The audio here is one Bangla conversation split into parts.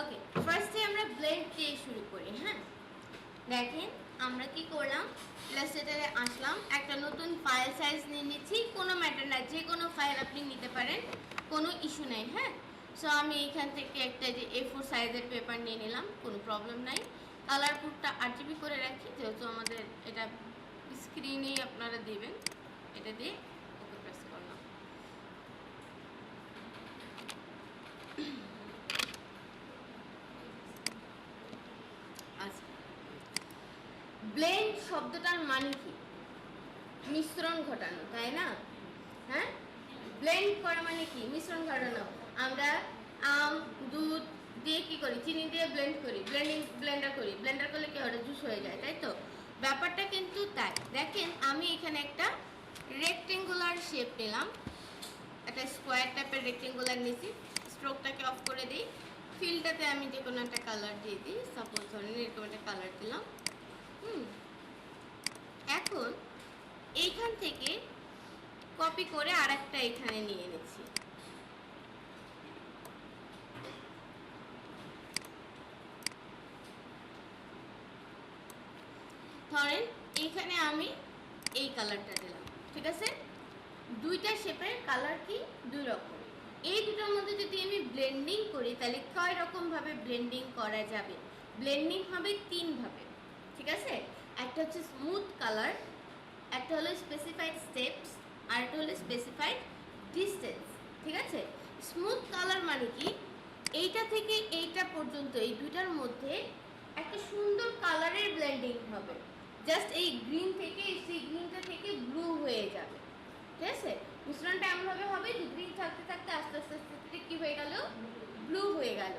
ওকে, ফার্স্টে আমরা ব্লেন্ড দিয়ে শুরু করি। হ্যাঁ, দেখেন আমরা কি করলাম, ইলাস্ট্রেটরে আসলাম, একটা নতুন ফাইল সাইজ নিয়ে নিচ্ছি। কোনো ম্যাটার না, যে কোনো ফাইল আপনি নিতে পারেন, কোনো ইস্যু নেই। হ্যাঁ, সো আমি এখান থেকে একটা যে A4 সাইজের পেপার নিয়ে নিলাম, কোনো প্রবলেম নাই। কালার কোডটা RGB করে রাখি, যেহেতু আমাদের এটা স্ক্রিনেই আপনারা দিবেন। এটা দিয়ে ওকে প্রেস করলাম। আচ্ছা, ব্লেন্ড শব্দটার মানে কি? মিশ্রণ ঘটানো, তাই না? হ্যাঁ, ব্লেন্ড করা মানে কি? মিশ্রণ ঘটানো। আমরা আম, দুধ দিয়ে কি করি? চিনি দিয়ে ব্লেন্ড করি, ব্লেন্ডার করি। ব্লেন্ডার করলে কি হয়? জুস হয়ে যায়, তাই তো? ব্যাপারটা কিন্তু তাই। দেখেন আমি এখানে একটা রেক্টেঙ্গুলার শেপ নিলাম, একটা স্কোয়ার টাইপের রেক্টেঙ্গুলার নিয়েছি। স্ট্রোকটাকে অফ করে দিই। ফিলটাতে আমি যে কোনো একটা কালার দিয়ে দিই, সাপোজ ধরেন এরকম একটা কালার দিলাম। এখন এইখান থেকে কপি করে আরেকটা এখানে নিয়ে নিচ্ছি। ধরেন এইখানে আমি এই কালারটা দিলাম, ঠিক আছে? দুইটা শেপের কালার কি দুই রকম। এই দুটোর মধ্যে যদি আমি ব্লেন্ডিং করি, তাহলে কয় রকম ভাবে ব্লেন্ডিং করা যাবে? ব্লেন্ডিং হবে তিন ভাবে, ঠিক আছে? একটা হচ্ছে স্মুথ কালার, একটা হলো স্পেসিফাইড স্টেপস, আর একটা হলো স্পেসিফাইড ডিস্টেন্স, ঠিক আছে? স্মুথ কালার মানে কি? এইটা থেকে এইটা পর্যন্ত এই দুইটার মধ্যে একটা সুন্দর কালারের ব্লেন্ডিং হবে। জাস্ট এই গ্রিন থেকে সেই গ্রিনটা থেকে ব্লু হয়ে যাবে, ঠিক আছে? মিশ্রণটা এমনভাবে হবে যে গ্রিন থাকতে থাকতে আস্তে আস্তে আস্তে কি হয়ে গেল? ব্লু হয়ে গেল।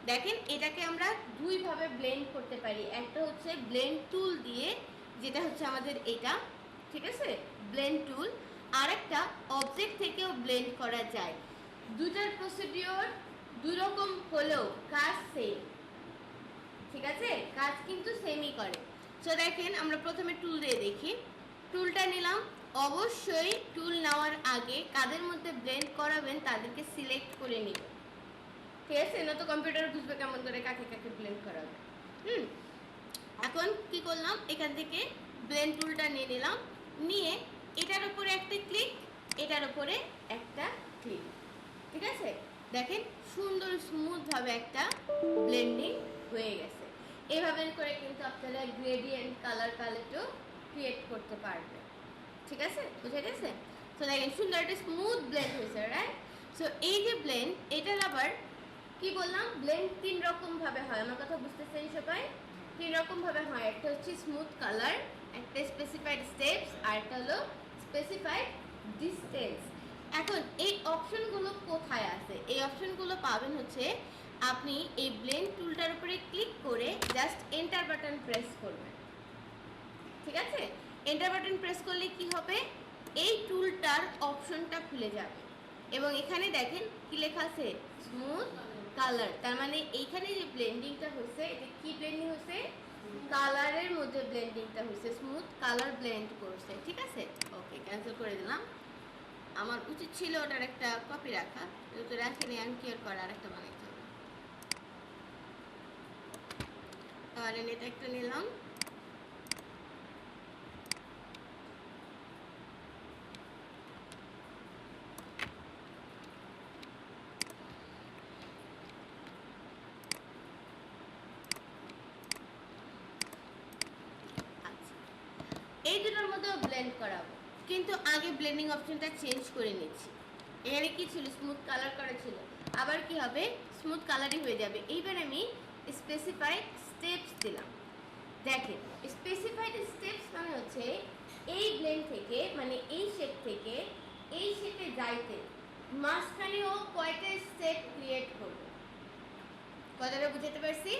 দেখেন এটাকে আমরা দুইভাবে ব্লেন্ড করতে পারি। একটা হচ্ছে ব্লেন্ড টুল দিয়ে, যেটা হচ্ছে আমাদের এটা, ঠিক আছে? ব্লেন্ড টুল। আর একটা অবজেক্ট থেকেও ব্লেন্ড করা যায়। দুটার প্রসিডিওর দুই রকম হলেও কাজ সেম, ঠিক আছে? কাজ কিন্তু সেমই করে। সো দেখেন আমরা প্রথমে টুল দিয়ে দেখি। টুলটা নিলাম। অবশ্যই টুল নেওয়ার আগে কাদের মধ্যে ব্লেন্ড করাবেন তাদেরকে সিলেক্ট করে নেবেন, ঠিক আছে? না তো কম্পিউটার বুঝবে কেমন করে কাকে কাকে ব্লেন্ড করাবে। এখন কি করলাম, এখান থেকে ব্লেন্ড টুলটা নিয়ে নিলাম, নিয়ে এটার উপরে একটা ক্লিক, এটার উপরে একটা ক্লিক, ঠিক আছে? দেখেন সুন্দর স্মুথভাবে একটা ব্লেন্ডিং হয়ে গেছে। এভাবে করে কিন্তু আপনারা গ্রেডিয়েন্ট কালার প্যালেটও ক্রিয়েট করতে পারবেন, ঠিক আছে? বুঝে গেছে? তো দেখেন সুন্দর একটা স্মুথ ব্লেন্ড হয়েছে, রাইট? সো এই যে ব্লেন্ড, এটার আবার কি বললাম, ব্লেন্ড তিন রকম ভাবে হয়। আমার কথা বুঝতেছেন সবাই? তিন রকম ভাবে হয়। একটা হচ্ছে স্মুথ কালার, একটা স্পেসিফাইড স্টেপস, আর একটা হলো স্পেসিফাইড ডিস্টেন্স। এখন এই অপশনগুলো কোথায় আছে? এই অপশনগুলো পাবেন হচ্ছে আপনি এই ব্লেন্ড টুলটার উপরে ক্লিক করে জাস্ট এন্টার বাটন প্রেস করবেন, ঠিক আছে? এন্টার বাটন প্রেস করলে কি হবে? এই টুলটার অপশনটা খুলে যাবে এবং এখানে দেখেন কি লেখা আছে? Smooth colour. তার মানে এইখানে যে ব্লেন্ডিংটা হয়েছে, এটা কি ব্লেন্ডিং হয়েছে? কালারের মধ্যে ব্লেন্ডিংটা হয়েছে, স্মুথ কালার ব্লেন্ড করছে, ঠিক আছে? ওকে, ক্যান্সেল করে দিলাম। আমার উচিত ছিল ওটার একটা কপি রাখা, যেহেতু রাখিনি আমি কি আর করা, আরেকটা বানাইতে হবে। তাহলে এটা একটা নিলাম। এই দুটোর মধ্যেও ব্লেন্ড করাবো, কিন্তু আগে ব্লেন্ডিং অপশনটা চেঞ্জ করে নিচ্ছি। এখানে কি ছিল? স্মুথ কালার করা ছিল, আবার কি হবে? স্মুথ কালারই হয়ে যাবে। এইবার আমি স্পেসিফাইড স্টেপস দিলাম। দেখেন স্পেসিফাইড স্টেপস মানে হচ্ছে এই ব্লেন্ড থেকে, মানে এই শেপ থেকে এই শেপে যাইতে মাঝখানে ও কয়টা স্টেপ ক্রিয়েট করবে। কথাটা বুঝতে পারছি?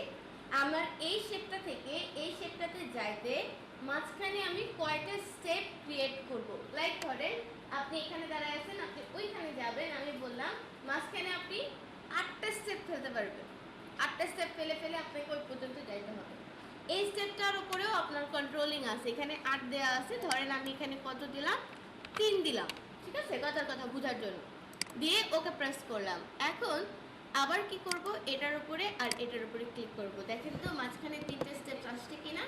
আমার এই শেপটা থেকে এই শেপটাতে যাইতে মাঝখানে আমি কয়টা স্টেপ ক্রিয়েট করব। লাইক ধরেন আপনি এখানে দাঁড়ায় আছেন, আপনি ওইখানে যাবেন, আমি বললাম মাঝখানে আপনি 8টা স্টেপ ফেলতে পারবেন। 8টা স্টেপ ফেলে ফেলে আপনাকে ওই পর্যন্ত যাইতে হবে। এই স্টেপটার উপরেও আপনার কন্ট্রোলিং আছে। এখানে 8 দেওয়া আছে, ধরেন আমি এখানে কত দিলাম? 3 দিলাম, ঠিক আছে? কথার কথা বোঝার জন্য দিয়ে ওকে প্রেস করলাম। এখন আবার কি করব, এটার উপরে আর এটার উপরে ক্লিক করব। দেখেন তো মাঝখানে 3টে স্টেপ আসছে কিনা।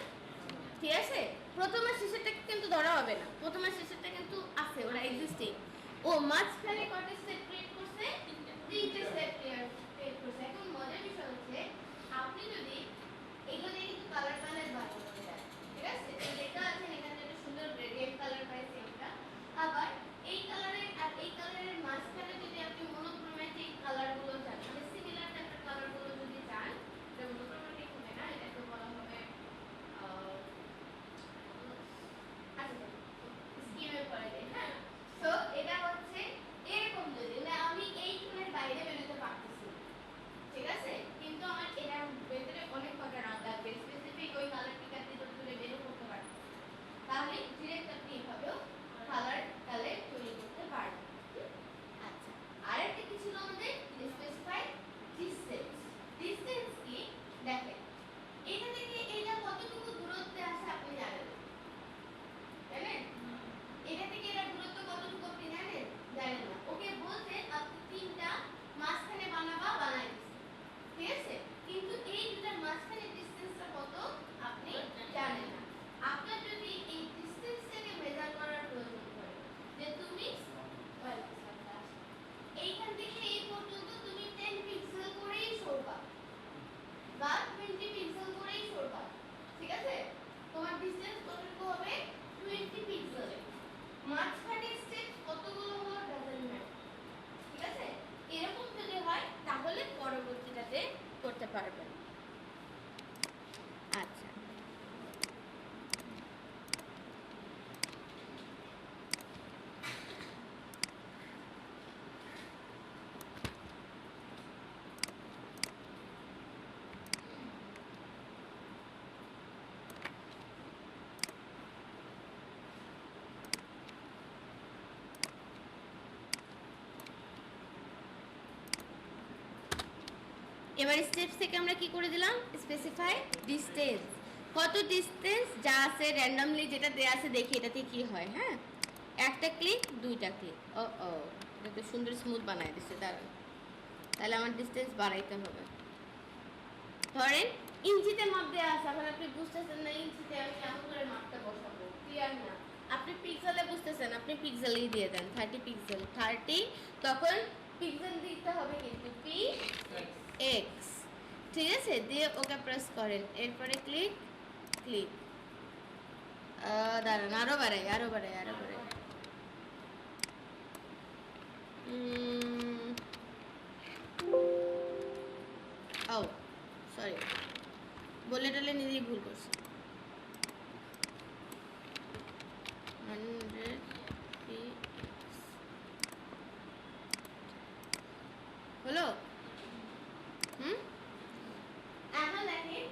ঠিক আছে, প্রথম আর শেষেরটাকে কিন্তু ধরা হবে না, প্রথম আর শেষেরটা কিন্তু আছে, ওরা এক্সিস্টিং। ও মাঝখানে কয়টা স্টেপ ক্রিয়েট করছে, 3টে স্টেপ ক্রিয়েট করছে। এখন মজার বিষয় হচ্ছে আপনি যদি এগুলো দিয়ে কিন্তু কালার প্যালেট বানাতে চান, ঠিক আছে, তো লেখা আছে এখানে একটা সুন্দর গ্রেডিয়েন্ট কালার পাইছি আমরা। আবার এই কালারের আর এই কালারের মাঝখানে যদি আপনি মনোক্রোম্যাটিক কালারগুলো চান, মানে সিমিলার টাইপের কালারগুলো যদি চান, এটা মনোক্রোম্যাটিক হবে না, এটাকে বলা হবে স্কিমে পড়ে যায়। হ্যাঁ, তো এটা হচ্ছে এরকম, যদি মানে আমি এই টুলের বাইরে বেরোতে পারতেছি, ঠিক আছে, কিন্তু আমার এটার ভেতরে অনেক কটা রং লাগবে, স্পেসিফিক ওই কালার টিকাতে যদি তুলে বেরো করতে পারতেছি, তাহলে ডিরেক্ট আপনি এভাবেও কালার প্যালেট তৈরি করতে পারবেন। আচ্ছা, আরেকটা কি ছিল আমাদের, স্পেসিফাই ডিসটেন্স। ডিসটেন্স কি দেখেন, এটা থেকে এটা কতটুকু দূরত্বে আছে আপনি জানেন, জানেন? এটা থেকে এর দূরত্ব কতটুকু আপনি জানেন? জানেন না। ওকে বলতে আপনি 3টা মাঝখানে বানাবা, বানাই দিছেন, ঠিক আছে, কিন্তু এই দুটার মাঝখানে ডিসটেন্সটা কত আপনি জানেন না। আপনার যদি এই ডিসটেন্সটাকে মেজার করার প্রয়োজন পড়ে, যে তুমি এইখান থেকে এই পর্যন্ত তুমি 10 পিক্সেল করেই সরবা বা 20 পিক্সেল করেই সরবা, ঠিক আছে, তোমার ডিসটেন্স কতটুকু হবে, 20 পিক্সেল। মাঝখানে স্টেপ কতগুলো হলো ডাজন্ট ম্যাটার, ঠিক আছে, এরকম যদি হয় তাহলে পরবর্তীটাতে করতে পারবেন। আচ্ছা, এবার স্টেপস থেকে আমরা কি করে দিলাম, স্পেসিফাই ডিসটেন্স। কত ডিসটেন্স যা আছে র্যান্ডমলি যেটা দেয়া আছে, দেখি এটাতে কি হয়। হ্যাঁ, একটা ক্লিক, দুইটা ক্লিক, ও ও এটা তো সুন্দর স্মুথ বানাই দিচ্ছে, দাঁড়ান, তাহলে আমার ডিসটেন্স বাড়াইতে হবে। ধরেন ইঞ্চিতে মাপ দেওয়া আছে, এখন আপনি বুঝতেছেন না ইঞ্চিতে আমি কেমন করে মাপটা বসাবো, ক্লিয়ার না। আপনি পিক্সেলে বুঝতেছেন, আপনি পিক্সেলেই দিয়ে দেন 30 পিক্সেল, 30, তখন পিক্সেল দিতে হবে কিন্তু পি এক্স, ঠিক আছে, দিয়ে ওকে প্রেস করেন, এরপরে ক্লিক ক্লিক, দাঁড়ান আরো বাড়াই আরো বাড়াই আরো বাড়াই, ও সরি, বলে টলে নিজেই ভুল করছি। 100 হলো। এখন দেখেন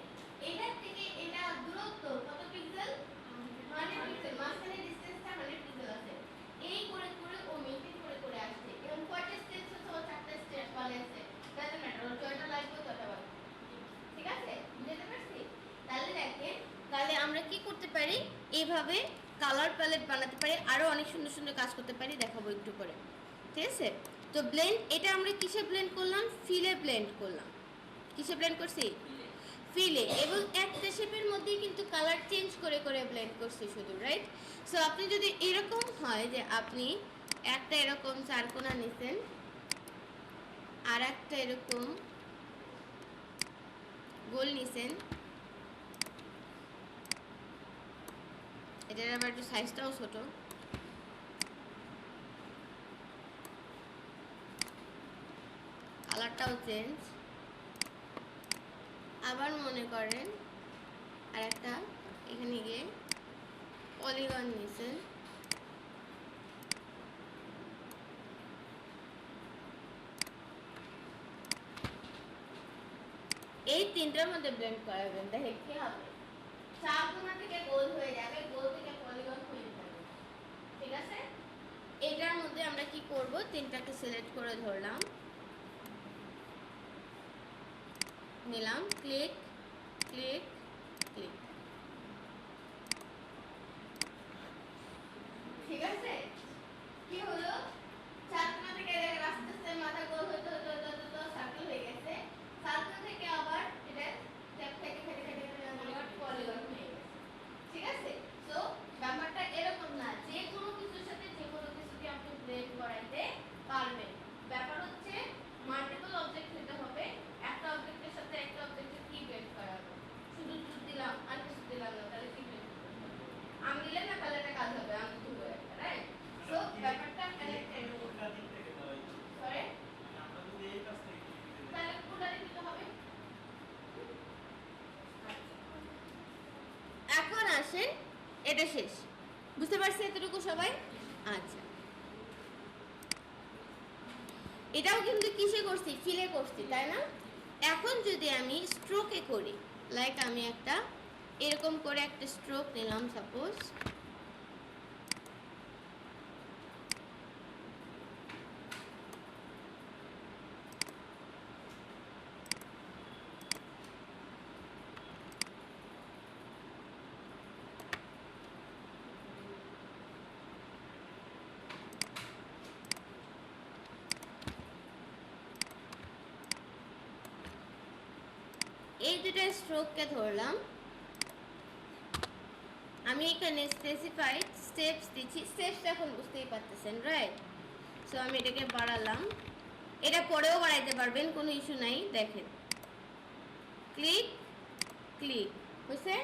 এটা থেকে এটা দূরত্ব কত পিক্সেল, 100 পিক্সেল, মাঝখানে ডিসটেন্সটা 100 পিক্সেল আছে। এই করে করে ও মেইনটেইন করে করে আসছে। এবং কয়টা স্টেপস আছে, ও 4টা স্টেপ বানাইছে, ডাজন্ট ম্যাটার, ওর জয়টা লাগবে ততটা বানাবে, ঠিক আছে, বুঝতে পারছি। তাহলে দেখেন, তাহলে আমরা কি করতে পারি, এইভাবে কালার প্যালেট বানাতে পারি, আরো অনেক সুন্দর সুন্দর কাজ করতে পারি, দেখাবো একটু পরে, ঠিক আছে। তো ব্লেন্ড, এটা আমরা কিসে ব্লেন্ড করলাম, ফিলে ব্লেন্ড করলাম। কিসে ব্লেন্ড করছি, ফিলে, এবং একটা শেপের মধ্যেই কিন্তু কালার চেঞ্জ করে করে ব্লেন্ড করছি শুধু, রাইট। সো আপনি যদি এরকম হয় যে আপনি একটা এরকম চারকোনা নিছেন আর একটা এরকম গোল নিছেন, এটার আবার একটু সাইজটাও ছোট, কালারটাও চেঞ্জ, আবার মনে করেন আর একটা এখানে গিয়ে পলিগন নিছেন, এই তিনটার মধ্যে ব্লেন্ড করাবেন, দেখে কি হবে, চারকোনা থেকে গোল হয়ে যাবে, গোল থেকে পলিগন হয়ে যাবে, ঠিক আছে। এটার মধ্যে আমরা কি করব, তিনটাকে সিলেক্ট করে ধরলাম, নিলাম, ক্লিক ক্লিক ক্লিক, ঠিক আছে। কি হলো, চারকোনা থেকে আস্তে আস্তে মাথা গোল হতে হতে হতে সার্কেল হয়ে গেছে। এটা শেষ। বুঝতে পারছি এতটুকু সবাই? আচ্ছা, এটাও কিন্তু কিসে করছি? ফিলে করছি, তাই না? এখন যদি আমি স্ট্রোকে করি, লাইক আমি একটা এরকম করে একটা স্ট্রোক নিলাম সাপোজ, এই দুটো স্ট্রোককে ধরলাম, আমি এখানে স্পেসিফাইড স্টেপস দিচ্ছি, স্টেপস এখন বুঝতেই পারতেছেন, রাইট? সো আমি এটাকে বাড়ালাম, এটা পরেও বাড়াইতে পারবেন, কোনো ইস্যু নাই। দেখেন, ক্লিক ক্লিক বুঝছে?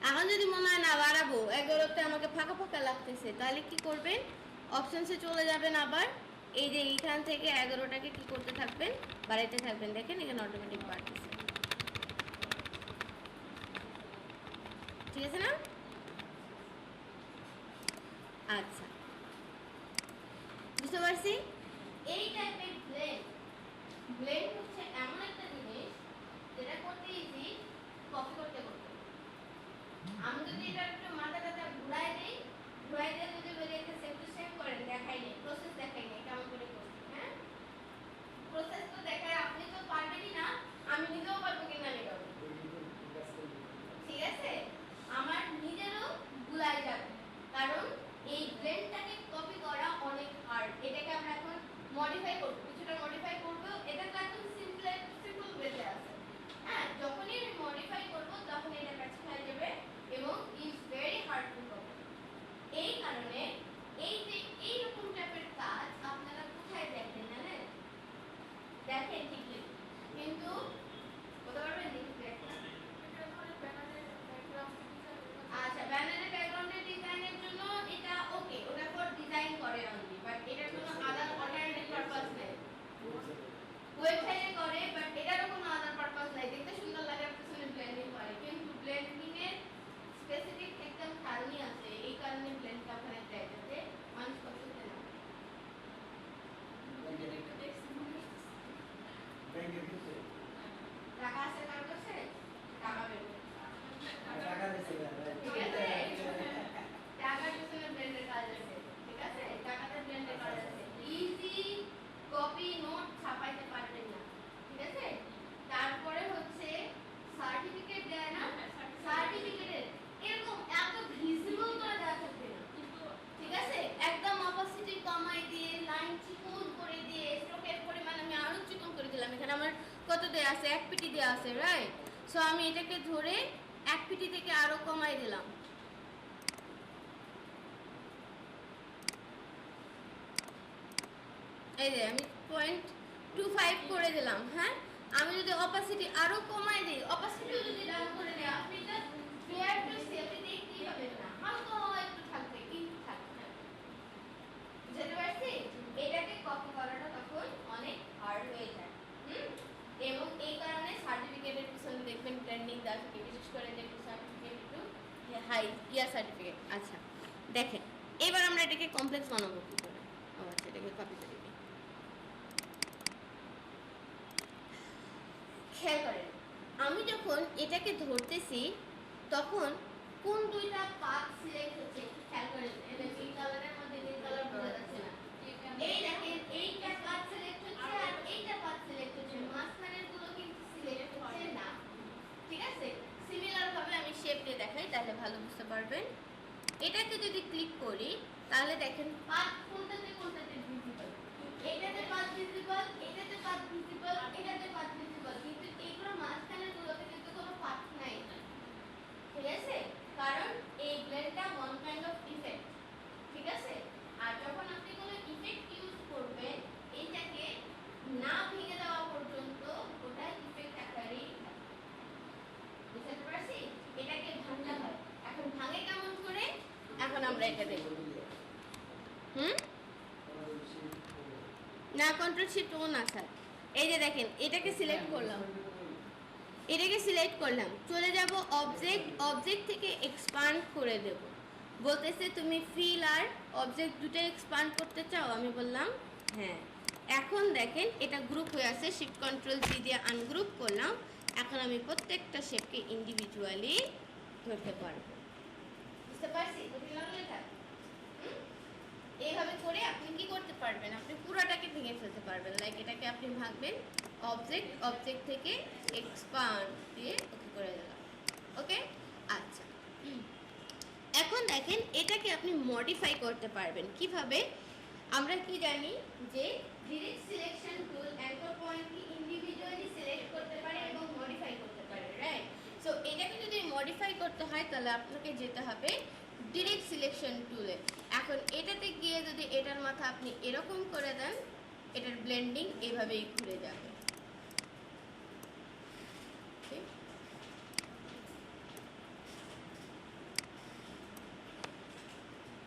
এখন যদি মনে হয় না বাড়াবো, 11তে আমাকে ফাঁকা ফাঁকা লাগতেছে, তাহলে কি করবেন? অপশনসে চলে যাবেন, আবার এই যে এইখান থেকে 11টাকে কি করতে থাকবেন? বাড়াইতে থাকবেন। দেখেন এখানে অটোমেটিক বাড়তেছে, ঠিক আছে না? আচ্ছা, বুঝতে পারছি। এই টাইপের ব্লেন্ড হচ্ছে এমন একটা জিনিস যেটা করতে ইজি, কপি করতে করতে। আমি যদি এটা একটু মাথা টাথা ঘুরাই দিই, যদি বলি একটা সেম টু সেম করেন, দেখাই নেই, প্রসেস দেখাই নেই কেমন করে করছি। হ্যাঁ, প্রসেস তো দেখায় আপনি তো পারবেনই না, আমি নিজেও পারবো কিনা আমি পারবো, ঠিক আছে? আমার নিজেরও ভুলাই যাবে, কারণ এই ব্লেন্ডটাকে কপি করা অনেক হার্ড। এটাকে আমরা এখন মডিফাই করব, কিছুটা মডিফাই করব। এটা তো একদম সিম্পল ওয়েতে আছে। হ্যাঁ, যখনই আমি মডিফাই করব তখন এটা কাছে হয়ে যাবে এবং is very hard to copy. এই কারণে এই যে এই রকম টাইপের কাজ আপনারা কোথায় দেখেন জানেন? দেখেন ঠিকই, কিন্তু বলতে পারবেন দেখেন। আচ্ছা, ব্যানারের ব্যাকগ্রাউন্ডের ডিজাইনের জন্য এটা ওকে, ওটা ফর ডিজাইন করে অনলি, বাট এটার কোনো আলাদা অল্টারনেটিভ পারপাস নেই। ওয়েবসাইটে করে, বাট এটারও কোনো আলাদা পারপাস নাই। দেখতে সুন্দর লাগে, পিছনে ব্লেন্ডিং করে, কিন্তু ব্লেন্ডিং এর স্পেসিফিক একটা কারণই আছে, এই কারণে ব্লেন্ডটা ওখানে দেয় যাতে মানুষ পছন্দ না করে। টাকা আছে কার কাছে? টাকা বের করতে ঠিক আছে, টাকার পিছনে ব্লেন্ডের কাজ আছে, ঠিক আছে? টাকাতে ব্লেন্ডের কাজ আছে। ইজি কপি নোট ছাপাইতে পারবেন না, ঠিক আছে? তারপরে হচ্ছে সার্টিফিকেট দেয় না, সার্টিফিকেটের এরকম এত ভিজিবল করে দেওয়া থাকবে না, ঠিক আছে? একদম অপাসিটি কমাই দিয়ে, লাইন চিকন করে দিয়ে, স্ট্রোকের পরিমাণ আমি আরো চিকন করে দিলাম। এখানে আমার কত দেয়া আছে? 1 পিটি দেয়া আছে, রাইট? সো আমি এটাকে ধরে 1 পিটি থেকে আরো কমাই দিলাম। এই যে আমি 0.25 করে দিলাম। হ্যাঁ, আমি যদি অপাসিটি আরো কমাই দিই, অপাসিটি যদি ডাউন করে দিই, আপনি জাস্ট ফেয়ার টু সি, আপনি দেখতেই পাবেন না, হালকা একটু থাকবে, কিন্তু থাকবে। বুঝতে পারছি? এটাকে কপি করাটা তখন অনেক হার্ড হয়ে যায়। এবং এই কারণে সার্টিফিকেটের পিছনে দেখবেন ট্রেন্ডিং থাকে, বিশেষ করে যে সার্টিফিকেট একটু হাই ইয়ার সার্টিফিকেট। আচ্ছা, দেখেন এবার আমরা এটাকে কমপ্লেক্স বানাবো কি করে? আচ্ছা, এটাকে কপি করে দিই। খেয়াল করেন, আমি যখন এটাকে ধরতেছি তখন কোন দুইটা পাথ সিলেক্ট হচ্ছে একটু খেয়াল করেন। এটা নীল কালারের মধ্যে নীল কালার বোঝা যাচ্ছে না। এই দেখেন, এইটা পাথ সিলেক্ট হচ্ছে আর এইটা পাথ সিলেক্ট হচ্ছে, মাঝখানের গুলো কিন্তু সিলেক্ট হচ্ছে না, ঠিক আছে? সিমিলার ভাবে আমি শেপ দিয়ে দেখাই, তাহলে ভালো বুঝতে পারবেন। এটাকে যদি ক্লিক করি তাহলে দেখেন পাথ কোনটাতে ভিজিবল, এটাতে পাথ ভিজিবল, এটাতে পাথ ভিজিবল, এটাতে পাথ ভিজিবল, কিন্তু এইগুলো মাঝখানের গুলোতে কিন্তু কোনো পাথ নাই, ঠিক আছে? কারণ এই ব্লেন্ডটা ওয়ান কাইন্ড অফ ইফেক্ট, ঠিক আছে? আর যখন আপনি কোনো ইফেক্ট ইউজ করবেন, এইটাকে না ভেঙে দেওয়া পর্যন্ত ওটা ইফেক্ট আকারেই থাকে। বুঝতে পারছি? এটাকে ভাঙতে হয়। এখন ভাঙে কেমন করে? এখন আমরা এটা দেখব। না, কন্ট্রোল শিফট ও না স্যার। এই যে দেখেন, এটাকে সিলেক্ট করলাম, এটাকে সিলেক্ট করলাম, চলে যাব অবজেক্ট, অবজেক্ট থেকে এক্সপান্ড করে দেব। বলতেছে তুমি ফিল আর অবজেক্ট দুটো এক্সপান্ড করতে চাও, আমি বললাম হ্যাঁ। এখন দেখেন এটা গ্রুপ হয়ে আছে, শিফট কন্ট্রোল জি দিয়ে আনগ্রুপ করলাম। এখন আমি প্রত্যেকটা শেপকে ইন্ডিভিজুয়ালি ধরতে পারবো। বুঝতে পারছি? এইভাবে করে আপনি কি করতে পারবেন, আপনি পুরোটাকে ভেঙে ফেলতে পারবেন। লাইক এটাকে আপনি ভাঙবেন, অবজেক্ট, অবজেক্ট থেকে এক্সপান্ড দিয়ে ওকে করে দিলাম। ওকে, আচ্ছা। এখন দেখেন এটাকে আপনি মডিফাই করতে পারবেন কিভাবে। আমরা কি জানি যে ডিরেক্ট সিলেকশন টুল অ্যাঙ্কর পয়েন্টকে ইন্ডিভিজুয়ালি সিলেক্ট করতে পারে এবং মডিফাই করতে পারে, রাইট? সো এটাকে যদি মডিফাই করতে হয় তাহলে আপনাকে যেতে হবে ডিরেক্ট সিলেকশন টুলে। এখন এটাতে গিয়ে যদি এটার মাথা আপনি এরকম করে দেন, এটার ব্লেন্ডিং এভাবেই ঘুরে যাবে।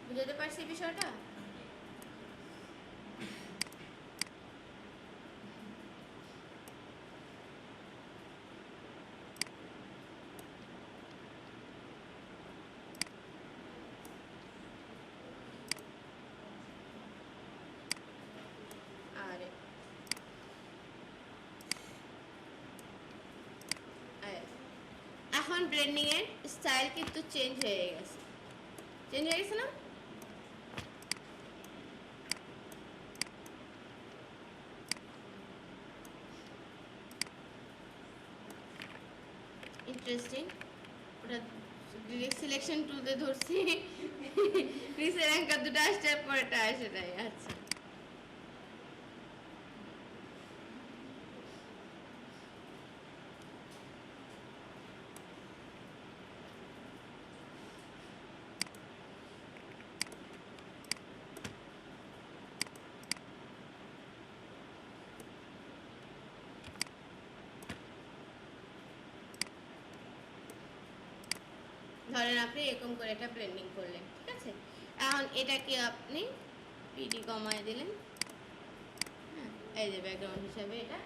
বুঝতে পারছি বিষয়টা? আরে এখন ব্লেন্ডিং এর স্টাইল কিন্তু চেঞ্জ হয়ে গেছে, চেঞ্জ হয়ে গেছে না? ইন্টারেস্টিং। ওটা ডিরেক্ট সিলেকশন টুলতে ধরছি, নিচের অ্যাঙ্কার দুটো আসছে পরেরটা আসে নাই। আচ্ছা, ধরেন আপনি এরকম করে এটা ব্লেন্ডিং করলেন, ঠিক আছে? এখন এটাকে আপনি পিডি কমায় দিলেন, হ্যাঁ, এই যে ব্যাকগ্রাউন্ড হিসাবে এটা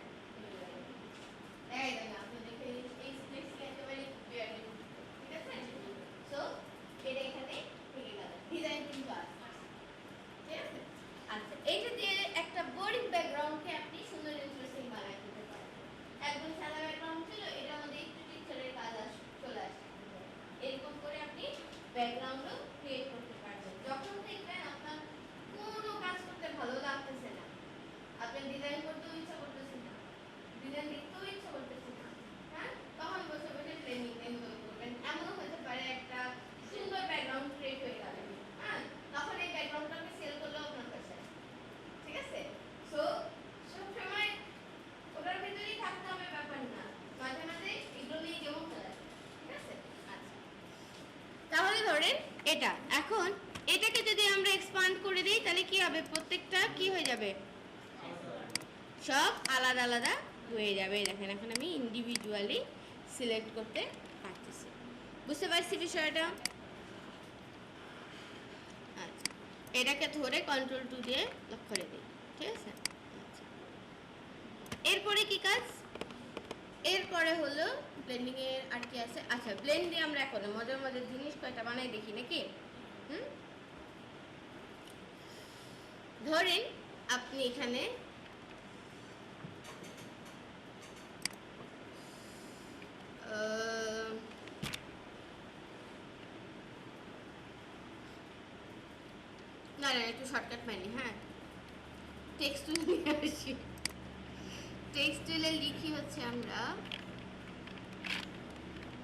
আপনি দেখে এই স্পেসটা একেবারে ক্লিয়ারলি, ঠিক আছে? সো এটা এখানে থেকে গেল, ডিজাইন কিন্তু আছে, ঠিক আছে? আচ্ছা, এইটা দিয়ে একটা বোরিং ব্যাকগ্রাউন্ডকে আপনি সুন্দর ইন্টারেস্টিং বানাই দিতে পারেন। একদম সাদা ব্যাকগ্রাউন্ড ছিল, এটার মধ্যে একটু টিচারের কাজ চলে আসে, এরকম করে আপনি ব্যাকগ্রাউন্ডও ক্রিয়েট করতে পারবেন। যখন দেখবেন আপনার কোনো কাজ করতে ভালো লাগতেছে না, আপনি ডিজাইন করতেও ইচ্ছা করতেছে না, ডিজাইন দেখতেও ইচ্ছা করতেছে না, হ্যাঁ, তখন বসে বসে ট্রেনিং এগুলো করবেন। এমনও হতে পারে একটা সুন্দর ব্যাকগ্রাউন্ড ক্রিয়েট হয়ে গেল, হ্যাঁ, তখন এই ব্যাকগ্রাউন্ডটা আপনি সেল করলেও আপনার কাছে, ঠিক আছে? সো সবসময় ওটার ভিতরেই থাকতে হবে ব্যাপার না, মাঝে মাঝে এগুলো নিয়ে যেমন খেলা, ঠিক আছে? আচ্ছা, তাহলে ধরেন এটা, এখন এটাকে যদি আমরা এক্সপান্ড করে দিই তাহলে কি হবে, প্রত্যেকটা কি হয়ে যাবে, সব আলাদা আলাদা হয়ে যাবে। দেখেন এখন আমি ইন্ডিভিজুয়ালি সিলেক্ট করতে পারতেছি। বুঝতে পারছি বিষয়টা? আচ্ছা, এটাকে ধরে কন্ট্রোল টু দিয়ে লক করে দিই, ঠিক আছে? আচ্ছা, এরপরে কি কাজ? এরপরে হলো ব্লেন্ডিং এর আর কি আছে। আচ্ছা, ব্লেন্ড দিয়ে আমরা এখন মজার মজার জিনিস কয়টা বানাই দেখি নাকি। ধরেন আপনি এখানে না না একটু শর্টকাট মানি, হ্যাঁ, টেক্সট টুল নিয়ে আসি। টেক্সট টুলে লিখি হচ্ছে আমরা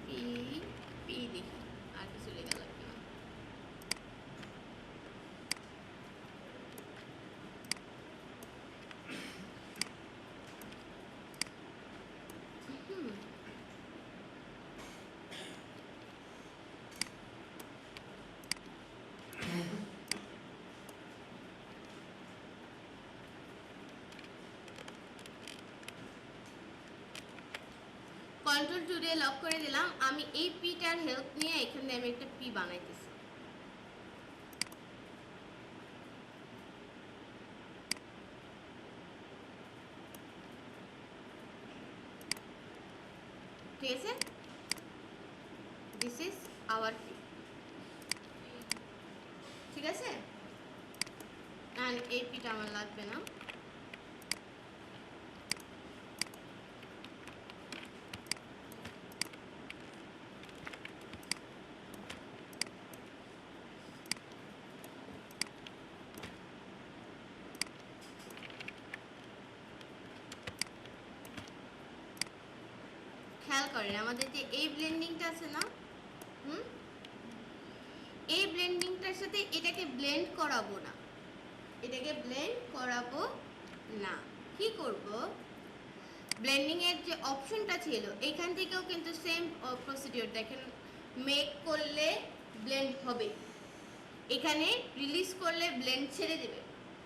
পি পি লিখি, আর কিছু লেখা লাগবে না। কন্ট্রোল টু দিয়ে লক করে দিলাম। আমি এই পিটার হেল্প নিয়ে এখানে আমি একটা পি বানাইতেছি। ঠিক আছে, দিস ইজ আওয়ার পি, ঠিক আছে। অ্যান্ড এই পিটা আমার লাগবে না, খেয়াল করেন আমাদের যে এই ব্লেন্ডিংটা আছে না, এই ব্লেন্ডিংটার সাথে এটাকে ব্লেন্ড করাবো না, এটাকে ব্লেন্ড করাবো না। কি করব, ব্লেন্ডিং এর যে অপশনটা ছিল এইখান থেকেও কিন্তু সেম প্রসিডিওর, দেখেন মেক করলে ব্লেন্ড হবে, এখানে রিলিজ করলে ব্লেন্ড ছেড়ে দেবে,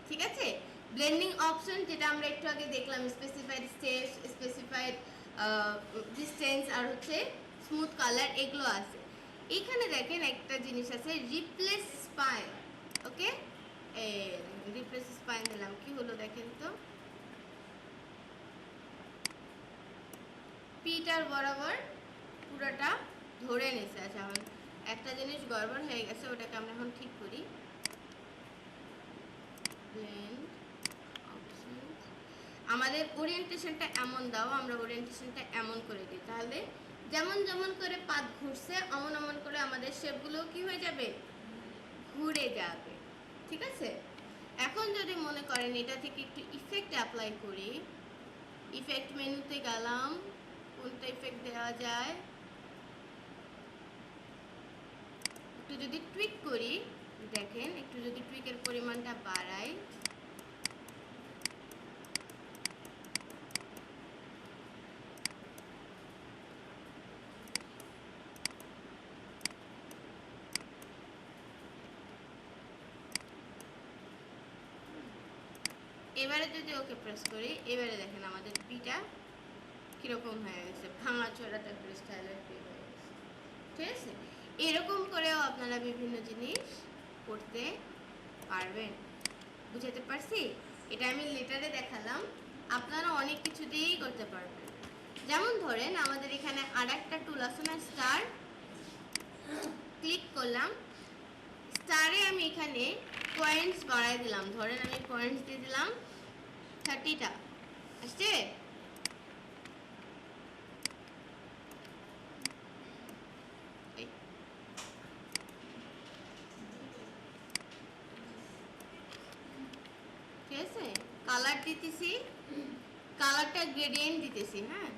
ঠিক আছে। ব্লেন্ডিং অপশন যেটা আমরা একটু আগে দেখলাম, স্পেসিফাইড স্টেপস, স্পেসিফাইড ডিসটেন্স আর হচ্ছে স্মুথ কালার, এগুলো আছে। এখানে দেখেন একটা জিনিস আছে রিপ্লেস স্পাইন, ওকে, রিপ্লেস স্পাইন দিলাম, কি হলো দেখেন তো, পিটার বরাবর পুরোটা ধরে নিছে। আচ্ছা এখন একটা জিনিস গড়বড় হয়ে গেছে, ওটাকে আমরা এখন ঠিক করি। আমাদের ওরিয়েন্টেশনটা এমন দাও, আমরা ওরিয়েন্টেশনটা এমন করে দিই, তাহলে যেমন যেমন করে পাত ঘুরছে এমন এমন করে আমাদের শেপগুলো কি হয়ে যাবে, ঘুরে যাবে, ঠিক আছে। এখন যদি মনে করেন এটা থেকে একটু ইফেক্ট অ্যাপ্লাই করি, ইফেক্ট মেনুতে গেলাম, কোনটা ইফেক্ট দেওয়া যায়, একটু যদি টুইক করি, দেখেন একটু যদি টুইকের পরিমাণটা বাড়াই, এবারে যদি ওকে প্রেস করি, এবারে দেখেন আমাদের পিটা কিরকম হয়ে গেছে, ভাঙা চোরা টাইপের স্টাইলের পি হয়ে গেছে, ঠিক আছে। এরকম করেও আপনারা বিভিন্ন জিনিস করতে পারবেন, বুঝাতে পারছি। এটা আমি লেটারে দেখালাম, আপনারা অনেক কিছু দিয়েই করতে পারবেন। যেমন ধরেন আমাদের এখানে আর একটা টুল আছে না, স্টার, ক্লিক করলাম, স্টারে আমি এখানে পয়েন্টস বাড়াই দিলাম, ধরেন আমি পয়েন্টস দিয়ে দিলাম 30টা, আসছে। ঠিক আছে, কালার দিতেছি, কালারটা গ্রেডিয়েন্ট দিতেছি, হ্যাঁ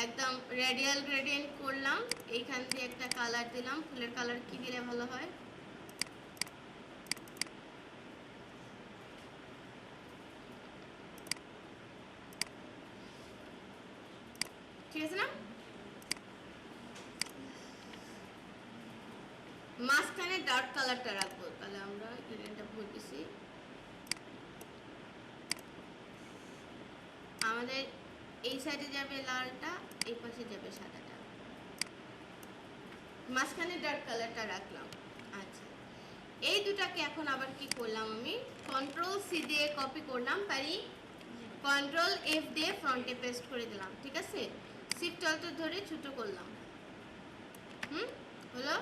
একদম রেডিয়াল গ্রেডিয়েন্ট করলাম, এইখান দিয়ে একটা কালার দিলাম, ফুলের কালার কি দিলে ভালো হয়, ঠিক আছে না। মাঝখানে ডার্ক কালারটা রাখবো, তাহলে আমরা গ্রেডিয়েন্টটা বলতেছি, আমাদের এই সাইডে যাবে লালটা, এই পাশে যাবে সাদাটা, মাঝখানে ডার্ক কালারটা রাখলাম। আচ্ছা এই দুটাকে এখন আবার কি করলাম, আমি কন্ট্রোল সি দিয়ে কপি করলাম, পারি কন্ট্রোল এফ দিয়ে ফ্রন্টে পেস্ট করে দিলাম, ঠিক আছে। শিফট অল্টার ধরে ছোট করলাম, হলো।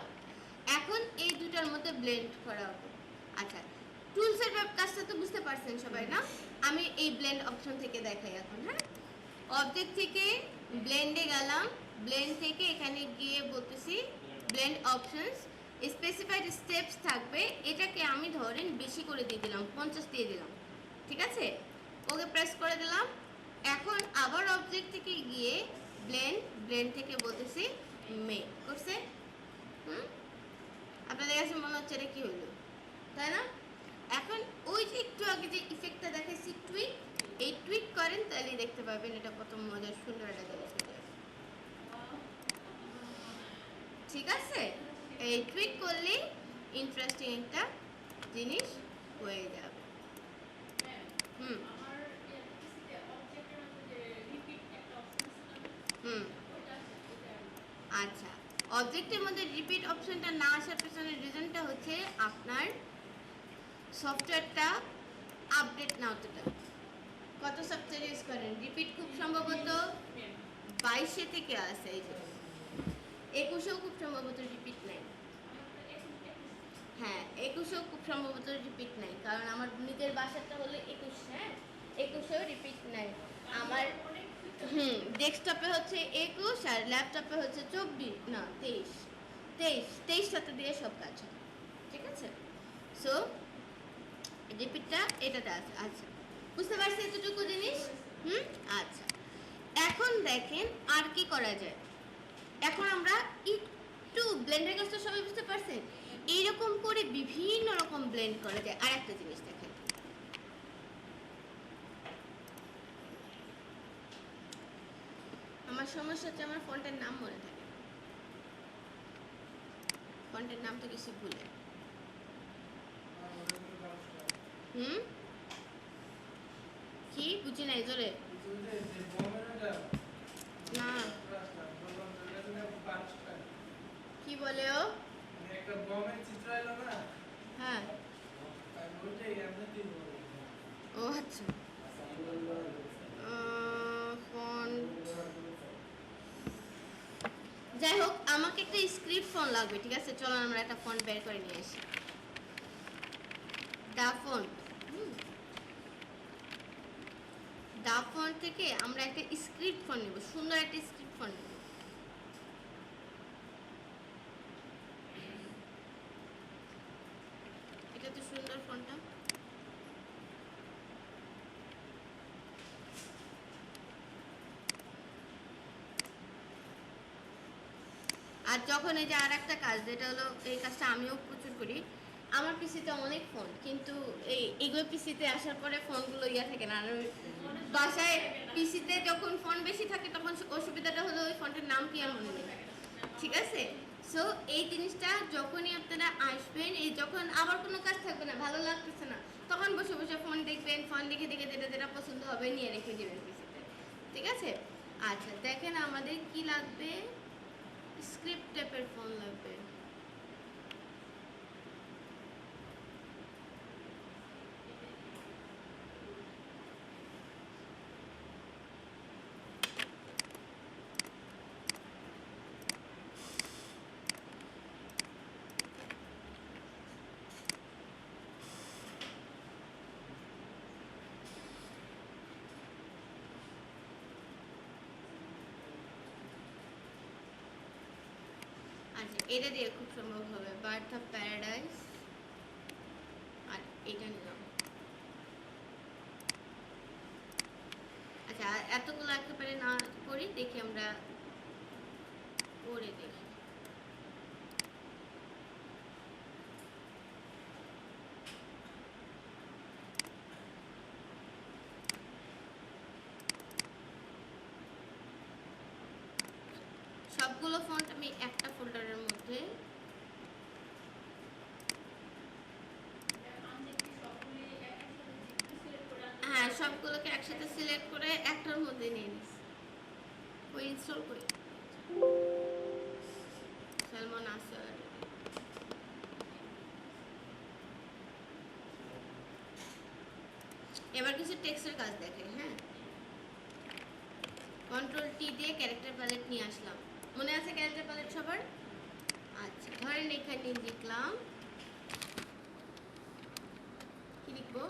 এখন এই দুটার মধ্যে ব্লেন্ড করা হবে। আচ্ছা টুলসের কাজটা তো বুঝতে পারছেন সবাই না, আমি এই ব্লেন্ড অপশন থেকে দেখাই এখন, হ্যাঁ অবজেক্ট থেকে ব্লেন্ডে গেলাম, ব্লেন্ড থেকে এখানে গিয়ে বলতেছি ব্লেন্ড অপশনস, স্পেসিফাইড স্টেপস থাকবে, এটাকে আমি ধরেন বেশি করে দিয়ে দিলাম, 50 দিয়ে দিলাম, ঠিক আছে। ওকে প্রেস করে দিলাম। এখন আবার অবজেক্ট থেকে গিয়ে ব্লেন্ড থেকে বলতেছি মেক করছে, আপনাদের কাছে মনে হচ্ছে এটা কি হলো, তাই না। এখন ওই যে একটু আগে যে ইফেক্টটা দেখাচ্ছি টুইক, এই টুইক করেন তাহলে দেখতে পাবেন এটা কত মজার সুন্দর একটা জিনিস হয়ে যাবে, ঠিক আছে। এই টুইক করলে ইন্টারেস্টিং একটা জিনিস হয়ে যাবে। আচ্ছা অবজেক্টের মধ্যে রিপিট অপশনটা না আসার পেছনের রিজনটা হচ্ছে আপনার সফটওয়্যারটা আপডেট না হতে। কত সফটওয়্যার ইউজ করেন, রিপিট খুব সম্ভবত 22 থেকে আছে, এই যে 21-এও খুব সম্ভবত রিপিট নাই। হ্যাঁ 21-এও খুব সম্ভবত রিপিট নাই, কারণ আমার নিজের বাসাটা হলো 21, হ্যাঁ 21-এও রিপিট নাই আমার। ডেস্কটপে হচ্ছে 21 আর ল্যাপটপে হচ্ছে 24 না 23 সাথে দিয়ে সব কাজ হয়, ঠিক আছে। সো রিপিটটা এটাতে আছে। আচ্ছা বুঝতে পারছি এতটুকু জিনিস। আচ্ছা এখন দেখেন আর কি করা যায়। এখন আমরা একটু ব্লেন্ডের কাজটা সবাই বুঝতে পারছেন, এইরকম করে বিভিন্ন রকম ব্লেন্ড করা যায়। আর একটা জিনিস দেখেন, আমার সমস্যা হচ্ছে আমার ফন্টের নাম মনে থাকে, ফন্টের নাম তো কিছু ভুলে। কি বুঝি নাই জোরে না, কি বলে ও? একটা বমের চিত্র এলো না, হ্যাঁ ও আচ্ছা যাই হোক আমাকে একটা স্ক্রিপ্ট ফোন লাগবে, ঠিক আছে চলো আমরা একটা ফোন বের করে নিয়ে আসি। দা ফোন থেকে আমরা একটা স্ক্রিপ্ট ফোন নেব, সুন্দর একটা স্ক্রিপ্ট ফোন নেব। এটা তো সুন্দর ফোনটা। আর যখন এই যে আর একটা কাজ, যেটা হলো এই কাজটা আমিও প্রচুর করি, আমার পিসিতে অনেক ফোন, কিন্তু এইগুলো পিসিতে আসার পরে ফোনগুলো ইয়া থাকে না। আর বাসায় পিসিতে যখন ফোন বেশি থাকে তখন অসুবিধাটা হলো ওই ফোনটার নাম কি আর মনে নেই, ঠিক আছে। সো এই জিনিসটা যখনই আপনারা আসবেন, এই যখন আবার কোনো কাজ থাকবে না, ভালো লাগতেছে না, তখন বসে বসে ফোন দেখবেন, ফোন দেখে দেখে যেটা যেটা পছন্দ হবে নিয়ে রেখে দেবেন পিসিতে, ঠিক আছে। আচ্ছা দেখেন আমাদের কি লাগবে, স্ক্রিপ্ট টাইপের ফোন লাগবে। আচ্ছা এটা দিয়ে খুব সম্ভব হবে বার্থ অফ প্যারাডাইস, আর এটা নিলাম। আচ্ছা এতগুলো একেবারে না করি, দেখি আমরা করে দেখি। সবগুলো ফন্ট আমি একটা ফোল্ডারের মধ্যে, হ্যাঁ সবগুলোকে একসাথে সিলেক্ট করে একটার মধ্যে নিয়ে নিচ্ছি। ওই ইনস্টল করি সালমান আসার। এবার কিছু টেক্সটের কাজ দেখে, হ্যাঁ কন্ট্রোল টি দিয়ে ক্যারেক্টার প্যালেট নিয়ে আসলাম। মনে আছে ক্যারেক্টার প্যালেট সবার? আচ্ছা ধরেন এখানে লিখলাম, কি লিখবো,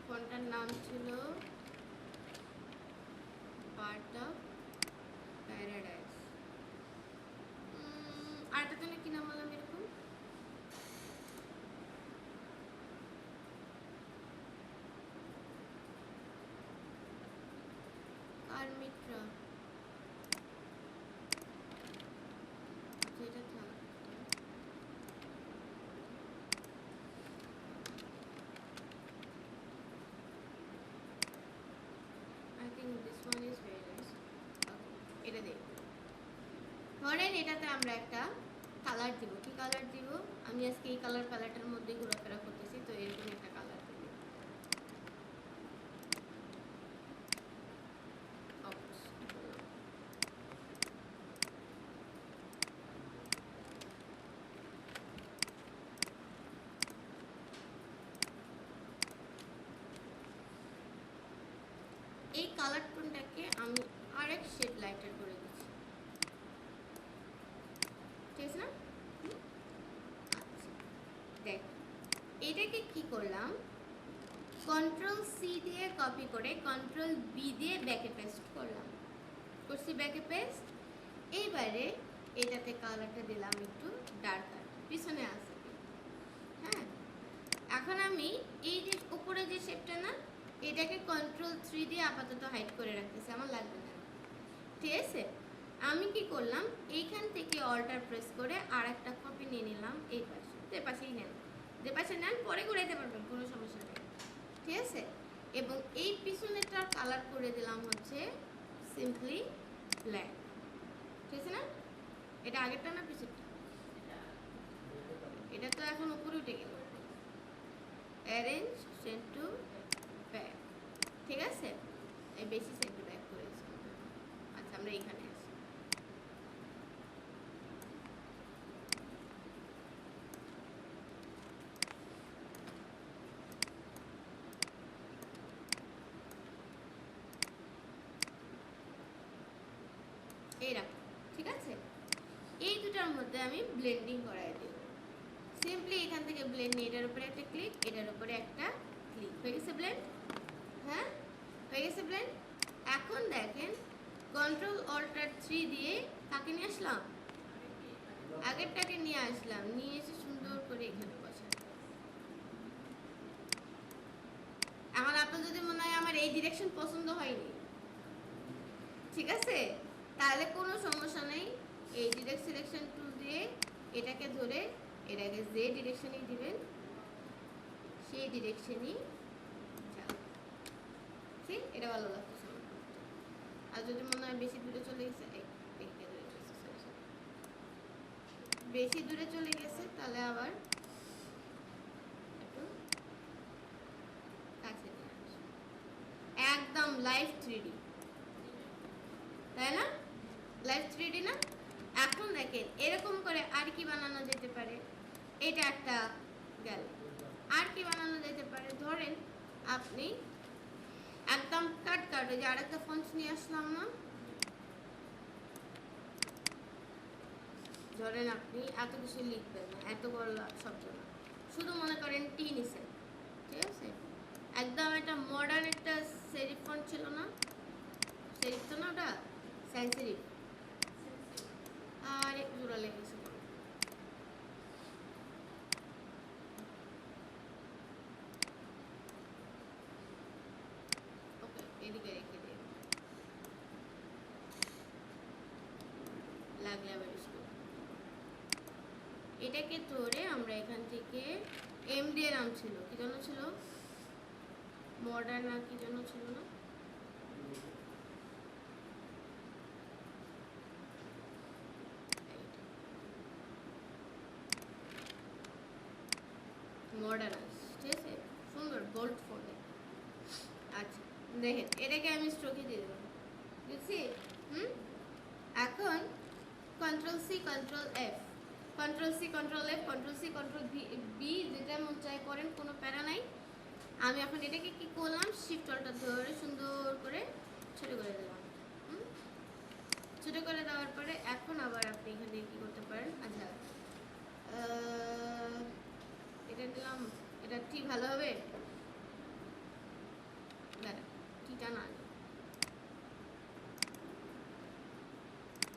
ফন্টটার নাম ছিল বার্থ অফ প্যারাডাইস। আরেকটা জন্য কি নাম বললাম এরকম, কারমিত্রা, যেটা থাক। I think this one is very nice. এটা দেখ, ধরেন এটাতে আমরা একটা কালার দিব। কি কালার দিব? আমি আজকে এই কালার প্যালেটের মধ্যে ঘোরাফেরা করতেছি, তো এরকম একটা কালার দিব। আরেক শেড লাইটার করে দিচ্ছি, ঠিক আছে না? আচ্ছা দেখ, এটাকে কি করলাম, কন্ট্রোল সি দিয়ে কপি করে কন্ট্রোল বি দিয়ে ব্যাকে পেস্ট করলাম, করছি ব্যাকে পেস্ট। এইবারে এটাতে কালারটা দিলাম একটু ডার্কার, পিছনে আছে। হ্যাঁ, এখন আমি এই যে উপরে যে শেপটা না, এটাকে কন্ট্রোল 3 দিয়ে আপাতত হাইড করে রাখতেছি, আমার লাগবে না, ঠিক আছে? আমি কি করলাম, এইখান থেকে অল্টার প্রেস করে আর একটা কপি নিয়ে নিলাম এই পাশে, যে পাশেই নেন, যে পাশে নেন পরে ঘুরাইতে পারবেন, কোনো সমস্যা নেই, ঠিক আছে? এবং এই পিছনেরটা কালার করে দিলাম হচ্ছে সিম্পলি ব্ল্যাক, ঠিক আছে না? এটা আগেরটা না পিছনেরটা? এটা তো এখন উপরে উঠে গেল, অ্যারেঞ্জ সেন্ড টু ব্যাক, ঠিক আছে? এই বেশি সেন্ড টু ব্যাক করেছি। আচ্ছা, আমরা এখানে আসি। এই রাখো, ঠিক আছে? এই দুটার মধ্যে আমি ব্লেন্ডিং করাই দেব। সিম্পলি এখান থেকে ব্লেন্ড নিয়ে এটার উপরে একটা ক্লিক, এটার উপরে একটা ক্লিক, হয়ে গেছে ব্লেন্ড। হ্যাঁ, হয়ে গেছে ব্লেন্ড। এখন দেখেন, কন্ট্রোল অল্টার 3 দিয়ে কাকে নিয়ে আসলাম, আগেরটাকে নিয়ে আসলাম, নিয়ে এসে সুন্দর করে এখানে বসাই। আমার আপনার যদি মনে হয় আমার এই ডিরেকশন পছন্দ হয়নি, ঠিক আছে, তাহলে কোনো সমস্যা নেই, এই ডিরেক্ট সিলেকশন টুল দিয়ে এটাকে ধরে এটাকে যে ডিরেকশনেই দিবেন সেই ডিরেকশনই যাবে, ঠিক? এটা ভালো লাগছে। আর যদি মনে হয় বেশি দূরে চলে গেছে, বেশি দূরে চলে গেছে, তাহলে আবার একটু কাছে নিয়ে আসবে, একদম লাইভ 3D, তাই না? লাইভ 3D না? এখন দেখেন এরকম করে আর কি বানানো যেতে পারে, এটা একটা গেল, আর কি বানানো যেতে পারে, ধরেন আপনি একদম কাট কাট, যে আরেকটা ফন্ট নিয়ে আসলাম না, ধরেন আপনি এত কিছু লিখবেন না, এত বড় শব্দ না, শুধু মনে করেন টি নিছেন, ঠিক আছে? একদম একটা মডার্ন একটা সেরিফ ফন্ট ছিল না, সেরিফ তো না ওটা, সাইন সেরিফ, আর একটু জোড়া লেগেছে, ওকে এদিকে রেখে দিই, লাগলে আবার এটাকে ধরে আমরা এখান থেকে এম দিয়ে নাম ছিল, কি জন্য ছিল, মডার্ন আর কি জন্য ছিল না, মডার্ন, ঠিক আছে, সুন্দর বোল্ড ফন্টে। আচ্ছা দেখেন, এটাকে আমি স্ট্রোকে দিয়ে দেবো, বুঝছি? এখন control C control F, control C control F, control C control B, যেটা মন চাই করেন, কোনো প্যারা নাই। আমি এখন এটাকে কি করলাম, শিফট অল্টার ধরে সুন্দর করে ছোট করে দিলাম, ছোট করে দেওয়ার পরে এখন আবার আপনি এখান থেকে কি করতে পারেন, আচ্ছা এটা দিলাম, এটা ঠিক ভালো হবে, টিটা না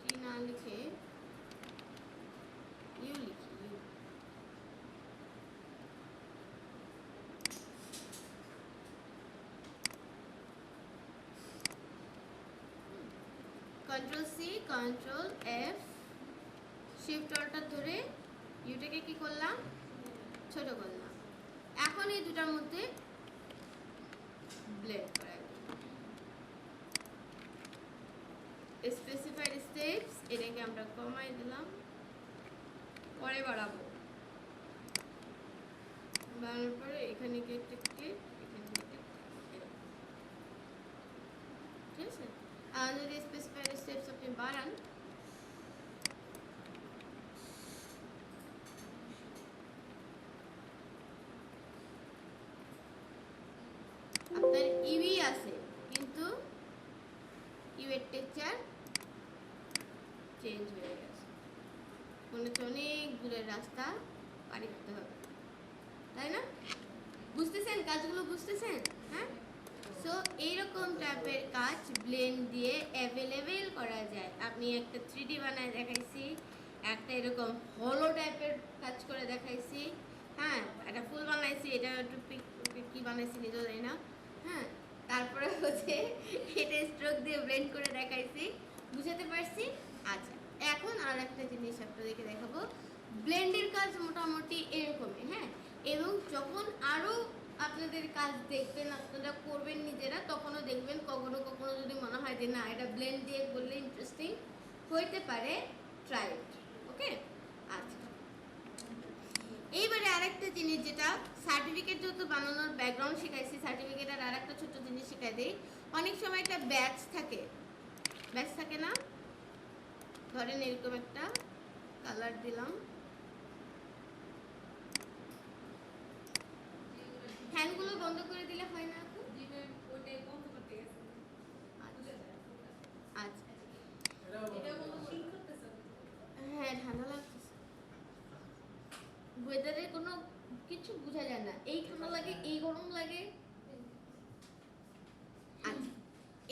টি না লিখে ইউ লিখি, U, control C control F, shift alter ধরে ইউটাকে কি করলাম, ছোট করলাম। এখন এই দুটার মধ্যে ব্লেন্ড করা, স্পেসিফাইড স্টেপস, এটাকে আমরা কমাই দিলাম, পরে বাড়াবো, বাড়ানোর পরে এখানে গিয়ে টিপকে, এখানে গিয়ে ঠিক আছে। আর যদি স্পেসিফাইড স্টেপস আপনি বাড়ান, আপনার ইউই আছে কিন্তু ইউ এর টেক্সচার চেঞ্জ হয়ে গেছে, মনে হচ্ছে অনেক দূরের রাস্তা পাড়ি দিতে হবে, তাই না? বুঝতেছেন কাজগুলো, বুঝতেছেন? হ্যাঁ, সো এইরকম টাইপের কাজ ব্লেন্ড দিয়ে অ্যাভেলেবেল করা যায়। আপনি একটা 3D বানায় দেখাইছি, একটা এরকম হলো টাইপের কাজ করে দেখাইছি, হ্যাঁ, একটা ফুল বানাইছি, এটা একটু কি বানাইছি নিজেও জানি না, হ্যাঁ, তারপরে হচ্ছে এটা স্ট্রোক দিয়ে ব্লেন্ড করে দেখাইছি, বুঝাতে পারছি? আচ্ছা, এখন আর একটা জিনিস আপনাদেরকে দেখাবো। ব্লেন্ডের কাজ মোটামুটি এরকমই, হ্যাঁ, এবং যখন আরও আপনাদের কাজ দেখবেন, আপনারা করবেন নিজেরা, তখনও দেখবেন কখনো কখনো যদি মনে হয় যে না এটা ব্লেন্ড দিয়ে করলে ইন্টারেস্টিং হইতে পারে, ট্রাই ইট। ওকে, আচ্ছা, এইবারে আরেকটা জিনিস, যেটা সার্টিফিকেট যত বানানোর ব্যাকগ্রাউন্ড শেখাইছি, সার্টিফিকেটের আর একটা ছোট্ট জিনিস শেখাই দিই। অনেক সময় একটা ব্যাচ থাকে না, ধরেন এরকম একটা কালার দিলাম, ফ্যানগুলো বন্ধ করে দিলে হয় না? আচ্ছা, হ্যাঁ, ঠান্ডা লাগতেছে, ওয়েদারের কোনো কিছু বোঝা যায় না, এই ঠান্ডা লাগে, এই গরম লাগে। আচ্ছা,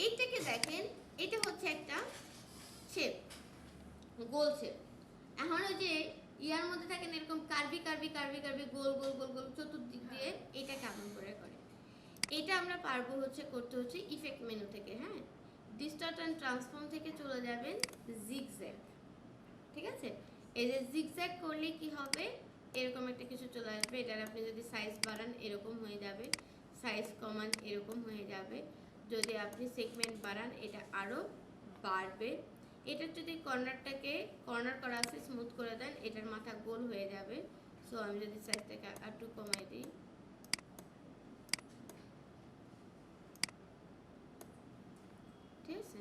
এইটাকে দেখেন, এটা হচ্ছে একটা শেপ, গোল শেপ। এখন ওই যে ইয়ার মধ্যে থাকেন এরকম কার্ভি গোল গোল গোল গোল চতুর্দিক দিয়ে, এটা কেমন করে করে, এটা আমরা পারবো হচ্ছে করতে হচ্ছে ইফেক্ট মেনু থেকে, হ্যাঁ, ডিস্টর্ট অ্যান্ড ট্রান্সফর্ম থেকে চলে যাবেন জিগজ্যাগ, ঠিক আছে? এই যে জিগজ্যাগ করলে কি হবে, এরকম একটা কিছু চলে আসবে, এটার আপনি যদি সাইজ বাড়ান এরকম হয়ে যাবে, সাইজ কমান এরকম হয়ে যাবে, যদি আপনি সেগমেন্ট বাড়ান এটা আরও বাড়বে। এটার যদি কর্নারটাকে কর্নার করা আছে স্মুথ করে দেন, এটার মাথা গোল হয়ে যাবে। সো আমি যদি সাইজটাকে একটু কমাই দিই, ঠিক আছে,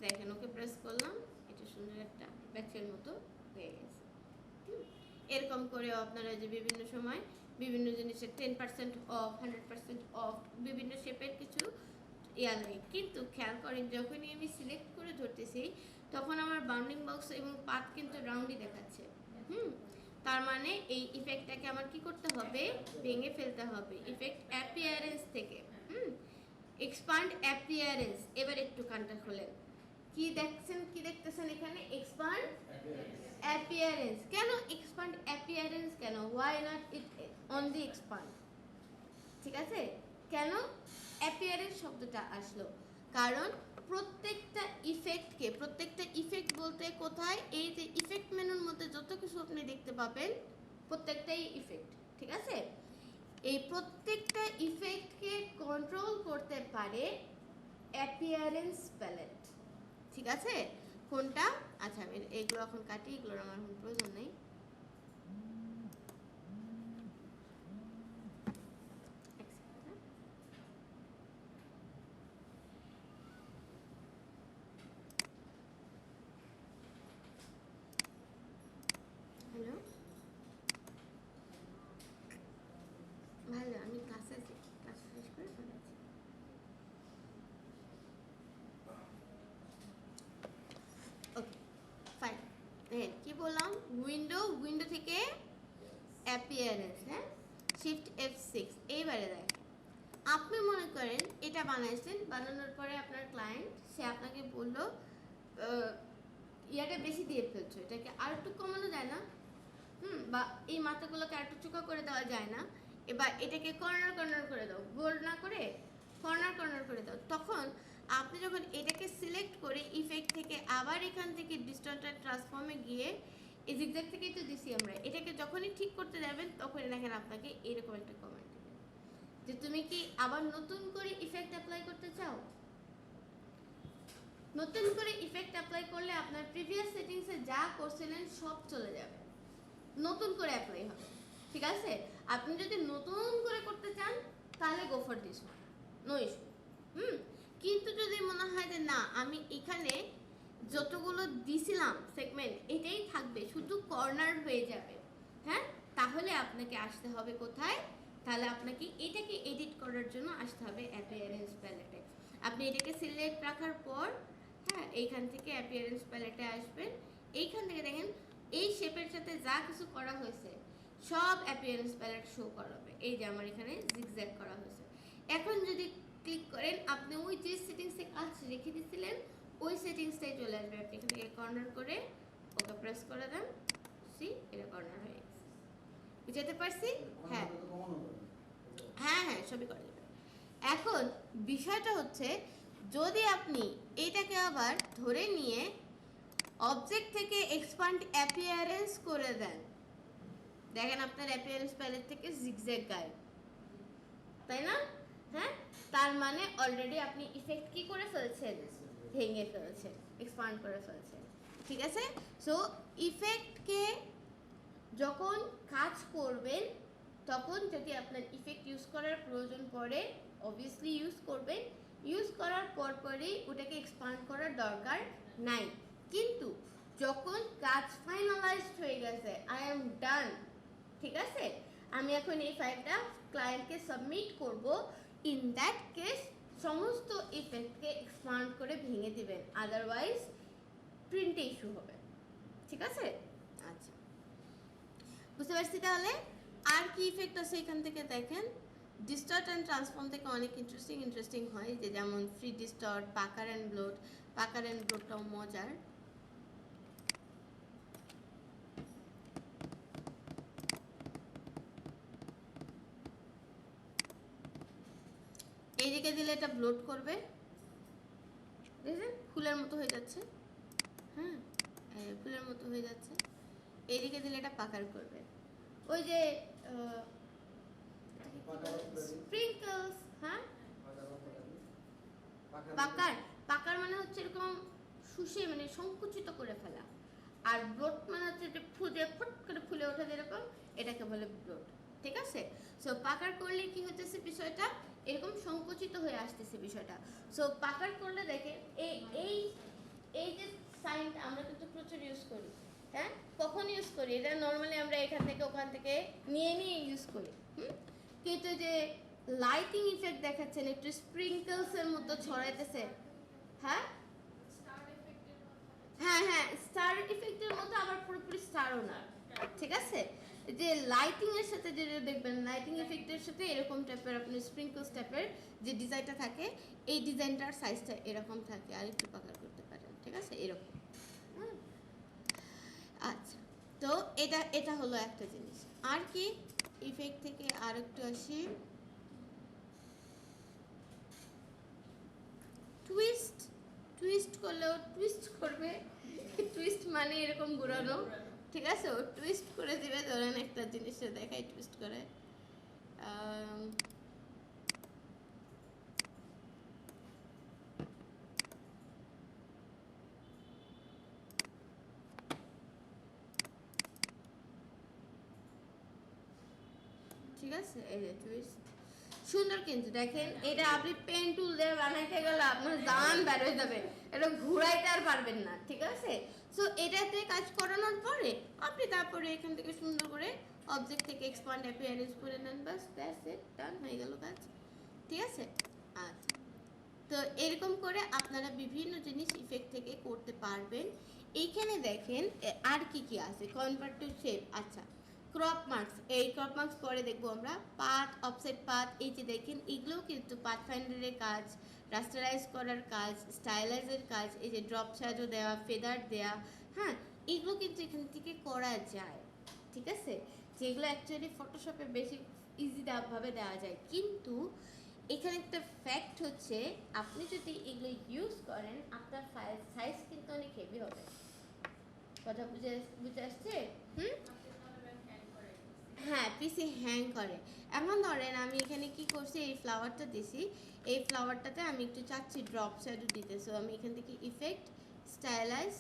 দেখেন, ওকে প্রেস করলাম, এটা সুন্দর একটা ব্যাচের মতো হয়ে গেছে। এরকম করেও আপনারা যে বিভিন্ন সময় বিভিন্ন জিনিসের 10% অফ, 100% অফ, বিভিন্ন শেপের কিছু ইয়া লাগে, কিন্তু খেয়াল করেন যখনই আমি সিলেক্ট করে ধরতেছি তখন আমার বাউন্ডিং বক্স এবং পাথ কিন্তু রাউন্ডই দেখাচ্ছে। তার মানে এই ইফেক্টটাকে আমার কি করতে হবে, ভেঙে ফেলতে হবে ইফেক্ট অ্যাপিয়ারেন্স থেকে। এক্সপান্ড অ্যাপিয়ারেন্স, এবার একটু কানটা খোলেন, কি দেখতেছেন এখানে, এক্সপান্ড অ্যাপিয়ারেন্স। কেন এক্সপান্ড অ্যাপিয়ারেন্স, কেন, why not it only expand? ঠিক আছে, কেন অ্যাপিয়ারেন্স শব্দটা আসলো, কারণ প্রত্যেকটা ইফেক্ট বলতে কোথায়, এই যে ইফেক্ট মেনুর মধ্যে যত কিছু আপনি দেখতে পাবেন প্রত্যেকটাই ইফেক্ট, ঠিক আছে? এই প্রত্যেকটা ইফেক্টকে কন্ট্রোল করতে পারে অ্যাপিয়ারেন্স প্যালেট, ঠিক আছে? কোনটা? আচ্ছা, আমি এগুলো এখন কাটি, এগুলোর আমার এখন প্রয়োজন নেই। হ্যালো, ভালো, আমি ক্লাসে আছি, ক্লাস শেষ করে চলে আছি। ওকে, ফাইন। হ্যাঁ, কি বললাম, উইন্ডো থেকে অ্যাপিয়ারেন্স, হ্যাঁ, শিফট F6। এইবারে দেখেন, আপনি মনে করেন এটা বানাইছেন, বানানোর পরে আপনার ক্লায়েন্ট সে আপনাকে বললো ইয়াটা বেশি দিয়ে ফেলছো, এটাকে আর একটু কমানো যায় না, বা এই মাথাগুলোকে আর একটু চোখা করে দেওয়া যায় না, এবার এটাকে কর্নার করে দাও, গোল না করে কর্নার করে দাও। তখন আপনি যখন এটাকে সিলেক্ট করে ইফেক্ট থেকে আবার এখান থেকে ডিস্টর্ট অ্যান্ড ট্রান্সফর্মে গিয়ে এই জিগজ্যাগ থেকেই তো দিছি আমরা, এটাকে যখনই ঠিক করতে যাবেন তখনই দেখেন আপনাকে এরকম একটা কমেন্ট দেবে যে তুমি কি আবার নতুন করে ইফেক্ট অ্যাপ্লাই করতে চাও? নতুন করে ইফেক্ট অ্যাপ্লাই করলে আপনার প্রিভিয়াস সেটিংসে যা করছিলেন সব চলে যাবে, নতুন করে অ্যাপ্লাই হবে, ঠিক আছে? আপনি যদি নতুন করে করতে চান তাহলে go for this one, no issue. কিন্তু যদি মনে হয় যে না আমি এখানে যতগুলো দিছিলাম সেগমেন্ট এটাই থাকবে, শুধু কর্নার হয়ে যাবে, হ্যাঁ, তাহলে আপনাকে আসতে হবে কোথায়, তাহলে আপনাকে এটাকে এডিট করার জন্য আসতে হবে অ্যাপিয়ারেন্স প্যালেটে। আপনি এটাকে সিলেক্ট রাখার পর হ্যাঁ, এইখান থেকে অ্যাপিয়ারেন্স প্যালেটে আসবেন। এইখান থেকে দেখেন এই শেপের সাথে যা কিছু করা হয়েছে সব অ্যাপিয়ারেন্স প্যালেট শো করাবে। এই যে আমার এখানে জিগজ্যাগ করা হয়েছে। এখন যদি ক্লিক করেন আপনি ওই যে সেটিংসে কাজ রেখে দিয়েছিলেন ওই সেটিংসটাই চলে আসবে। আপনি এখান থেকে কর্নার করে ওকে প্রেস করে দেন, সি এটা কর্নার হয়ে গেছে। বুঝতে পারছি? হ্যাঁ হ্যাঁ হ্যাঁ, সবই করা যাবে। এখন বিষয়টা হচ্ছে যদি আপনি এইটাকে আবার ধরে নিয়ে অবজেক্ট থেকে এক্সপান্ড অ্যাপিয়ারেন্স করে দেন, দেখেন আপনার অ্যাপিয়ারেন্স প্যালেট থেকে জিগজ্যাগ গায়েব, তাই না? হ্যাঁ, তার মানে অলরেডি আপনি ইফেক্ট কি করে ফেলছেন, ভেঙে ফেলছেন, এক্সপান্ড করে ফেলছেন। ঠিক আছে? সো ইফেক্টকে যখন কাজ করবেন তখন যদি আপনার ইফেক্ট ইউজ করার প্রয়োজন পড়ে অবভিয়াসলি ইউজ করবেন, ইউজ করার পরই ওটাকে এক্সপান্ড করার দরকার নাই। কিন্তু যখন কাজ ফাইনালাইজড হয়ে গেছে, আই এম ডান, ঠিক আছে, আমি এখন এই ফাইলটা ক্লায়েন্টকে সাবমিট করব, ইন দ্যাট কেস সমস্ত ইফেক্টকে এক্সপান্ড করে ভেঙে দিবেন, আদারওয়াইজ প্রিন্টে ইস্যু হবে। ঠিক আছে? আচ্ছা, বুঝতে পারছি। তাহলে আর কি ইফেক্ট আছে এখান থেকে দেখেন, ডিস্টর্ট অ্যান্ড ট্রান্সফর্ম থেকে অনেক ইন্টারেস্টিং হয়, যে যেমন ফ্রি ডিস্টর্ট, পাকার অ্যান্ড ব্লোড। পাকার অ্যান্ড ব্লোডটাও মজার। এইদিকে দিলে এটা ব্লোড করবে, দেখেন ফুলের মতো হয়ে যাচ্ছে। হ্যাঁ, ফুলের মতো হয়ে যাচ্ছে। এইদিকে দিলে এটা পাকার করবে। ওই যে স্প্রিঙ্কলস, হ্যাঁ, পাকার পাকার মানে হচ্ছে এরকম শুষে, মানে সংকুচিত করে ফেলা। আর ব্লোট মানে হচ্ছে যে ফুলে ফট করে ফুলে ওঠা, যেরকম, এটাকে বলে ব্লোট। ঠিক আছে? সো পাকার করলে কি হচ্ছে বিষয়টা এরকম সংকুচিত হয়ে আসতেছে বিষয়টা। সো পাকার করলে দেখেন এই এই এই যে সাইনটা আমরা কিন্তু প্রচুর ইউজ করি। হ্যাঁ, কখন ইউজ করি? এটা নর্মালি আমরা এখান থেকে ওখান থেকে নিয়ে ইউজ করি। কিন্তু যে লাইটিং ইফেক্ট দেখাচ্ছেন একটু স্প্রিঙ্কলসের মতো ছড়াইতেছে, হ্যাঁ হ্যাঁ হ্যাঁ, স্টার ইফেক্টের মতো, আবার পুরোপুরি স্টারও না। ঠিক আছে? যে লাইটিং এর সাথে যেটা দেখবেন, লাইটিং ইফেক্টের সাথে এরকম টাইপের আপনি স্প্রিঙ্কলস টাইপের যে ডিজাইনটা থাকে, এই ডিজাইনটার সাইজটা এরকম থাকে, আর একটু পাকার করতে পারেন। ঠিক আছে? এরকম। আচ্ছা, তো এটা হলো একটা জিনিস। আর কি ইফেক্ট থেকে আর একটু আসি, টুইস্ট। টুইস্ট করলেও টুইস্ট করবে, টুইস্ট মানে এরকম ঘুরানো। ঠিক আছে? ও টুইস্ট করে দিবে। ধরেন একটা জিনিসে দেখাই টুইস্ট করে, ঠিক আছে, এই যে টুইস্ট সুন্দর। কিন্তু দেখেন এটা আপনি পেন টুল দিয়ে বানাইতে গেলে আপনার দান বের হয়ে যাবে, এটা ঘুরাইতে আর পারবেন না। ঠিক আছে? সো এটাতে কাজ করানোর পরে আপনি তারপরে এখান থেকে সুন্দর করে অবজেক্ট থেকে এক্সপান্ড অ্যাপিয়ারেন্স করে নেন, বাস দ্যাটস ইট, ডান হয়ে গেল কাজ। ঠিক আছে? আচ্ছা, তো এরকম করে আপনারা বিভিন্ন জিনিস ইফেক্ট থেকে করতে পারবেন। এইখানে দেখেন আর কি কি আছে, কনভার্ট টু শেপ। আচ্ছা, ক্রপ মার্কস, এই ক্রপ মার্কস পরে দেখবো আমরা। পাথ, অফসেট পাথ, এই যে দেখেন এগুলোও কিন্তু পাথ ফাইন্ডারের কাজ, রাস্টারাইজ করার কাজ, স্টাইলাইজের কাজ, এই যে ড্রপ শ্যাডো দেওয়া, ফেদার দেওয়া, হ্যাঁ, এগুলো কিন্তু এখান থেকে করা যায়। ঠিক আছে? যেগুলো অ্যাকচুয়ালি ফটোশপে বেশি ইজিভাবে দেওয়া যায়। কিন্তু এখানে একটা ফ্যাক্ট হচ্ছে, আপনি যদি এগুলো ইউজ করেন আপনার ফাইল সাইজ কিন্তু অনেক হেভি হবে। কথা বুঝে আসছে? হ্যাঁ, পিসি হ্যাং করে। এখন ধরেন আমি এখানে কি করছি, এই ফ্লাওয়ারটা দিছি, এই ফ্লাওয়ারটাতে আমি একটু চাচ্ছি ড্রপ শ্যাডো দিতে। সো আমি এখান থেকে ইফেক্ট, স্টাইলাইজ,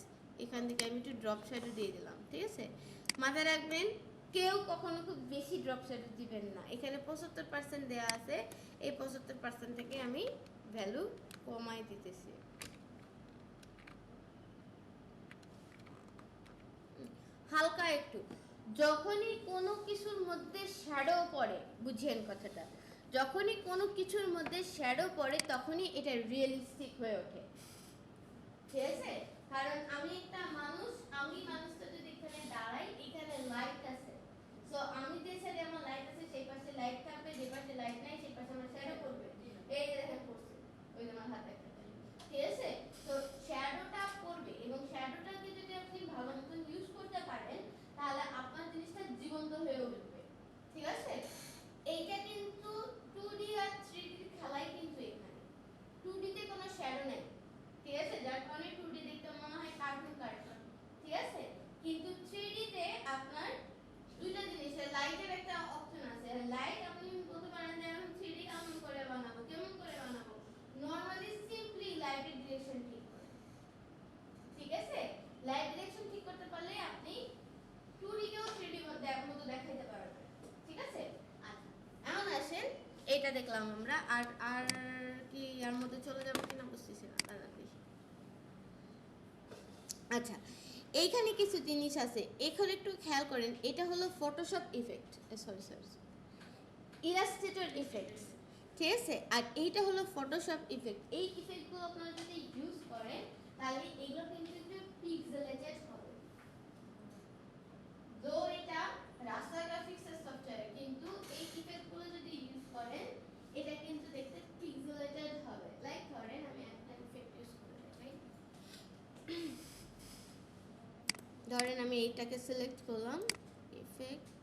এখান থেকে আমি একটু ড্রপ শ্যাডো দিয়ে দিলাম। ঠিক আছে? মাথায় রাখবেন কেউ কখনো খুব বেশি ড্রপ শ্যাডো দিবেন না। এখানে 75% দেওয়া আছে, এই 75% থেকে আমি ভ্যালু কমাই দিতেছি। হালকা একটু। যখনই কোনো কিছুর মধ্যে শ্যাডো পড়ে, বুঝেন কথাটা, যখনই কোনো কিছুর মধ্যে শ্যাডো পড়ে তখনই এটা রিয়েলিস্টিক হয়ে ওঠে। ঠিক আছে? কারণ আমি একটা মানুষ, আমি মানুষটা যদি এখানে দাঁড়াই, এখানে লাইট আছে, সো আমি যে সাইডে আমার লাইট আছে সেই পাশে লাইট থাকবে, যে পাশে লাইট নাই সেই পাশে আমার শ্যাডো পড়বে। এই যে দেখেন পড়ছে, ওই যে আমার হাতে একটা, ঠিক আছে? তো শ্যাডোটা পড়বে, এবং শ্যাডোটাকে যদি আপনি ভালো মতো ইউজ করতে পারেন তাহলে আপনার জিনিসটা জীবন্ত হয়ে উঠবে, ঠিক আছে? এইটা কিন্তু 2D আর 3D খেলাই কিন্তু এখানে 2D তে কোনো শ্যাডো নেই, ঠিক আছে? যার কারণে 2D দেখতে মনে হয় কার্টুন, ঠিক আছে? কিন্তু 3D তে আপনার দুইটা জিনিস, লাইটের একটা অপশন আছে। লাইট আপনি বলতে পারেন যে আমি 3D কেমন করে বানাবো, নরমালি সিম্পলি লাইটের ডিরেকশন ঠিক করে, ঠিক আছে? লাইট ডিরেকশন ঠিক করতে পারলে আপনি 2D কেও 3D মতো দেখাইতে পারবেন, ঠিক আছে? আচ্ছা, এখন আসেন, এটা দেখলাম আমরা, আর কি এর মধ্যে চলে যাবো কিনা বুঝতেছি না, দাঁড়ান দেখি। আচ্ছা, এইখানে কিছু জিনিস আছে, এখানে একটু খেয়াল করেন, এটা হলো Photoshop effect, sorry Illustrator effects, ঠিক আছে? আর এইটা হলো ফটোশপ ইফেক্ট। এই ইফেক্টগুলো আপনারা যদি ইউজ করেন তাহলে এগুলো কিন্তু একটু পিক্সেলেটেড হবে। তো এটা রাস্টার গ্রাফিক্সের সফটওয়্যার, কিন্তু এই ইফেক্টগুলো যদি ইউজ করেন এটা কিন্তু দেখতে পিক্সেলেটেড হবে। লাইক ধরেন আমি একটা ইফেক্ট ইউজ করে দেখাই। ধরেন আমি এইটাকে সিলেক্ট করলাম, ইফেক্ট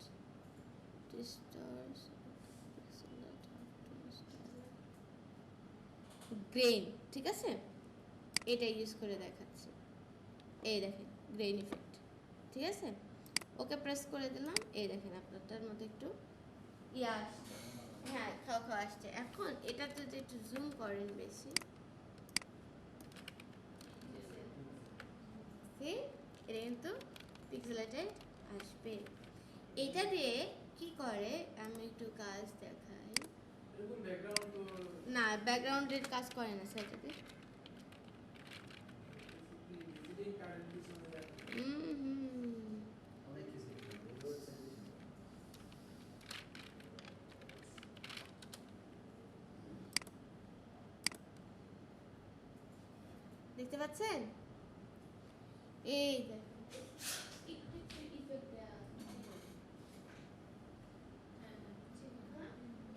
ডিস্টর্স গ্রেইন, ঠিক আছে? এটা ইউজ করে দেখাচ্ছি, এই দেখেন গ্রেইন ইফেক্ট, ঠিক আছে? ওকে প্রেস করে দিলাম, এই দেখেন আপনারটার মধ্যে একটু ইয়া আসছে, হ্যাঁ খাওয়া আসছে। এখন এটাতে যদি একটু জুম করেন বেশি, এটা কিন্তু পিক্সেলেটেড আসবে। এটা দিয়ে কি করে আমি একটু কাজ দেখাই, না ব্যাকগ্রাউন্ডের কাজ করে না সেটাতে। দেখতে পাচ্ছেন? এই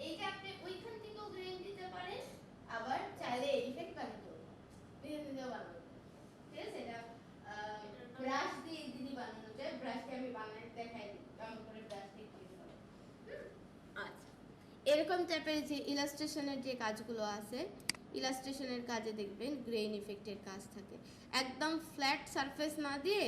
এইটা আপনি ওইখান থেকেও গ্রেন দিতে পারেন, আবার চাইলে ইফেক্ট বানাতে পারেন, ঠিক আছে? এটা ব্রাশ দিয়ে দিদি বানানো যায়, ব্রাশটা আমি বানাই দেখাই দিই কেমন করে ব্রাশ দিয়ে ক্লিন করে। আচ্ছা, এরকম টাইপের যে ইলাস্ট্রেশনের যে কাজগুলো আছে, ইলাস্ট্রেশনের কাজে দেখবেন গ্রেইন ইফেক্টের কাজ থাকে। একদম ফ্ল্যাট সারফেস না দিয়ে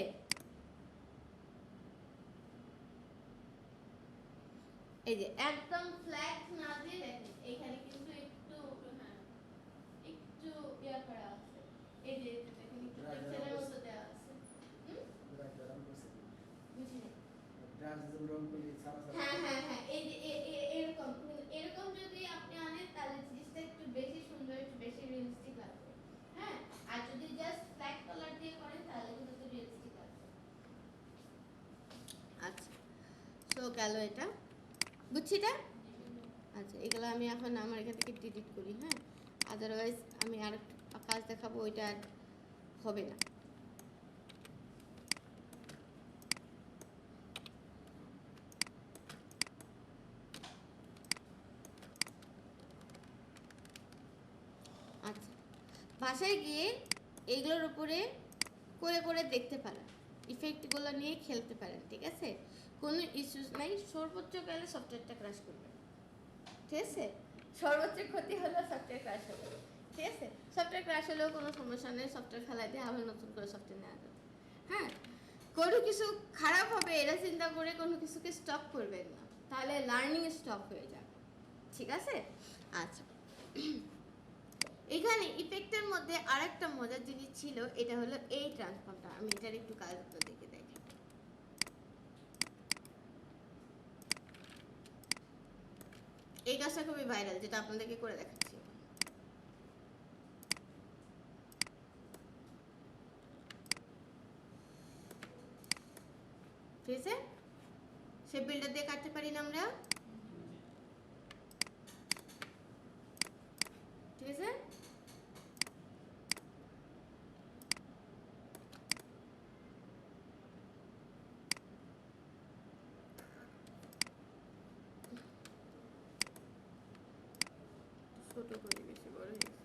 এই যে একদম ফ্ল্যাট না দিয়ে দেখেন এইখানে কিন্তু একটু একটু ইয়া করা আছে, এই যে দেখেন একটু টেক্সচারের মতো দেওয়া আছে। বুঝিনি? হ্যাঁ, এই যে এরকম যদি আপনি আনেন তাহলে জিনিসটা একটু বেশি সুন্দর, একটু বেশি রিয়েলিস্টিক লাগবে। হ্যাঁ, আর যদি জাস্ট ফ্ল্যাট কালার দিয়ে করেন তাহলে কিন্তু রিয়েলিস্টিক লাগবে। আচ্ছা, সো গেল এটা, বুঝছি এটা? আচ্ছা, এগুলো আমি এখন আমার এখান থেকে ডিলিট করি, হ্যাঁ, আদারওয়াইজ আমি আর কাজ দেখাবো, ওইটা আর হবে না। আচ্ছা, বাসায় গিয়ে এইগুলোর উপরে করে দেখতে পারেন, ইফেক্টগুলো নিয়ে খেলতে পারেন, ঠিক আছে? কোনো ইস্যুস নাই, সর্বোচ্চ গেলে সফটওয়্যারটা ক্র্যাশ করবে, ঠিক আছে? সর্বোচ্চ ক্ষতি হলো সফটওয়্যার ক্র্যাশ হবে, ঠিক আছে? সফটওয়্যার ক্র্যাশ হলেও কোনো সমস্যা নেই, সফটওয়্যার ফেলাই দিয়ে আবার নতুন করে সফটওয়্যার নেওয়া যাবে। হ্যাঁ, কোনো কিছু খারাপ হবে এটা চিন্তা করে কোনো কিছুকে স্টপ করবেন না, তাহলে লার্নিং স্টপ হয়ে যাবে, ঠিক আছে? আচ্ছা, এখানে ইফেক্টের মধ্যে আরেকটা মজার জিনিস ছিল, এটা হলো এই ট্রান্সফর্মটা। আমি এটার একটু কাজ আপনাদেরকে দেখাই। এই কাজটা খুবই ভাইরাল, যেটা আপনাদেরকে করে দেখাচ্ছি। ঠিক আছে, সে বিল্ডার দিয়ে কাটতে পারি না আমরা, ঠিক আছে? ছোট করি, বেশি বড় হয়ে গেছে।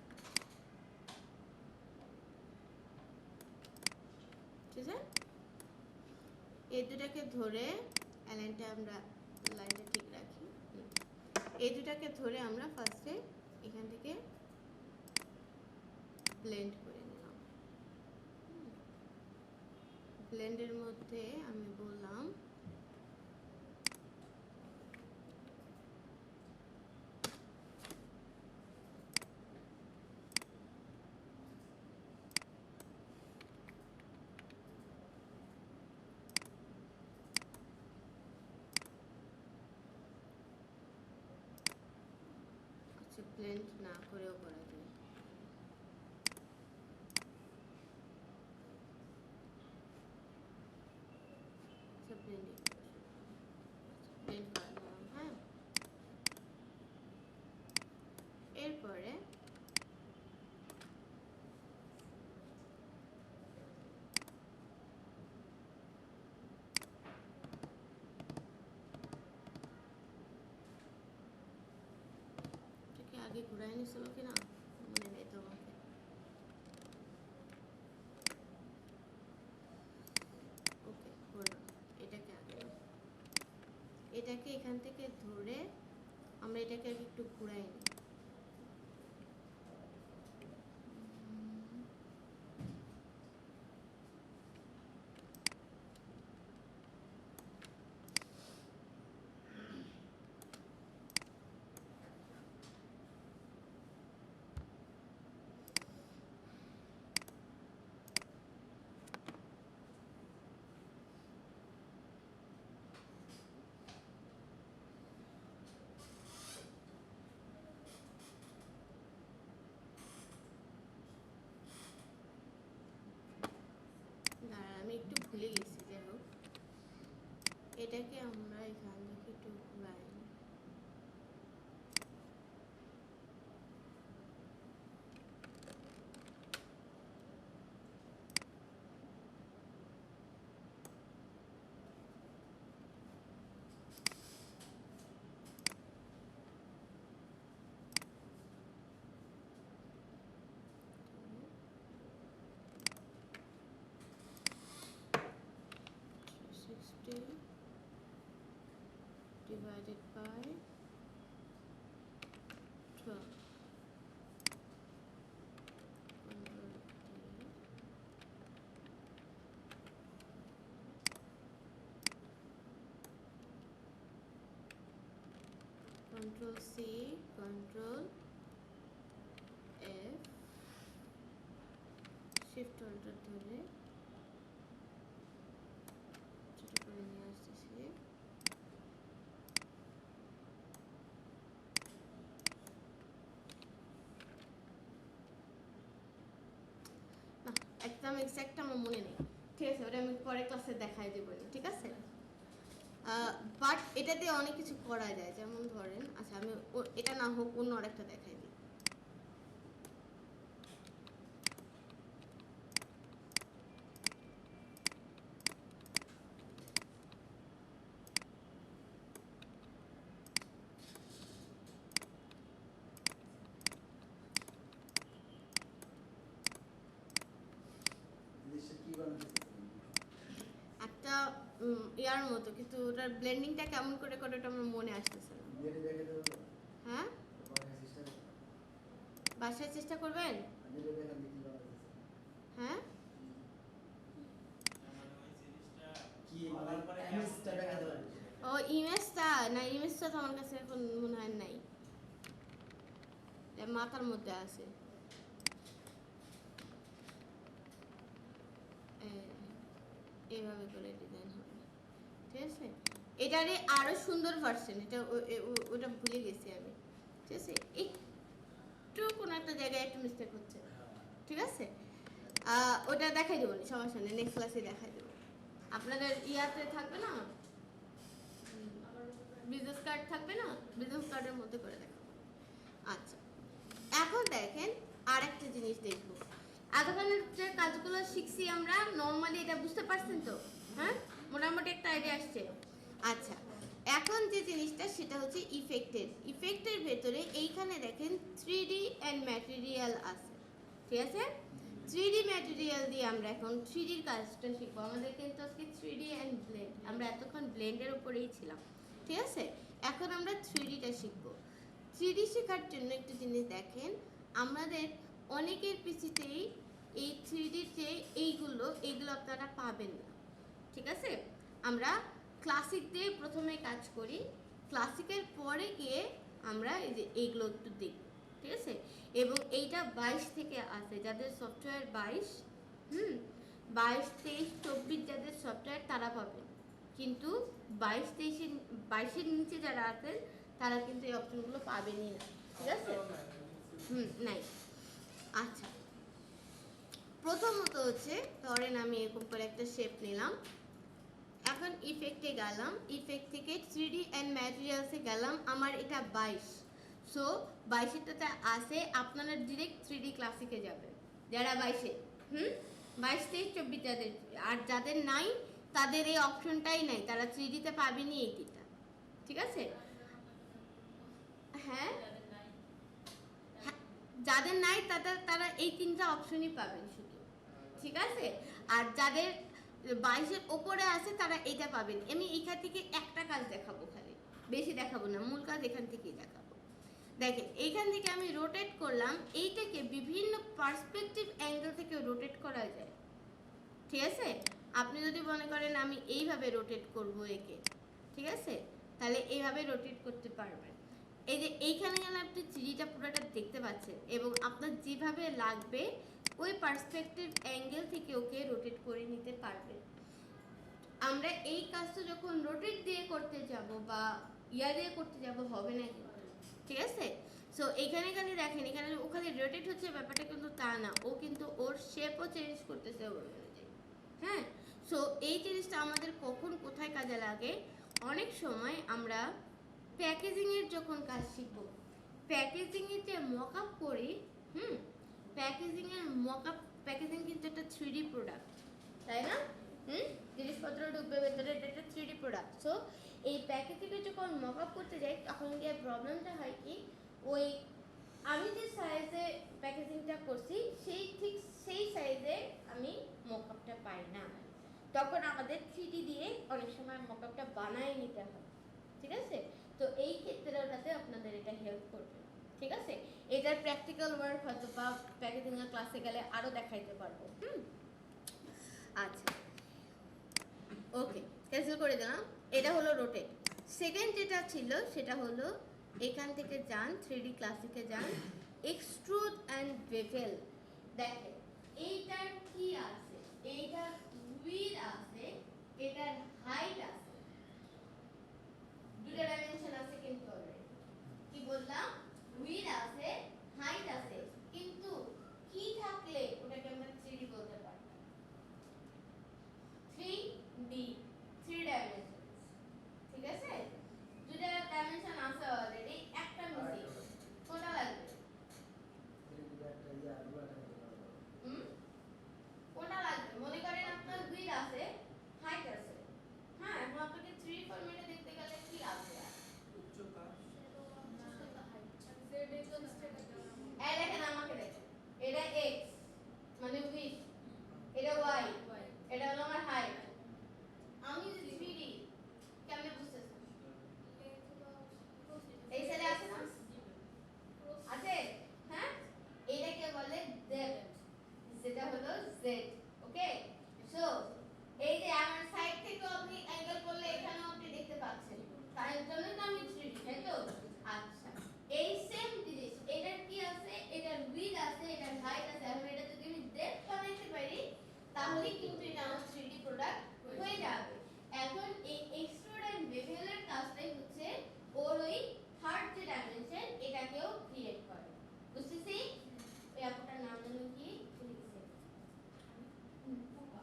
ঠিক আছে, এই দুটাকে ধরে লাইনটা আমরা লাইনটা ঠিক রাখি। এই দুটাকে ধরে আমরা ফার্স্টে এখান থেকে ব্লেন্ড করে নিলাম। ব্লেন্ডের মধ্যে আমি বললাম আচ্ছা, ব্লেন্ড না করেও করা যায়। আচ্ছা, ব্লেন্ড করে নিলাম। হ্যাঁ, এরপরে আগে ঘুরাই নিছিল কিনা মনে নেই তো আমাকে। ওকে, ঘুরলাম। এটাকে আগে, এটাকে এখান থেকে ধরে আমরা এটাকে আগে একটু ঘুরাই নিই। আমি একটু ভুলে গেছি, যাই হোক এটাকে আমরা এখান থেকে একটু ঘুরাই। Divided by 12. Control C, Control F, Shift Alt ধরে ছোট করে নিয়ে আসতেছি। একদম এক্সাক্ট আমার মনে নেই, ঠিক আছে, ওটা আমি পরে ক্লাসে দেখাই দেবো, ঠিক আছে। বাট এটা দিয়ে অনেক কিছু করা যায়, যেমন ধরেন, আচ্ছা আমি এটা না হোক অন্য আরেকটা দেখাই দিই। একটা ইয়ার মতো, কিন্তু ওটার ব্লেন্ডিংটা কেমন করে করে ওটা আমার মনে আসতেছে না। হ্যাঁ, বাসায় চেষ্টা করবেন। হ্যাঁ, ও ইমেজটা না, ইমেজটা তো আমার কাছে এখন মনে হয় নাই, মাথার মধ্যে আছে। এইভাবে করে ডিজাইন হবে, ঠিক আছে। এটারই আরো সুন্দর ভার্সন, এটা ওটা ভুলে গেছি আমি, ঠিক আছে। একটু কোনো একটা জায়গায় একটু মিস্টেক হচ্ছে, ঠিক আছে। ওটা দেখাই দেবো, সমস্যা নেই, নেক্সট ক্লাসে দেখাই দেবো। আপনাদের ইয়াতে থাকবে না, বিজনেস কার্ড থাকবে না, বিজনেস কার্ডের মধ্যে করে দেখাবো। আচ্ছা, এখন দেখেন আরেকটা জিনিস দেখবো। এতক্ষণের যে কাজগুলো শিখছি আমরা, নর্মালি এটা বুঝতে পারছেন তো? হ্যাঁ, মোটামুটি একটা আইডিয়া আসছে। আচ্ছা, এখন এখন যে জিনিসটা সেটা হচ্ছে ইফেক্টের ভেতরে এইখানে দেখেন 3D অ্যান্ড ম্যাটেরিয়াল আছে, ঠিক আছে? 3D ম্যাটেরিয়াল দিয়ে আমরা এখন 3Dর কাজটা শিখবো। আমাদের কিন্তু আজকে 3D অ্যান্ড ব্লেন্ড, আমরা এতক্ষণ ব্লেন্ডের উপরেই ছিলাম, ঠিক আছে? এখন আমরা 3Dটা শিখবো। 3D শেখার জন্য একটা জিনিস দেখেন, আমাদের অনেকের পিসিতেই এই 3Dর যে এইগুলো আপনারা পাবেন না, ঠিক আছে? আমরা ক্লাসিক দিয়ে প্রথমে কাজ করি, ক্লাসিকের পরে গিয়ে আমরা এই যে এইগুলো একটু দেখব, ঠিক আছে? এবং এইটা 22 থেকে আসে, যাদের সফটওয়্যার 22, 22, 23, 24 যাদের সফটওয়্যার তারা পাবেন, কিন্তু 22, 22-এর নিচে যারা আছেন তারা কিন্তু এই অপশনগুলো পাবেনই না, ঠিক আছে? নাই। আচ্ছা, প্রথমত হচ্ছে ধরেন আমি এরকম করে একটা শেপ নিলাম, এখন ইফেক্টে গেলাম, ইফেক্ট থেকে 3D অ্যান্ড ম্যাটেরিয়ালসে গেলাম, আমার এটা 22, সো 22-এরটাতে আসে, আপনারা ডিরেক্ট 3D ক্লাসিকে যাবেন যারা 22-এ, 22, 23, 24 যাদের, আর যাদের নাই তাদের এই অপশনটাই নাই, তারা 3Dতে পাবেনি এইটা, ঠিক আছে? হ্যাঁ, যাদের নাই তারা এই তিনটা অপশনই পাবেন শুধু, ঠিক আছে? আর যাদের 22-এর ওপরে আছে তারা এটা পাবেন। আমি এখান থেকে একটা কাজ দেখাবো, খালি বেশি দেখাবো না, মূল কাজ এখান থেকেই দেখাবো। দেখেন এইখান থেকে আমি রোটেট করলাম, এইটাকে বিভিন্ন পার্সপেক্টিভ অ্যাঙ্গেল থেকে রোটেট করা যায়, ঠিক আছে? আপনি যদি মনে করেন আমি এইভাবে রোটেট করব একে, ঠিক আছে, তাহলে এইভাবে রোটেট করতে পারবেন। এই যে এইখানে গেলে আপনি 3Dটা পুরোটা দেখতে পাচ্ছেন, এবং আপনার যেভাবে লাগবে ওই পার্সপেক্টিভ অ্যাঙ্গেল থেকে ওকে রোটেট করে নিতে পারবেন। আমরা এই কাজটা যখন রোটেট দিয়ে করতে যাব বা ইয়া দিয়ে করতে যাব হবে না কিন্তু, ঠিক আছে? সো এইখানে খালি দেখেন, এখানে ওখানে রোটেট হচ্ছে ব্যাপারটা কিন্তু তা না, ও কিন্তু ওর শেপও চেঞ্জ করতেছে ওর অনুযায়ী, হ্যাঁ? সো এই জিনিসটা আমাদের কখন কোথায় কাজে লাগে, অনেক সময় আমরা প্যাকেজিংয়ের যখন কাজ শিখব, প্যাকেজিংয়ের যে মকআপ করি, প্যাকেজিংয়ের মকআপ, প্যাকেজিং কিন্তু একটা 3D প্রোডাক্ট, তাই না? জিনিসপত্র ঢুকবে ভেতরে, এটা একটা 3D প্রোডাক্ট। সো এই প্যাকেজিংয়ে যখন মকআপ করতে যাই তখন গিয়ে প্রবলেমটা হয় কি, ওই আমি যে সাইজে প্যাকেজিংটা করছি ঠিক সেই সাইজে আমি মকআপটা পাই না, তখন আমাদের 3D দিয়ে অনেক সময় মকআপটা বানায় নিতে হয়, ঠিক আছে? তো এই ক্ষেত্রে ওটাতে আপনাদের এটা হেল্প করবে, ঠিক আছে? এটার প্র্যাকটিক্যাল ওয়ার্ক হয়তো বা প্যাকেজিংয়ের ক্লাসে গেলে আরও দেখাইতে পারবো। আচ্ছা, ওকে, ক্যান্সেল করে দিলাম। এটা হলো রোটেট। সেকেন্ড যেটা ছিল সেটা হলো এখান থেকে যান 3D ক্লাসিকে যান, এক্সট্রুড অ্যান্ড বেভেল। দেখেন এইটার কি আছে, এইটার উইথ আছে, এটার হাইট আছে, দুটো ডাইমেনশন আছে কিন্তু অলরেডি। কি বললাম? উইথ আছে, হাইট আছে, কিন্তু কি থাকলে ওটাকে আমরা 3D বলতে পারি? 3D, 3 ডাইমেনশন, ঠিক আছে? দুটো ডাইমেনশন আছে অলরেডি, একটা মিসিং, কোনটা লাগবে? কোনটা লাগবে? মনে করেন আপনার উইথ আছে, হাইট আছে, হ্যাঁ, এখন আপনাকে 3D ফরম্যাটে দেখতে গেলে কি লাগবে? উচ্চতা, এই দেখেন আমাকে দেখেন, এটা x মানে উইথ, এটা y, এটা হলো আমার হাইট। আমি যদি 3D কেমনে বুঝতেছেন? এই সাইডে আছে না, আছে, হ্যাঁ, এটাকে বলে ডেপথ, যেটা হলো z, ওকে? সো এই যে আমার সাইড থেকে আপনি অ্যাঙ্গেল করলে এখানেও আপনি দেখতে পাচ্ছেন, তাই জন্য তো আমি 3D, তাই তো? আচ্ছা, এই সেম জিনিস, এটার কি আছে, এটার উইথ আছে, এটার হাইট আছে, এখন এটা যদি আমি ডেপথ বানাইতে পারি তাহলে কিন্তু এটা আমার 3D প্রোডাক্ট হয়ে যাবে। এখন এই এক্সট্রুড এন্ড বেভেলের কাজটাই হচ্ছে ওর ওই থার্ড যে ডাইমেনশন এটাকেও ক্রিয়েট করে, বুঝতেছি? এই আপনার নাম জানেন কি লিখছে? পূর্বা,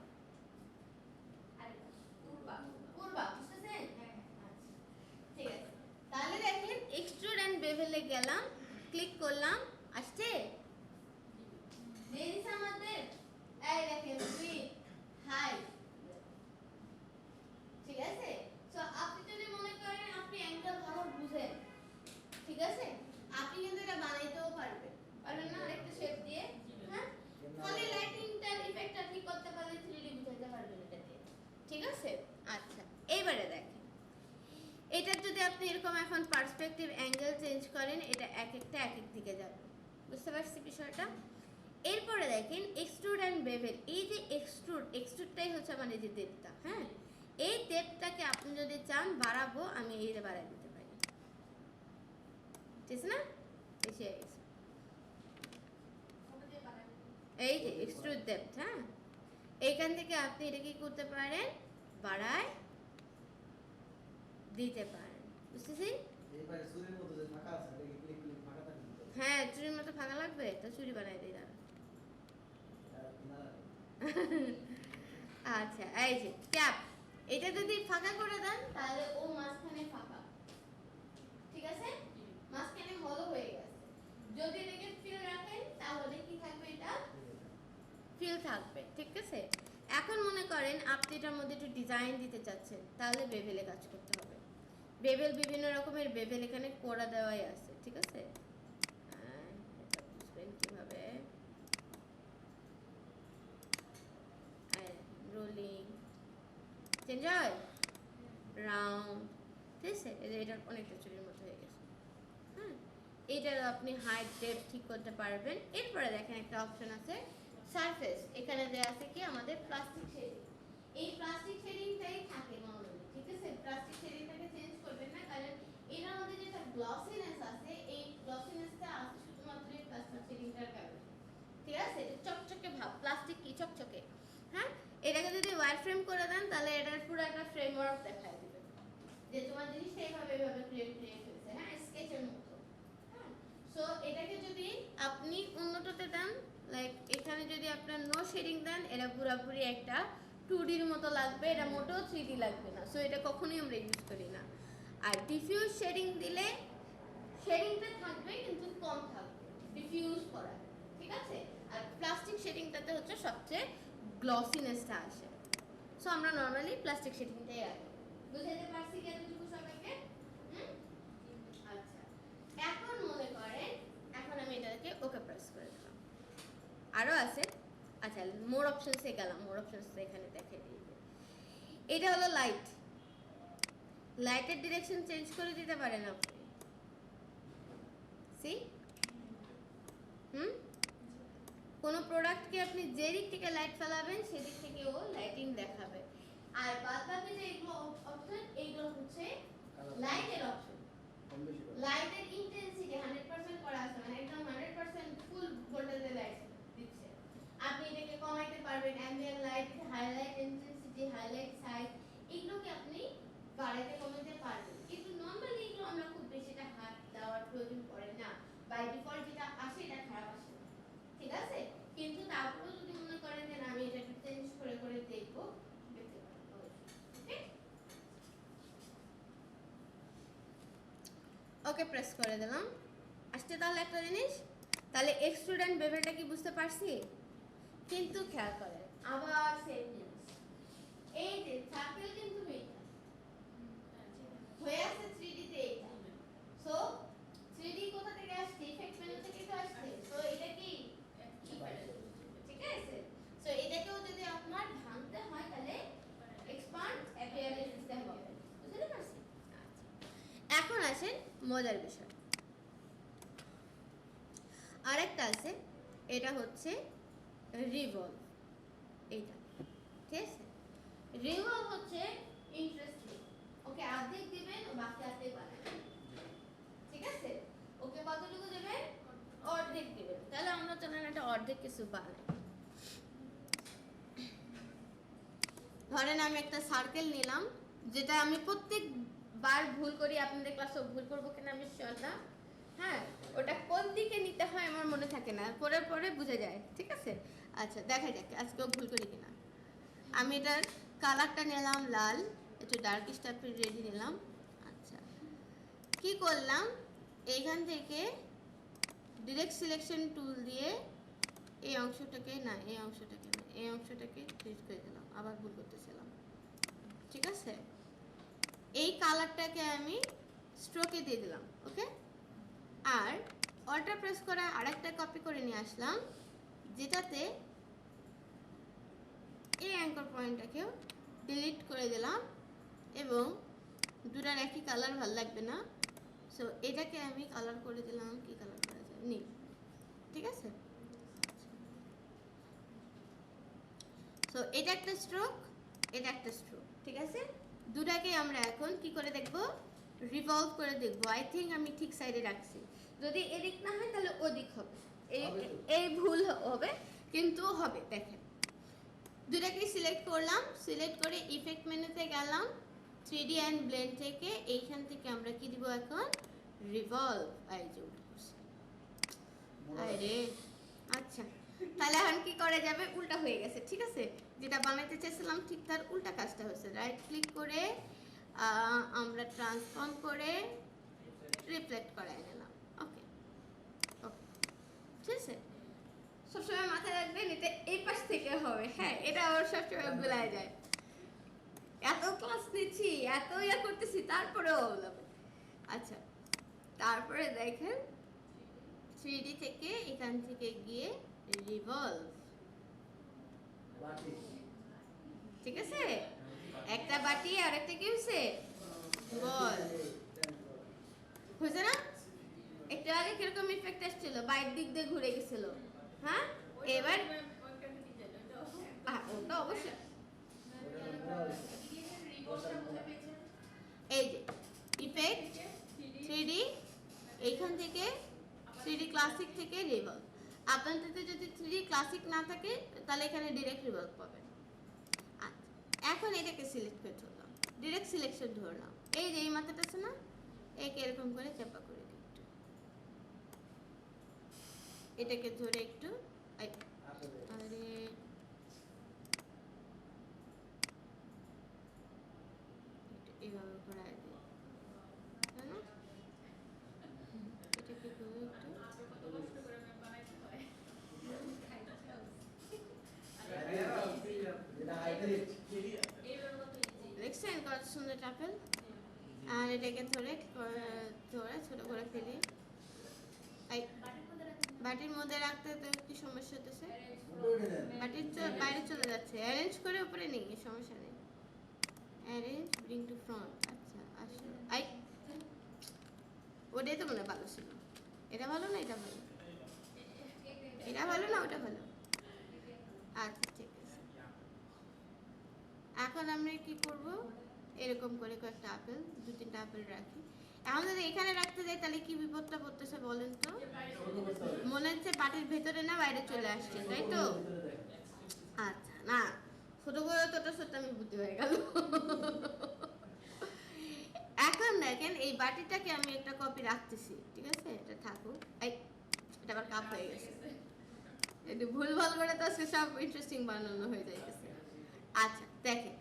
আরে পূর্বা, পূর্বা, বুঝতেছেন? হ্যাঁ, আচ্ছা, ঠিক আছে। তাহলে দেখেন এক্সট্রুড এন্ড বেভেলে গেলাম, ক্লিক করলাম, আসছে দেরিস আমাদের, এই দেখেন উইথ, হাইট, ঠিক আছে? সো আপনি যদি মনে করেন আপনি আপনি এরকম এখন পার্সপেক্টিভ অ্যাঙ্গেল চেঞ্জ করেন, এটা এক একটা এক এক দিকে যাবে। বুঝতে পারছি বিষয়টা? এরপরে দেখেন এক্সট্রুড অ্যান্ড বেভেল। এই যে এক্সট্রুডটাই হচ্ছে আমার এই যে ডেপটা, হ্যাঁ, এই ডেপটাকে আপনি যদি চান বাড়াবো, আমি এইটা বাড়াই দিতে পারি, ঠিক আছে না? এসে গেছে এই যে এক্সট্রুড ডেপথ, হ্যাঁ, এইখান থেকে আপনি এটা কি করতে পারেন, বাড়ায় দিতে পারেন। বুঝতেছি? হ্যাঁ, চুরির মতো ফাঁকা লাগবে, তো চুরি বানাই দিই দাঁড়া। আচ্ছা, এই যে ক্যাপ, এটা যদি ফাঁকা করে দেন তাহলে ও মাঝখানে ফাঁকা, ঠিক আছে, মাঝখানে হলো হয়ে গেছে। যদি এটাকে ফিল রাখেন তাহলে কি থাকবে, এটা ফিল থাকবে, ঠিক আছে। এখন মনে করেন আপনি এটার মধ্যে একটু ডিজাইন দিতে চাচ্ছেন, তাহলে বেভেলে কাজ করতে হবে। বেভেল, বিভিন্ন রকমের বেভেল এখানে করা দেওয়াই আছে, ঠিক আছে। এটা বুঝবেন কিভাবে, রোলিং চেঞ্জ হয়, রাউন্ড, ঠিক আছে। এটার অনেকটা চুরির মতো হয়ে গেছে, হ্যাঁ। এটার আপনি হাইট ডেপথ ঠিক করতে পারবেন। এরপরে দেখেন একটা অপশন আছে সারফেস, এখানে দেওয়া আছে কি আমাদের প্লাস্টিক শেডিং। এই প্লাস্টিক শেডিংটাই থাকে নরমালি, ঠিক আছে। প্লাস্টিক শেডিংটাকে চেঞ্জ করবেন না, কারণ এটার মধ্যে যেটা গ্লসিনেস আছে, এই গ্লসিনেসটা আছে শুধুমাত্র এই প্লাস্টিক শেডিংটার কারণে, ঠিক আছে। চকচকে ভাব, প্লাস্টিক কি চকচকে, হ্যাঁ। এটাকে যদি ওয়্যার ফ্রেম করে দেন তাহলে এটার পুরো একটা ফ্রেমওয়ার্ক দেখায় দিবে যে তোমার জিনিসটা এইভাবে এইভাবে ক্রিয়েট হয়েছে, হ্যাঁ, স্কেচের মতো, হ্যাঁ। সো এটাকে যদি আপনি উন্নততে দেন, লাইক এখানে যদি আপনার নো শেডিং দেন, এটা পুরোপুরি একটা 2D এর মতো লাগবে, এটা মোটেও 3D লাগবে না। সো এটা কখনোই আমরা ইউজ করি না। আর ডিফিউজ শেডিং দিলে শেডিংটা থাকবে কিন্তু কম থাকবে, ডিফিউজ করা, ঠিক আছে। আর প্লাস্টিক শেডিংটাতে হচ্ছে সবচেয়ে গ্লসিনেসটা আসে। সো আমরা নরমালি প্লাস্টিক শেডিংটাই রাখি। বুঝাতে পারছি কি এতটুকু সবাইকে? আচ্ছা, এখন মনে করেন এখন আমি এটাকে ওকে প্রেস করে দিলাম। আরো আছে, আচ্ছা, মোর অপশনসে গেলাম, মোর অপশনসে এখানে দেখিয়ে দিয়েছে। এটা হলো লাইট, লাইটের ডিরেকশন চেঞ্জ করে দিতে পারেন আপনি, সি কোনো প্রোডাক্টকে আপনি যে দিক থেকে লাইট ফেলাবেন সেদিক থেকে ও লাইটিং দেখাবে। আর বাদ বাকি যে এগুলো অপশন, এইগুলো হচ্ছে লাইটের অপশন। লাইটের ইন্টেন্সিটি 100% করা আছে, মানে একদম 100% ফুল ভোল্টেজে লাইট দিচ্ছে। আপনি এটাকে কমাইতে পারবেন, ambient light, highlight intensity, highlight size, এগুলোকে আপনি বাড়াইতে কমাইতে পারবেন। কিন্তু নরমালি এগুলো আমরা খুব বেশিটা হাত দেওয়ার প্রয়োজন পড়ে না, বাই ডিফল্ট যেটা আসে এটা খারাপ আসে, ঠিক আছে। কিন্তু তারপরেও যদি মনে করেন যে আমি এটা একটু চেঞ্জ করে করে দেখবো, দেখতে পারেন, ওকে। ওকে প্রেস করে দিলাম। আসছে তাহলে একটা জিনিস, তাহলে এক্সট্রুড এন্ড বেভেলটা কি বুঝতে পারছি? কিন্তু খেয়াল করেন আবার সেম জিনিস, এই যে সার্কেল কিন্তু এটা হয়ে আছে 3D তে, এটা সো 3D কোথা থেকে আসছে, ইফেক্ট মেনু থেকে তো আসছে। সো এটা কি ঠিক আছে। সো এটাকেও যদি আপনার ভাঙতে হয় তাহলে এক্সপান্ড অ্যাপিয়ারেন্স দিতে হবে, বুঝতে পারছেন? এখন আসেন মজার বিষয়, আরেকটা আছে, এটা হচ্ছে রিভলভ। এইটা ঠিক আছে, রিভলভ হচ্ছে ইন্টারেস্টিং। ওকে অর্ধেক দিবেন ও বাকি অর্ধেক বানাবেন, ঠিক আছে। ওকে কতটুকু দেবেন, অর্ধেক দিবেন। তাহলে আমরা চলেন একটা অর্ধেক কিছু বানাই। ধরেন আমি একটা সার্কেল নিলাম, যেটা আমি প্রত্যেকবার ভুল করি, আপনাদের ক্লাসেও ভুল করবো কিনা আমি শিওর না, হ্যাঁ। ওটা কোন দিকে নিতে হয় আমার মনে থাকে না, পরে পরে বুঝে যায়, ঠিক আছে। আচ্ছা দেখা যাক আজকেও ভুল করি কিনা। আমি এটার কালারটা নিলাম লাল, একটু ডার্কিশ টাইপের রেডি নিলাম। আচ্ছা, কি করলাম, এইখান থেকে ডিরেক্ট সিলেকশন টুল দিয়ে এই অংশটাকে না, এই অংশটাকে না, এই অংশটাকে ডিলিট করে দিলাম, আবার ভুল করতেছিলাম, ঠিক আছে। এই কালারটাকে আমি স্ট্রোকে দিয়ে দিলাম, ওকে। আর অল্টার প্রেস করে আরেকটা কপি করে নিয়ে আসলাম, যেটাতে এই অ্যাঙ্কর পয়েন্টটাকেও ডিলিট করে দিলাম এবং দুটার একই কালার ভালো লাগবে না, সো এটাকে আমি কালার করে দিলাম, কি কালার করা যায়, নীল। ঠিক আছে, সো এটা একটা স্ট্রোক, এটা একটা স্ট্রোক। ঠিক আছে, দুটাকে আমরা এখন কি করে দেখব, রিভলভ করে দেখব। আই থিঙ্ক আমি ঠিক সাইডে রাখছি, যদি এদিক না হয় তাহলে ওদিক হবে, এই ভুল হবে কিন্তু হবে। দেখেন দুটাকে সিলেক্ট করলাম, সিলেক্ট করে ইফেক্ট মেনুতে গেলাম, 3D অ্যান্ড ব্লেন্ড থেকে এইখান থেকে আমরা কি দিব এখন, রিভলভ। এই যে আরে আচ্ছা, তাহলে এখন কি করা যাবে, উল্টা হয়ে গেছে। ঠিক আছে, যেটা বানাইতে চাইছিলাম ঠিক তার উল্টা কাজটা হয়েছে। রাইট ক্লিক করে আমরা ট্রান্সফর্ম করে রিফ্লেক্ট করাই নিলাম। ওকে ওকে, ঠিক আছে। সবসময় মাথায় রাখবেন এটা এই পাশ থেকে হবে, হ্যাঁ এটা আমার সবসময় ভুলাই যায়, এত ক্লাস নিচ্ছি এত ইয়া করতেছি তারপরেও বললাম। আচ্ছা, তারপরে দেখেন 3D থেকে এখান থেকে গিয়ে রিভলভ। ঠিক আছে, একটা বাটি আর একটা কি হয়েছে, বল হয়েছে না? একটু আগে কিরকম ইফেক্ট আসছিল, বাইরের দিক দিয়ে ঘুরে গেছিল, হ্যাঁ এবার ওটা অবশ্যই এই যে ইফেক্ট 3D, এইখান থেকে 3D ক্লাসিক থেকে রিভলভ। আপনাদের যদি 3D ক্লাসিক না থাকে তাহলে এখানে ডিরেক্ট রিভলভ পাবেন। আচ্ছা, এখন এটাকে সিলেক্ট করে ধরলাম, ডিরেক্ট সিলেকশন ধরলাম, এই যে এই মাথাটা আছে না, একে এরকম করে চাপা করে দিই, একটু এটাকে ধরে একটু আরে এইভাবে ঘোরায় দিই, তাই না? এটাকে ধরে একটু দেখছেন কত সুন্দর টাপেল। আর এটাকে ধরে ছোট করে ফেলি, বাটির মধ্যে রাখতে তো কি সমস্যা হতেছে, বাটির বাইরে চলে যাচ্ছে। অ্যারেঞ্জ করে উপরে নেই, সমস্যা নেই, অ্যারেঞ্জ ব্রিং টু ফ্রন্ট। আচ্ছা আসলে ওটাই তো মনে ভালো ছিল, এটা ভালো না এটা ভালো, এটা ভালো না ওটা ভালো। আচ্ছা ঠিক আছে, এখন আমরা কি করব, এরকম করে কয়েকটা আপেল, 2-3টা আপেল রাখি। এখন যদি এখানে রাখতে যাই তাহলে কি বিপদটা পড়তেছে বলেন তো, মনে হচ্ছে বাটির ভেতরে না বাইরে চলে আসছে, তাই তো? আচ্ছা না, ছোট করে তোটা ছোট আমি বুদ্ধি হয়ে গেল। এখন দেখেন এই বাটিটাকে আমি একটা কপি রাখতেছি, ঠিক আছে, এটা থাকুক। এই এটা আবার কাপ হয়ে গেছে, একটু ভুল ভাল করে তো আজকে সব ইন্টারেস্টিং বানানো হয়ে যাইতেছে। আচ্ছা দেখেন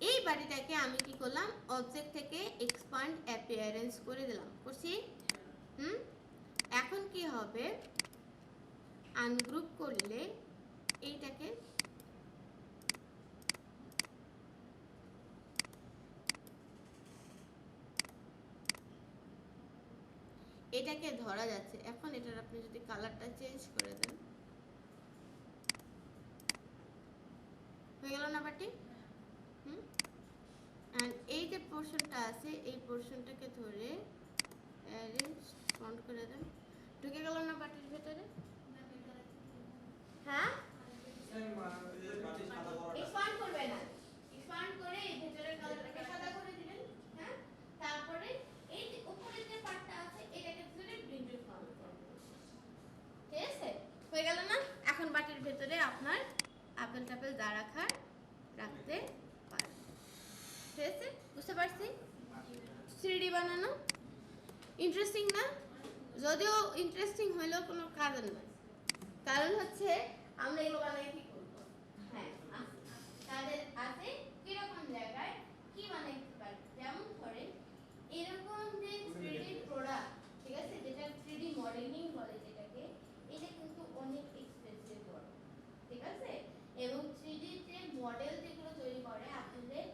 এই বাটিটাকে আমি কি করলাম, অবজেক্ট থেকে এক্সপান্ড অ্যাপিয়ারেন্স করে দিলাম, করছি। এখন কি হবে, আনগ্রুপ করলে এইটাকে এটাকে ধরা যাচ্ছে। এখন এটার আপনি যদি কালারটা চেঞ্জ করে দেন, হয়ে গেল না বাটি। আর এই যে পোর্শনটা আছে এই পোর্শনটাকে ধরে অ্যারেঞ্জ ফন্ট করে দেন, ঢুকে গেল না বাটির ভেতরে, হ্যাঁ এক্সপান্ড করবে না, এক্সপান্ড করে এই ভেতরের কালারটাকে সাদা করে দিবেন, হ্যাঁ তারপরে এই যে উপরের যে পার্টটা আছে এটাকে ধরে ব্রিং টু ফ্রন্ট করবেন। ঠিক আছে, হয়ে গেল না? এখন বাটির ভেতরে আপনার আপেল টাপেল যা রাখার রাখতে পারেন। ঠিক আছে, বুঝতে পারছি? 3D বানানো ইন্টারেস্টিং না? যদিও ইন্টারেস্টিং হইলেও কোনো কারণ না, কারণ হচ্ছে আমরা এগুলো বানাই কি করবো, হ্যাঁ তাদের আছে কিরকম জায়গায় কি বানাইতে পারি। যেমন ধরেন এরকম যে 3D প্রোডাক্ট, ঠিক আছে, যেটা 3D মডেলিং বলে যেটাকে, এটা কিন্তু অনেক এক্সপেন্সিভ ওয়ার্ক, ঠিক আছে। এবং 3D তে মডেল যেগুলো তৈরি করে আপনাদের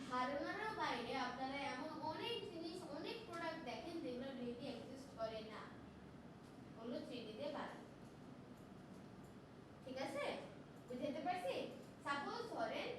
ধারণার বাইরে, আপনারা এমন অনেক জিনিস অনেক প্রোডাক্ট দেখেন যেগুলো রিয়েলি এক্সিস্ট করে না, ওগুলো 3D তে বানায়। ঠিক আছে, বুঝতে পারছি? সাপোজ ধরেন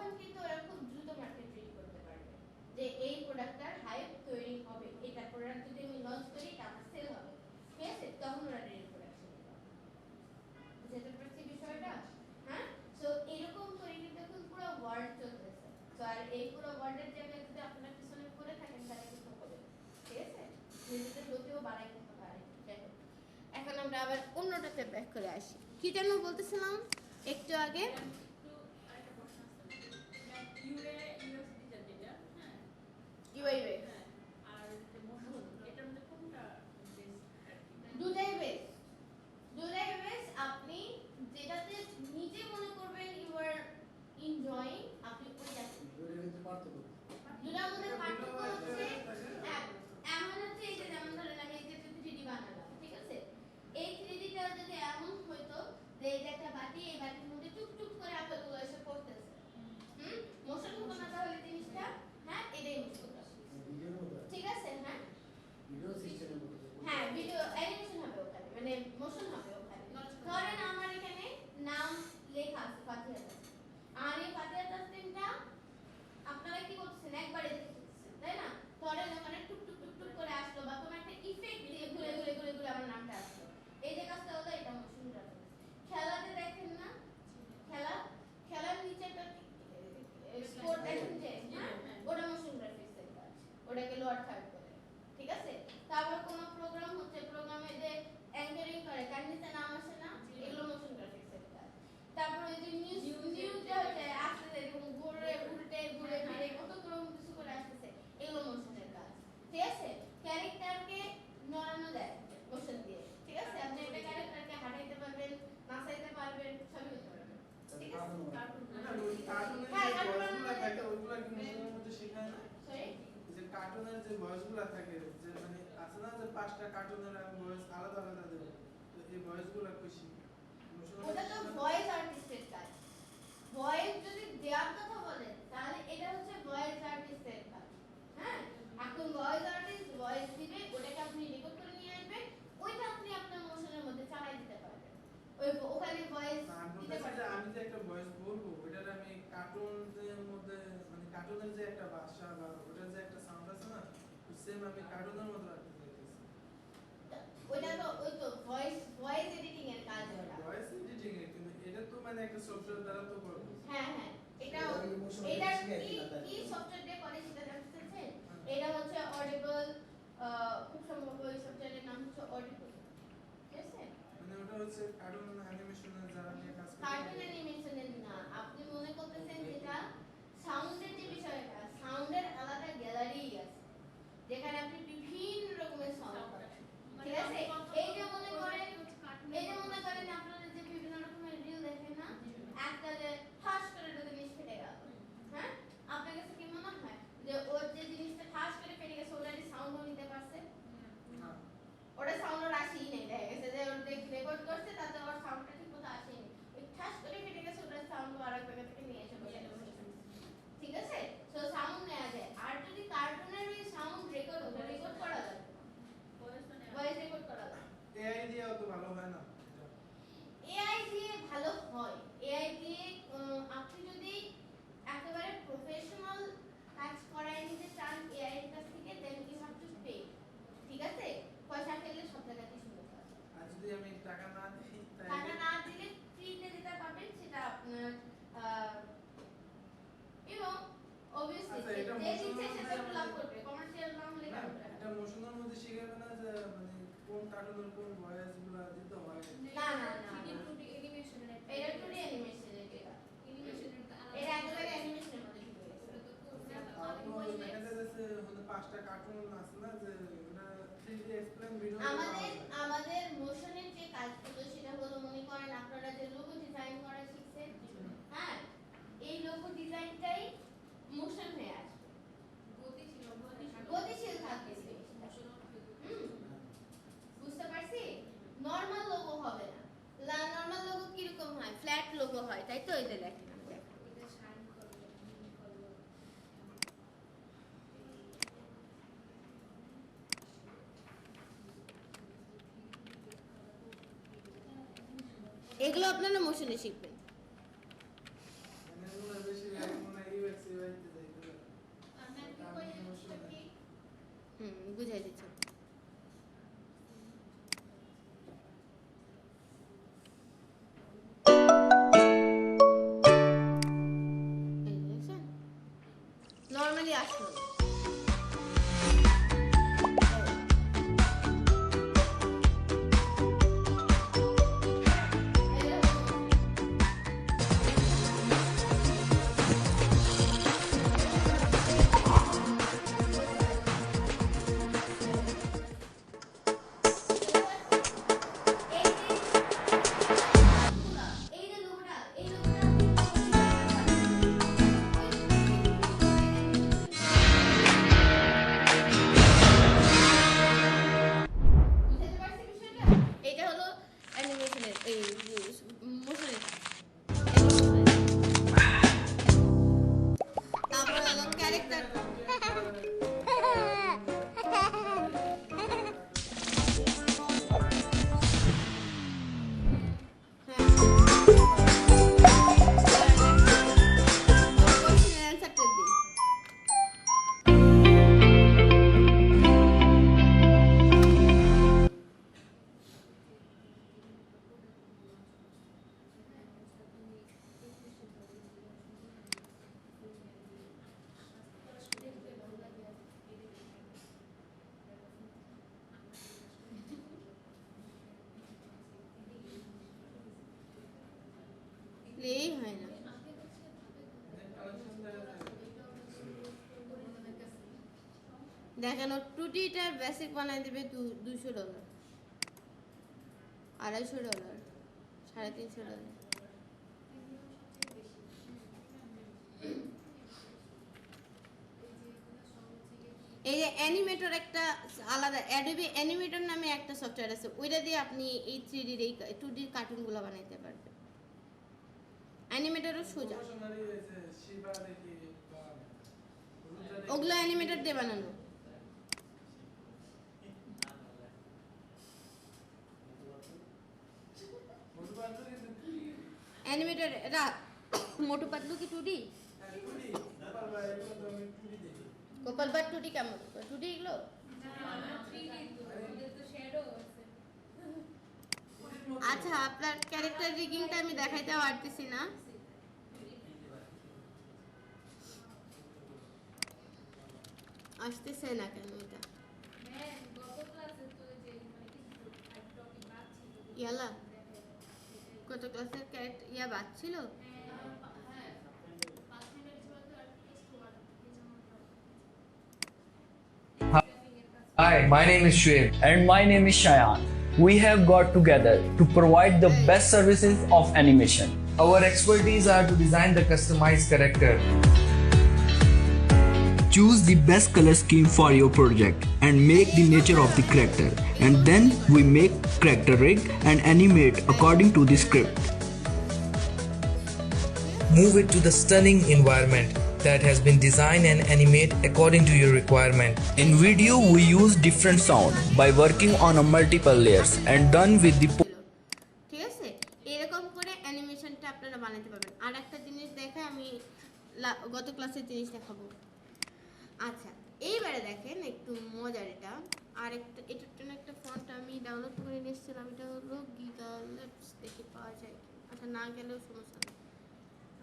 তখন কিন্তু ওরা খুব দ্রুত মার্কেট রিড করতে পারবে যে এই প্রোডাক্টটার হাইপ তৈরি হবে, এটা প্রোডাক্ট যদি আমি লঞ্চ করি এটা আমার সেল হবে, ঠিক আছে? তখন ওরা রেডি প্রোডাকশন করবে। বুঝতে পারছি বিষয়টা? হ্যাঁ, সো এরকম করে কিন্তু এখন পুরো ওয়ার্ল্ড চলতেছে। সো আর এই পুরো ওয়ার্ল্ডের জায়গায় যদি আপনারা পিছনে পড়ে থাকেন তাহলে কিন্তু হবে, ঠিক আছে? নিজেদের গতিও বাড়াই কিন্তু পারে। যাই হোক, এখন আমরা আবার অন্যটাতে ব্যাক করে আসি। কি যেন বলতেছিলাম একটু আগে? দুটাই বেস্ট, দুটাই বেস্ট। আপনি যেটাতে নিজে মনে করবেন ইউ আর এনজয়িং, আপনি ওইটাতে। দুটার মধ্যে পার্থক্য হচ্ছে এমন হচ্ছে এই যে যেমন ধরেন আমি এই যে 3D বানালাম, ঠিক আছে? এই 3Dটা যদি এমন হইতো যে এই যে একটা বাটি, এই বাটির মধ্যে টুক করে আপেলগুলো এসে পড়তেছে, মোশন হতো না তাহলে জিনিসটা? হ্যাঁ, এটাই মোশন, ঠিক আছে? হ্যাঁ, ভিডিও সিস্টেমের মতো, হ্যাঁ ভিডিও অ্যানিমেশন হবে ওখানে, মানে মোশন হবে ওখানে। ধরেন আমার এখানে নাম লেখা আছে ফাতিহা তাসলিম, আর এই ফাতিহা তাসলিমটা আপনারা কি করতেছেন একবারে দেখতেছেন, তাই না? ধরেন ওখানে টুক করে আসলো বা কোনো একটা ইফেক্ট দিয়ে ঘুরে আমার নামটা আসলো, এই যে কাজটা হলো এটা মোশন গ্রাফিক্স। খেলাতে দেখেন না, খেলার নিচে একটা স্পোর্ট দেখেন যে, ওটা মোশন গ্রাফিক্সের কাজ, ওটাকে লোয়ার থার্ড বলে, ঠিক আছে? তারপর কোনো প্রোগ্রাম হচ্ছে, প্রোগ্রামে যে অ্যাঙ্কারিং করে তার নিচে নাম আসে না, এগুলো মোশন গ্রাফিক্সের কাজ। তারপর এই যে নিউজটা হচ্ছে আসতেছে এরকম ঘুরে ফিরে কতগুলো কিছু করে আসতেছে, এগুলো মোশনের কাজ, ঠিক আছে? ক্যারেক্টারকে নড়ানো যায় মোশন দিয়ে, ঠিক আছে? আপনি একটা ক্যারেক্টারকে হাঁটাইতে পারবেন, নাচাইতে পারবেন, সবই করতে পারবেন, ঠিক আছে? কার্টুনের যে ভয়েসগুলো থাকে, যে মানে আছে না যে 5টা কার্টুনের ভয়েস আলাদা দেবে, তো এই ভয়েসগুলো খুশি ওটা তো ভয়েস আর্টিস্টের কাজ। ভয়েস যদি দেওয়ার কথা বলেন তাহলে এটা হচ্ছে ভয়েস আর্টিস্টের কাজ। হ্যাঁ, এখন ভয়েস আর্টিস্ট ভয়েস দিবে, ওটাকে আপনি রেকর্ড করে নিয়ে আসবেন, ওইটা আপনি আপনার মোশনের মধ্যে চালাই দিতে পারবেন, ওখানে ভয়েস দিতে পারবেন। আমি যে একটা ভয়েস বলবো ওটার আমি কার্টুনের মধ্যে, মানে কার্টুনের যে একটা ভাষা বা ওটার যে একটা সাউন্ড আছে না, সেম আমি কার্টুনের মধ্যে রাখতে চাইতেছি। ওটা তো ওই তো ভয়েস এডিটিং এর কাজ, ওটা ভয়েস এডিটিং এর, কিন্তু এটা তো মানে একটা সফটওয়্যার দ্বারা তো করব। হ্যাঁ, এটা কি সফটওয়্যার দিয়ে করে সেটা জানতে চাচ্ছেন? এটা হচ্ছে অডিবল, খুব সম্ভবত ওই সফটওয়্যারের নাম হচ্ছে অডিবল, ঠিক আছে? মানে ওটা হচ্ছে কার্টুন অ্যানিমেশনের যারা নিয়ে কাজ করে। কার্টুন অ্যানিমেশনের না, আপনি মনে করতেছেন যেটা সাউন্ডের যে বিষয়টা, সাউন্ডের আলাদা গ্যালারি আছে যেখানে আপনি বিভিন্ন রকমের সাউন্ড পাবেন, ঠিক আছে? এই যে মনে করেন আপনারা যে বিভিন্ন রকমের রিল দেখেন না, একটা যে ঠাস করে একটা জিনিস ফেটে গেল, হ্যাঁ, আপনার কাছে কি মনে হয় যে ওর যে জিনিসটা ঠাস করে ফেটে গেছে ওটারই সাউন্ডও নিতে পারছে? ওটা সাউন্ড আসেই নেই, দেখা গেছে যে ওর রেকর্ড করছে তাতে ওর সাউন্ডটা ঠিক মতো আসেনি, ওই ঠাস করে ফেটে গেছে ওটার সাউন্ড আরেক জায়গা থেকে নিয়ে এসে বসে, ঠিক আছে? সো সাউন্ড নেওয়া যায়। আর যদি কার্টুনের ওই সাউন্ড রেকর্ড করা যায়, ভয়েস রেকর্ড করা যায়, এআই দিয়েও তো ভালো হয় না? এআই দিয়ে ভালো হয়। এআই দিয়ে আপনি যদি একেবারে প্রফেশনাল কাজ করায় নিতে চান এআই এর কাছ থেকে, then you have to pay, ঠিক আছে? পয়সা ফেললে সব জায়গাতেই সুন্দর কাজ। আর যদি আমি টাকা না দিই, টাকা না দিলে ফ্রিতে যেটা পাবেন সেটা আপনার ইউ নো obviously যে দিচ্ছে সেটা লাভ করবে, কমার্শিয়াল না হলে কেন করবে? এটা মোশনের মধ্যে শিখাবে না যে মানে কোন কার্টুনের কোন ভয়েসগুলো দিতে হয়? না, এটা 2D অ্যানিমেশনের এটা একেবারে অ্যানিমেশনের মধ্যে ঢুকে গেছে। দেখা যাচ্ছে 5টা কার্টুন আছে না যে ওটা 3D এক্সপ্লেন ভিডিও। আমাদের মোশনের যে কাজগুলো সেটা হলো, মনে করেন আপনারা যে লোগো ডিজাইন করা শিখছেন, হ্যাঁ, এই লোগো ডিজাইনটাই মোশন হয়ে আসবে, গতিশীল থাকবে জিনিসটা। বুঝতে পারছি? নরমাল লোগো হবে না। নরমাল লোগো কিরকম হয়? ফ্ল্যাট লোগো হয়, তাই তো? এই যে দেখেন এগুলো আপনারা মোশনে শিখবেন। মানে বেশি মনে বুঝাই দিচ্ছি। নর্মালি আসলো না। এটা হলো অ্যানিমেশনের এই মোশনের তারপর হলো ক্যারেক্টার। এই হয় না। দেখেন টুটিটার বেসিক বানাই দেবে $200, $250, $350। এই যে অ্যানিমেটর একটা আলাদা অ্যাডোবি অ্যানিমেটর নামে একটা সফটওয়্যার আছে, ওইটা দিয়ে আপনি এই 3D এই 2D কার্টুনগুলো বানাইতে পারবেন। অ্যানিমেটরও সোজা, ওগুলো অ্যানিমেটর দিয়ে বানানো। অ্যানিমেটর এটা মোটু পাতলু কি 2D? গোপাল ভাট 2D কেমন? 2D এগুলো আচ্ছা, আপনার ক্যারেক্টার রিগিংটা আমি দেখাইতে পারতেছি না। আসতেছে না কেন এটা? ইয়ালা কত ক্লাসের ক্যারেক্টার ইয়া বাচ্ছিল? Hi, my name is Shuaib. And my name is Shayan. We have got together to provide the best services of animation. Our expertise are to design the customized character. Choose the best color scheme for your project and make the nature of the character, and then we make character rig and animate according to the script. Move it to the stunning environment that has been designed and animate according to your requirement. In video we use different sound by working on a multiple layers and done with the ঠিক আছে, এরকম করে অ্যানিমেশনটা আপনারা বানাতে পারবেন। আর একটা জিনিস দেখে আমি গত ক্লাসের জিনিস দেখাবো। আচ্ছা, এইবারে দেখেন একটু মজার এটা। আর একটা এটার জন্য একটা ফন্ট আমি ডাউনলোড করে নিয়েছিলাম, এটা হলো গিগা ল্যাবস, দেখি পাওয়া যায়। আচ্ছা, না গেলেও সমস্যা নেই,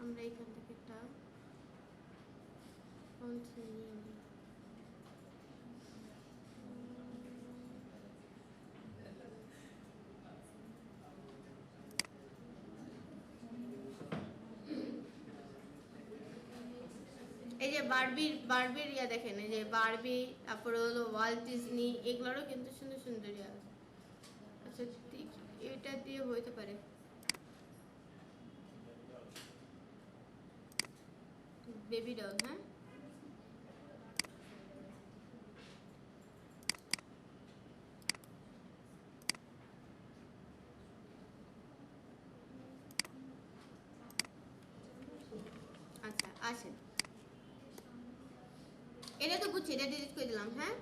আমরা এখান থেকে একটা ফন্ট নিয়ে নিই। এই যে বারবির ইয়া দেখেন, এই যে বারবি, তারপরে হলো ওয়াল্ট ডিজনি, এগুলোরও কিন্তু সুন্দর সুন্দর ইয়া। আচ্ছা, এটা দিয়ে হইতে পারে। বেবি ডল, হ্যাঁ আচ্ছা আসেন, এটা তো বুঝছি, এটা ডিলিট করে দিলাম। হ্যাঁ,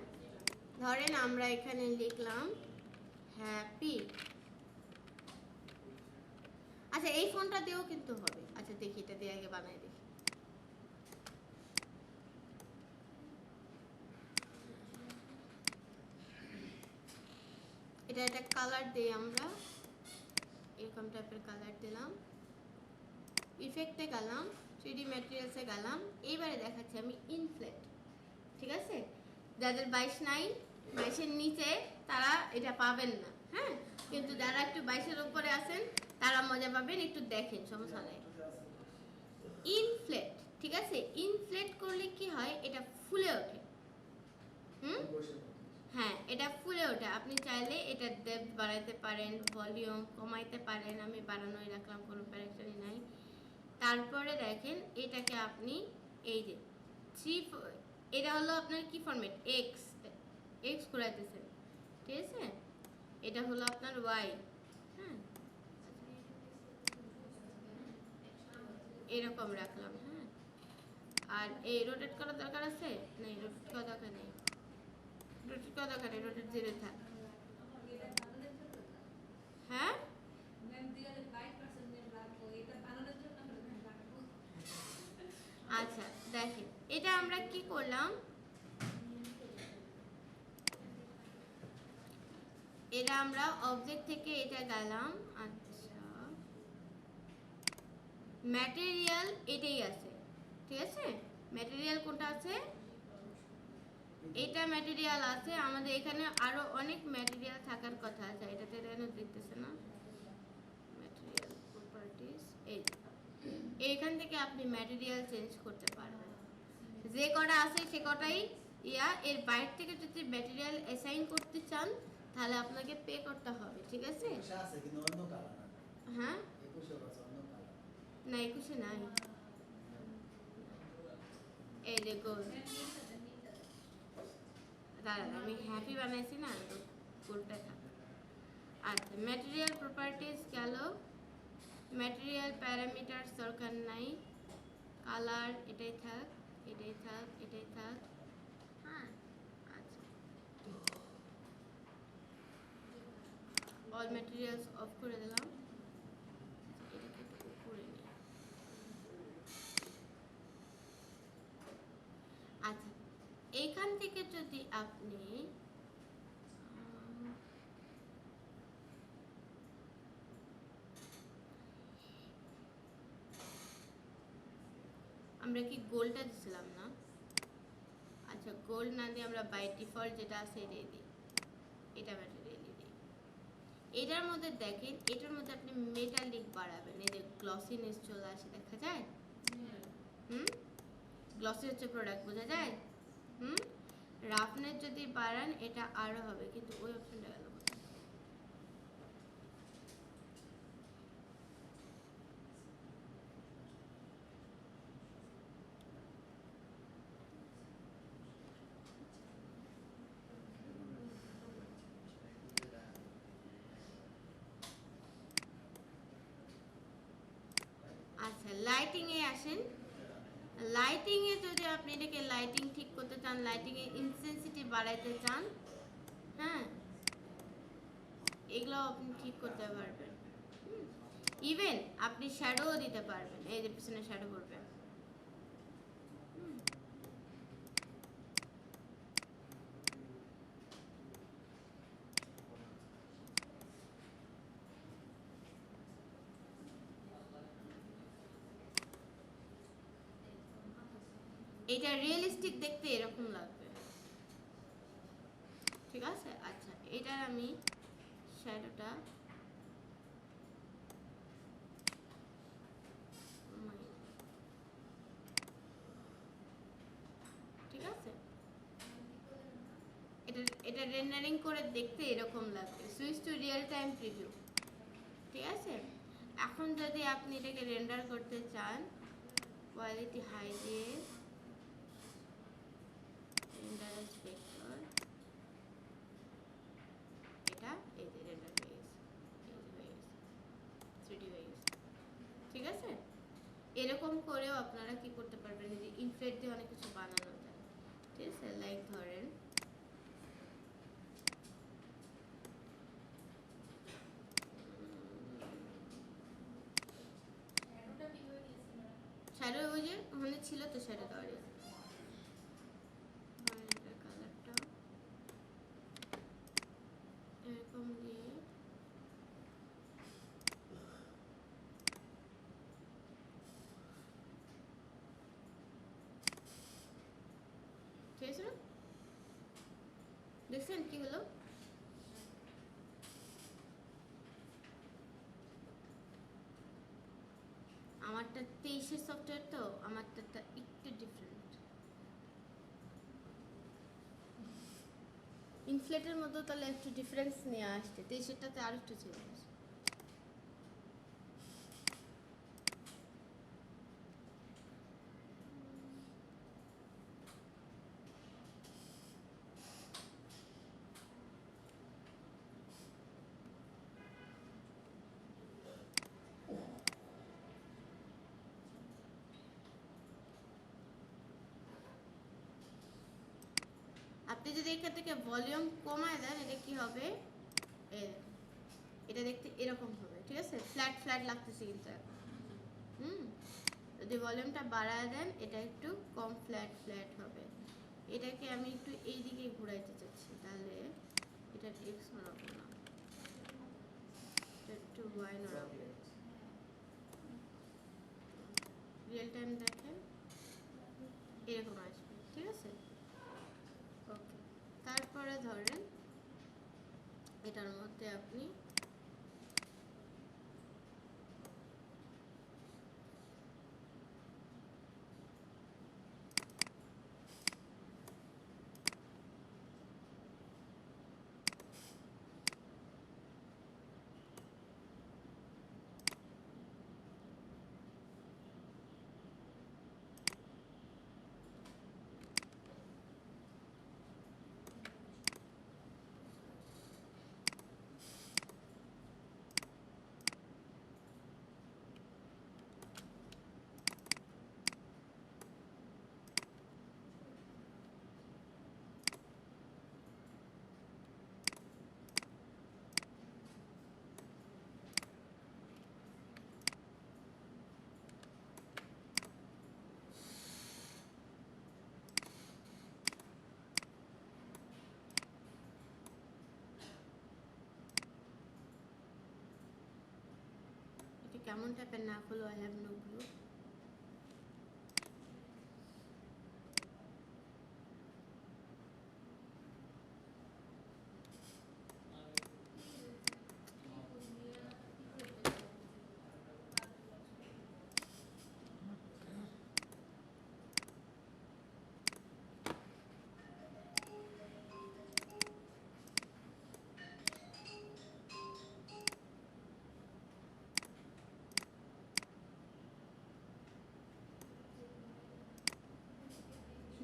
ধরেন আমরা এখানে লিখলাম হ্যাপি। আচ্ছা, এই ফোনটা দিয়েও কিন্তু হবে। আচ্ছা দেখি, এটা দিয়ে আগে বানাই দেখি। এটা একটা কালার দিই আমরা, এরকম টাইপের কালার দিলাম, ইফেক্টে গেলাম, 3D ম্যাটেরিয়ালসে গেলাম। এইবারে দেখাচ্ছি আমি ইনফ্লেট, ঠিক আছে? যাদের 22 নাই, 22-এর নিচে তারা এটা পাবেন না, হ্যাঁ, কিন্তু যারা একটু 22-এর উপরে আছেন তারা মজা পাবেন, একটু দেখেন, সমস্যা নেই। ইনফ্লেট, ঠিক আছে? ইনফ্লেট করলে কি হয়, এটা ফুলে ওঠে। হ্যাঁ, এটা ফুলে ওঠে। আপনি চাইলে এটা ডেপথ বাড়াইতে পারেন, ভলিউম কমাইতে পারেন। আমি বাড়ানোই রাখলাম, কোনো প্যারেকশনই নাই। তারপরে দেখেন এটাকে আপনি এই যে এটা হলো আপনার কি ফরম্যাট, এক্স ঘুরাইতেছেন, ঠিক আছে? এটা হলো আপনার ওয়াই, হ্যাঁ, এরকম রাখলাম, হ্যাঁ। আর এই রোটেট করার দরকার আছে? নেই, রোটেট করার দরকার নেই, রোটেট করার দরকার নেই, রোটেট 0 থাক, হ্যাঁ। আচ্ছা দেখেন, এটা আমরা কি করলাম, এটা আমরা অবজেক্ট থেকে এটা গেলাম। আচ্ছা, ম্যাটেরিয়াল এটাই আছে, ঠিক আছে? ম্যাটেরিয়াল কোনটা আছে? এটা ম্যাটেরিয়াল আছে। আমাদের এখানে আরো অনেক ম্যাটেরিয়াল থাকার কথা আছে, এটাতে কেন দেখতেছে না? ম্যাটেরিয়াল প্রপার্টিজ, এইখান থেকে আপনি ম্যাটেরিয়াল চেঞ্জ করতে পারবেন। যে কটা আছে সে কটাই এর বাইরে থেকে যদি ম্যাটেরিয়াল অ্যাসাইন করতে চান তাহলে আপনাকে পে করতে হবে, ঠিক আছে? হ্যাঁ, না 21-এ নাই, এই যে গোল, দাঁড়ান আমি হ্যাপি বানাইছি না, তো গোলটা থাক। আচ্ছা, ম্যাটেরিয়াল প্রপার্টিজ গেল, ম্যাটেরিয়াল প্যারামিটার দরকার নাই, কালার এটাই থাক, এটাই থাক, এটাই থাক, হ্যাঁ। আচ্ছা, অল ম্যাটেরিয়ালস অফ করে দিলাম। এটাকে একটু উপরে নিই। আচ্ছা, এইখান থেকে যদি আপনি আমরা কি গোলটা দিছিলাম না? আচ্ছা, গোল না দিয়ে আমরা বাই ডিফল্ট যেটা আছে এটাই দিই, এটা ম্যাটেরিয়ালই দিই। এটার মধ্যে দেখেন, এটার মধ্যে আপনি মেটালিক বাড়াবেন, এই যে গ্লসিনেস চলে আসে, দেখা যায়? গ্লসি হচ্ছে প্রোডাক্ট, বোঝা যায়? রাফনেস যদি বাড়ান এটা আরো হবে, কিন্তু ওই অপশনটা গেল। আচ্ছা, লাইটিং এ আসেন। লাইটিং এ যদি আপনি এটাকে লাইটিং ঠিক করতে চান, লাইটিং এর ইন্টেন্সিটি বাড়াইতে চান, হ্যাঁ, এগুলো আপনি ঠিক করতে পারবেন। ইভেন আপনি শ্যাডোও দিতে পারবেন, এই যে পিছনে শ্যাডো পড়বে। এটা রিয়েলিস্টিক দেখতে এরকম লাগবে, ঠিক আছে? আচ্ছা, এটার আমি শ্যাডোটা ঠিক আছে, এটা রেন্ডারিং করে দেখতে এরকম লাগবে। Switch to real time preview, ঠিক আছে? এখন যদি আপনি এটাকে রেন্ডার করতে চান, কোয়ালিটি হাই দিয়ে রেন্ডার অ্যাজ ভেক্টর, এটা এই যে রেন্ডার হয়ে গেছে, এই যে হয়ে গেছে, 3D হয়ে গেছে, ঠিক আছে? এরকম করেও আপনারা কি করতে পারবেন, যে ইনফ্লেট দিয়ে অনেক কিছু বানানো যায়, ঠিক আছে? লাইক ধরেন শ্যাডো, ওই যে ওখানে ছিল তো শ্যাডো দেওয়ার, কালারটা এরকম দিয়ে গেছে না? দেখছেন কি হলো? আমারটা 23-এর সফটওয়্যার তো, আমারটা একটু ডিফারেন্ট। ইনফ্লেটের মধ্যে তাহলে একটু ডিফারেন্স নিয়ে আসছে, 23-এরটাতে আর একটু চেঞ্জ। আপনি যদি এখান থেকে ভলিউম কমায় দেন, এটা কি হবে? এটা দেখতে এরকম হবে, ঠিক আছে? ফ্ল্যাট ফ্ল্যাট লাগতেছে কিন্তু এখন। যদি ভলিউমটা বাড়ায় দেন, এটা একটু কম ফ্ল্যাট ফ্ল্যাট হবে। এটাকে আমি একটু এই দিকে ঘুরাইতে চাচ্ছি, তাহলে এটা এক্স নড়াবো না, এটা একটু ওয়াই নড়াবো। রিয়েল টাইম দেখেন এরকম আসবে, ঠিক আছে? ওকে, তারপরে ধরেন এটার মধ্যে আপনি এটা কেমন টাইপের না হলো, আই হ্যাভ নো ক্লু।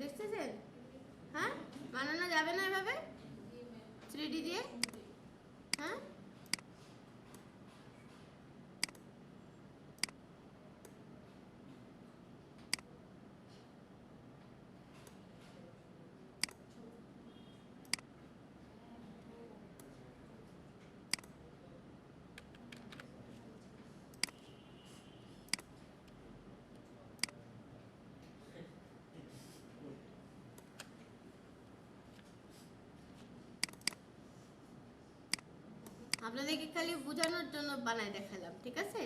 দেখতেছেন? হ্যাঁ, বানানো যাবে না এভাবে 3D দিয়ে? হ্যাঁ, আপনাদেরকে খালি বোঝানোর জন্য বানাই দেখালাম, ঠিক আছে?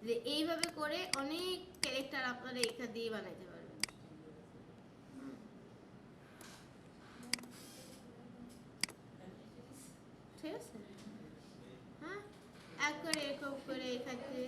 যে এইভাবে করে অনেক ক্যারেক্টার আপনারা এখান দিয়ে বানাইতে পারবেন। ঠিক আছে? হ্যাঁ, এক করে এরকম করে এখান থেকে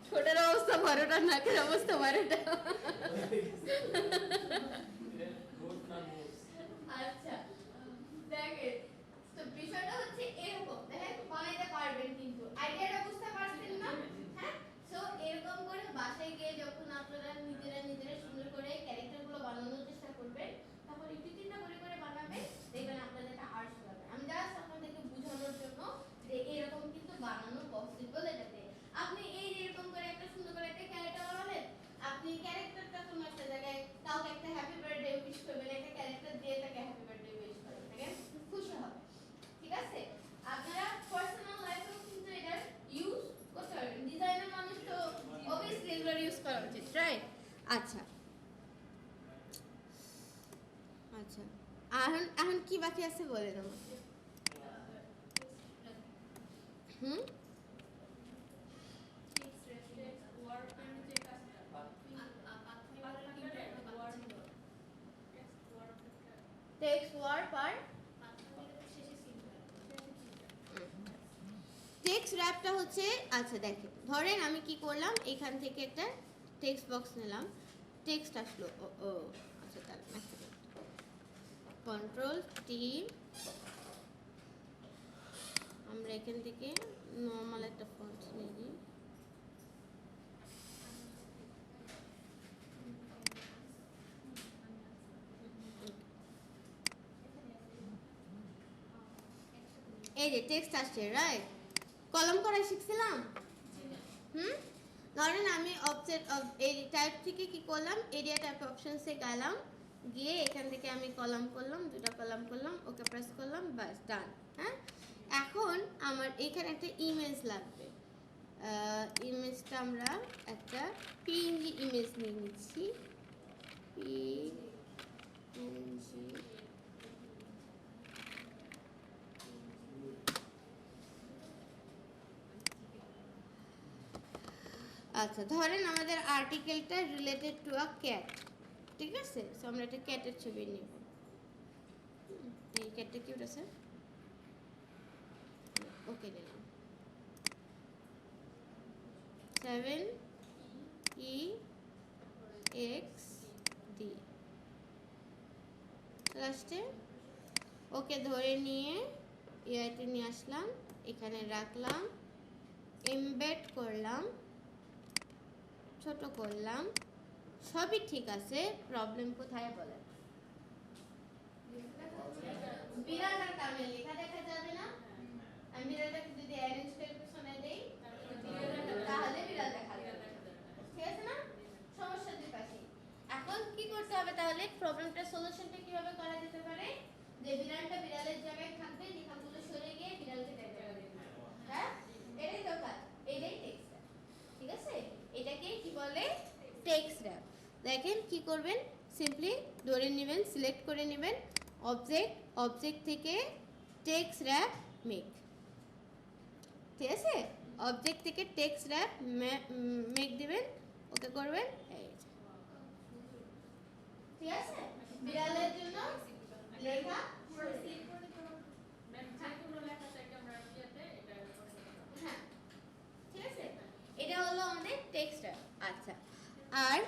ছোটের অবস্থা 12টা, নাকের অবস্থা 12টা। আচ্ছা, বিষয়টা হচ্ছে এরকম, দেখেন বানাইতে পারবেন কিন্তু আইডিয়াটা বুঝতে পারছেন না? হ্যাঁ, সো এরকম করে বাসায় গিয়ে যখন আপনারা নিজেরা সুন্দর করে ক্যারেক্টারগুলো বানানোর চেষ্টা করবেন, তখন একটু চিন্তা করে বানাবেন, দেখবেন আপনাদের একটা আর্টস হবে। আমি জাস্ট আপনাদেরকে বোঝানোর জন্য যে এরকম কিন্তু বানানো পসিবল এটাতে। আপনি এই যে এরকম করে একটা সুন্দর করে একটা ক্যারেক্টার বানালেন, আপনি ক্যারেক্টারটা কোনো একটা জায়গায় কাউকে একটা হ্যাপি বার্থডে উইশ করবেন, একটা ক্যারেক্টার দিয়ে তাকে হ্যাপি বার্থডে উইশ করবেন, দেখেন খুশি হবে। ঠিক আছে, আপনারা পার্সোনাল লাইফেও কিন্তু এটার ইউজ করতে পারবেন। ডিজাইনার মানুষ তো অবভিয়াসলি এগুলোর ইউজ করা উচিত, রাইট? আচ্ছা আচ্ছা, এখন কি বাকি আছে বলেন আমাকে। হুম, টেক্সট ওয়ার্ড পার টেক্সট র‍্যাপটা হচ্ছে, আচ্ছা দেখেন ধরেন আমি কি করলাম, এখান থেকে একটা টেক্সট বক্স নিলাম, টেক্সট আসলো, ও আচ্ছা তাহলে কন্ট্রোল টি, আমরা এখান থেকে নর্মাল একটা ফন্ট নিই, এই যে টেক্সট আসছে, রাইট? কলম করা শিখছিলাম। ধরেন আমি অবজেক্ট এই টাইপ থেকে কি করলাম, এরিয়া টাইপ অপশনসে গেলাম, গিয়ে এখান থেকে আমি কলাম করলাম, দুটো কলাম করলাম, ওকে প্রেস করলাম, বাস ডান। হ্যাঁ, এখন আমার এখানে একটা ইমেজ লাগবে। ইমেজটা আমরা একটা পিএনজি ইমেজ নিয়ে নিচ্ছি, পিএনজি। আচ্ছা ধরেন আমাদের আর্টিকেলটা রিলেটেড টু আ ক্যাট, ঠিক আছে? সো আমরা একটা ক্যাটের ছবি নিব, এই ক্যাটটা কিউট আছে, ওকে নিলাম। 7EXD লাস্টে ওকে ধরে নিয়ে এআইতে নিয়ে আসলাম, এখানে রাখলাম, এমবেড করলাম, ছোট করলাম, সবই ঠিক আছে। প্রবলেম কোথায় বলেন? বিড়ালটার কারণে লেখা দেখা যাবে না। আমি বিড়ালটাকে যদি অ্যারেঞ্জ করে পিছনে দেই তাহলে বিড়াল দেখা যাবে, ঠিক আছে না? সমস্যা দুই পাশে। এখন কি করতে হবে তাহলে, প্রবলেমটার সলিউশনটা কিভাবে করা যেতে পারে? যে বিড়ালটা বিড়ালের জায়গায় থাকবে, লেখাগুলো সরে গিয়ে বিড়ালকে দেখা যাবে। হ্যাঁ, এটাই তো কাজ, এটাই টেক্সট, ঠিক আছে? এটাকে কি বলে? Text rap. দেখেন কি করবেন, সিম্পলি ধরে নেবেন, সিলেক্ট করে নেবেন অবজেক্ট, অবজেক্ট থেকে টেক্সট র‍্যাপ মেক, ঠিক আছে? অবজেক্ট থেকে টেক্সট র‍্যাপ মেক দিবেন, ওকে করবেন, এই ঠিক আছে? বিড়ালের জন্য লেখা হ্যাঁ, ঠিক আছে? এটা হলো আমাদের টেক্সট র‍্যাপ। আচ্ছা, আর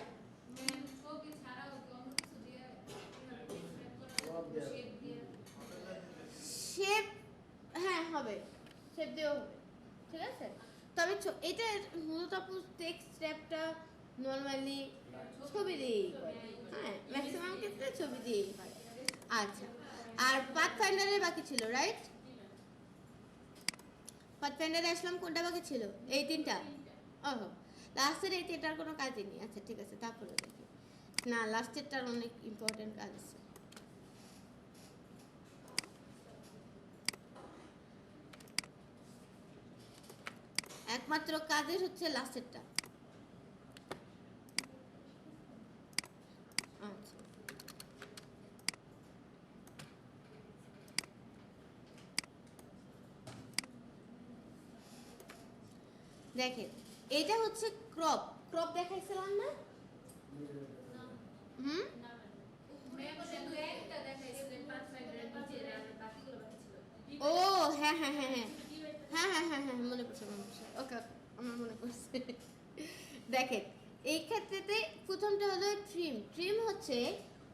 শেপ, হ্যাঁ হবে, শেপ দিয়েও হবে, ঠিক আছে? তবে এটা মূলত টেক্সট র‍্যাপটা নর্মালি ছবি দিয়েই করে, হ্যাঁ ম্যাক্সিমাম ক্ষেত্রে ছবি দিয়েই হয়। আচ্ছা, আর পাথফাইন্ডারের বাকি ছিল, রাইট? পাথফাইন্ডারে আসলাম, কোনটা বাকি ছিল? এই তিনটা। ওহো, লাস্টের এই তিনটার কোনো কাজই নেই। আচ্ছা ঠিক আছে, তারপরে দেখি না, লাস্টেরটার অনেক ইম্পর্টেন্ট কাজ আছে। একমাত্র কাজের হচ্ছে লাস্টেরটা। আচ্ছা, দেখেন এটা হচ্ছে ক্রপ, ক্রপ দেখাইছিলাম না? ও হ্যাঁ হ্যাঁ হ্যাঁ হ্যাঁ হ্যাঁ হ্যাঁ হ্যাঁ হ্যাঁ মনে পড়ছে, ওকে আমার মনে পড়ছে। দেখেন এই ক্ষেত্রেতে প্রথমটা হলো ট্রিম। ট্রিম হচ্ছে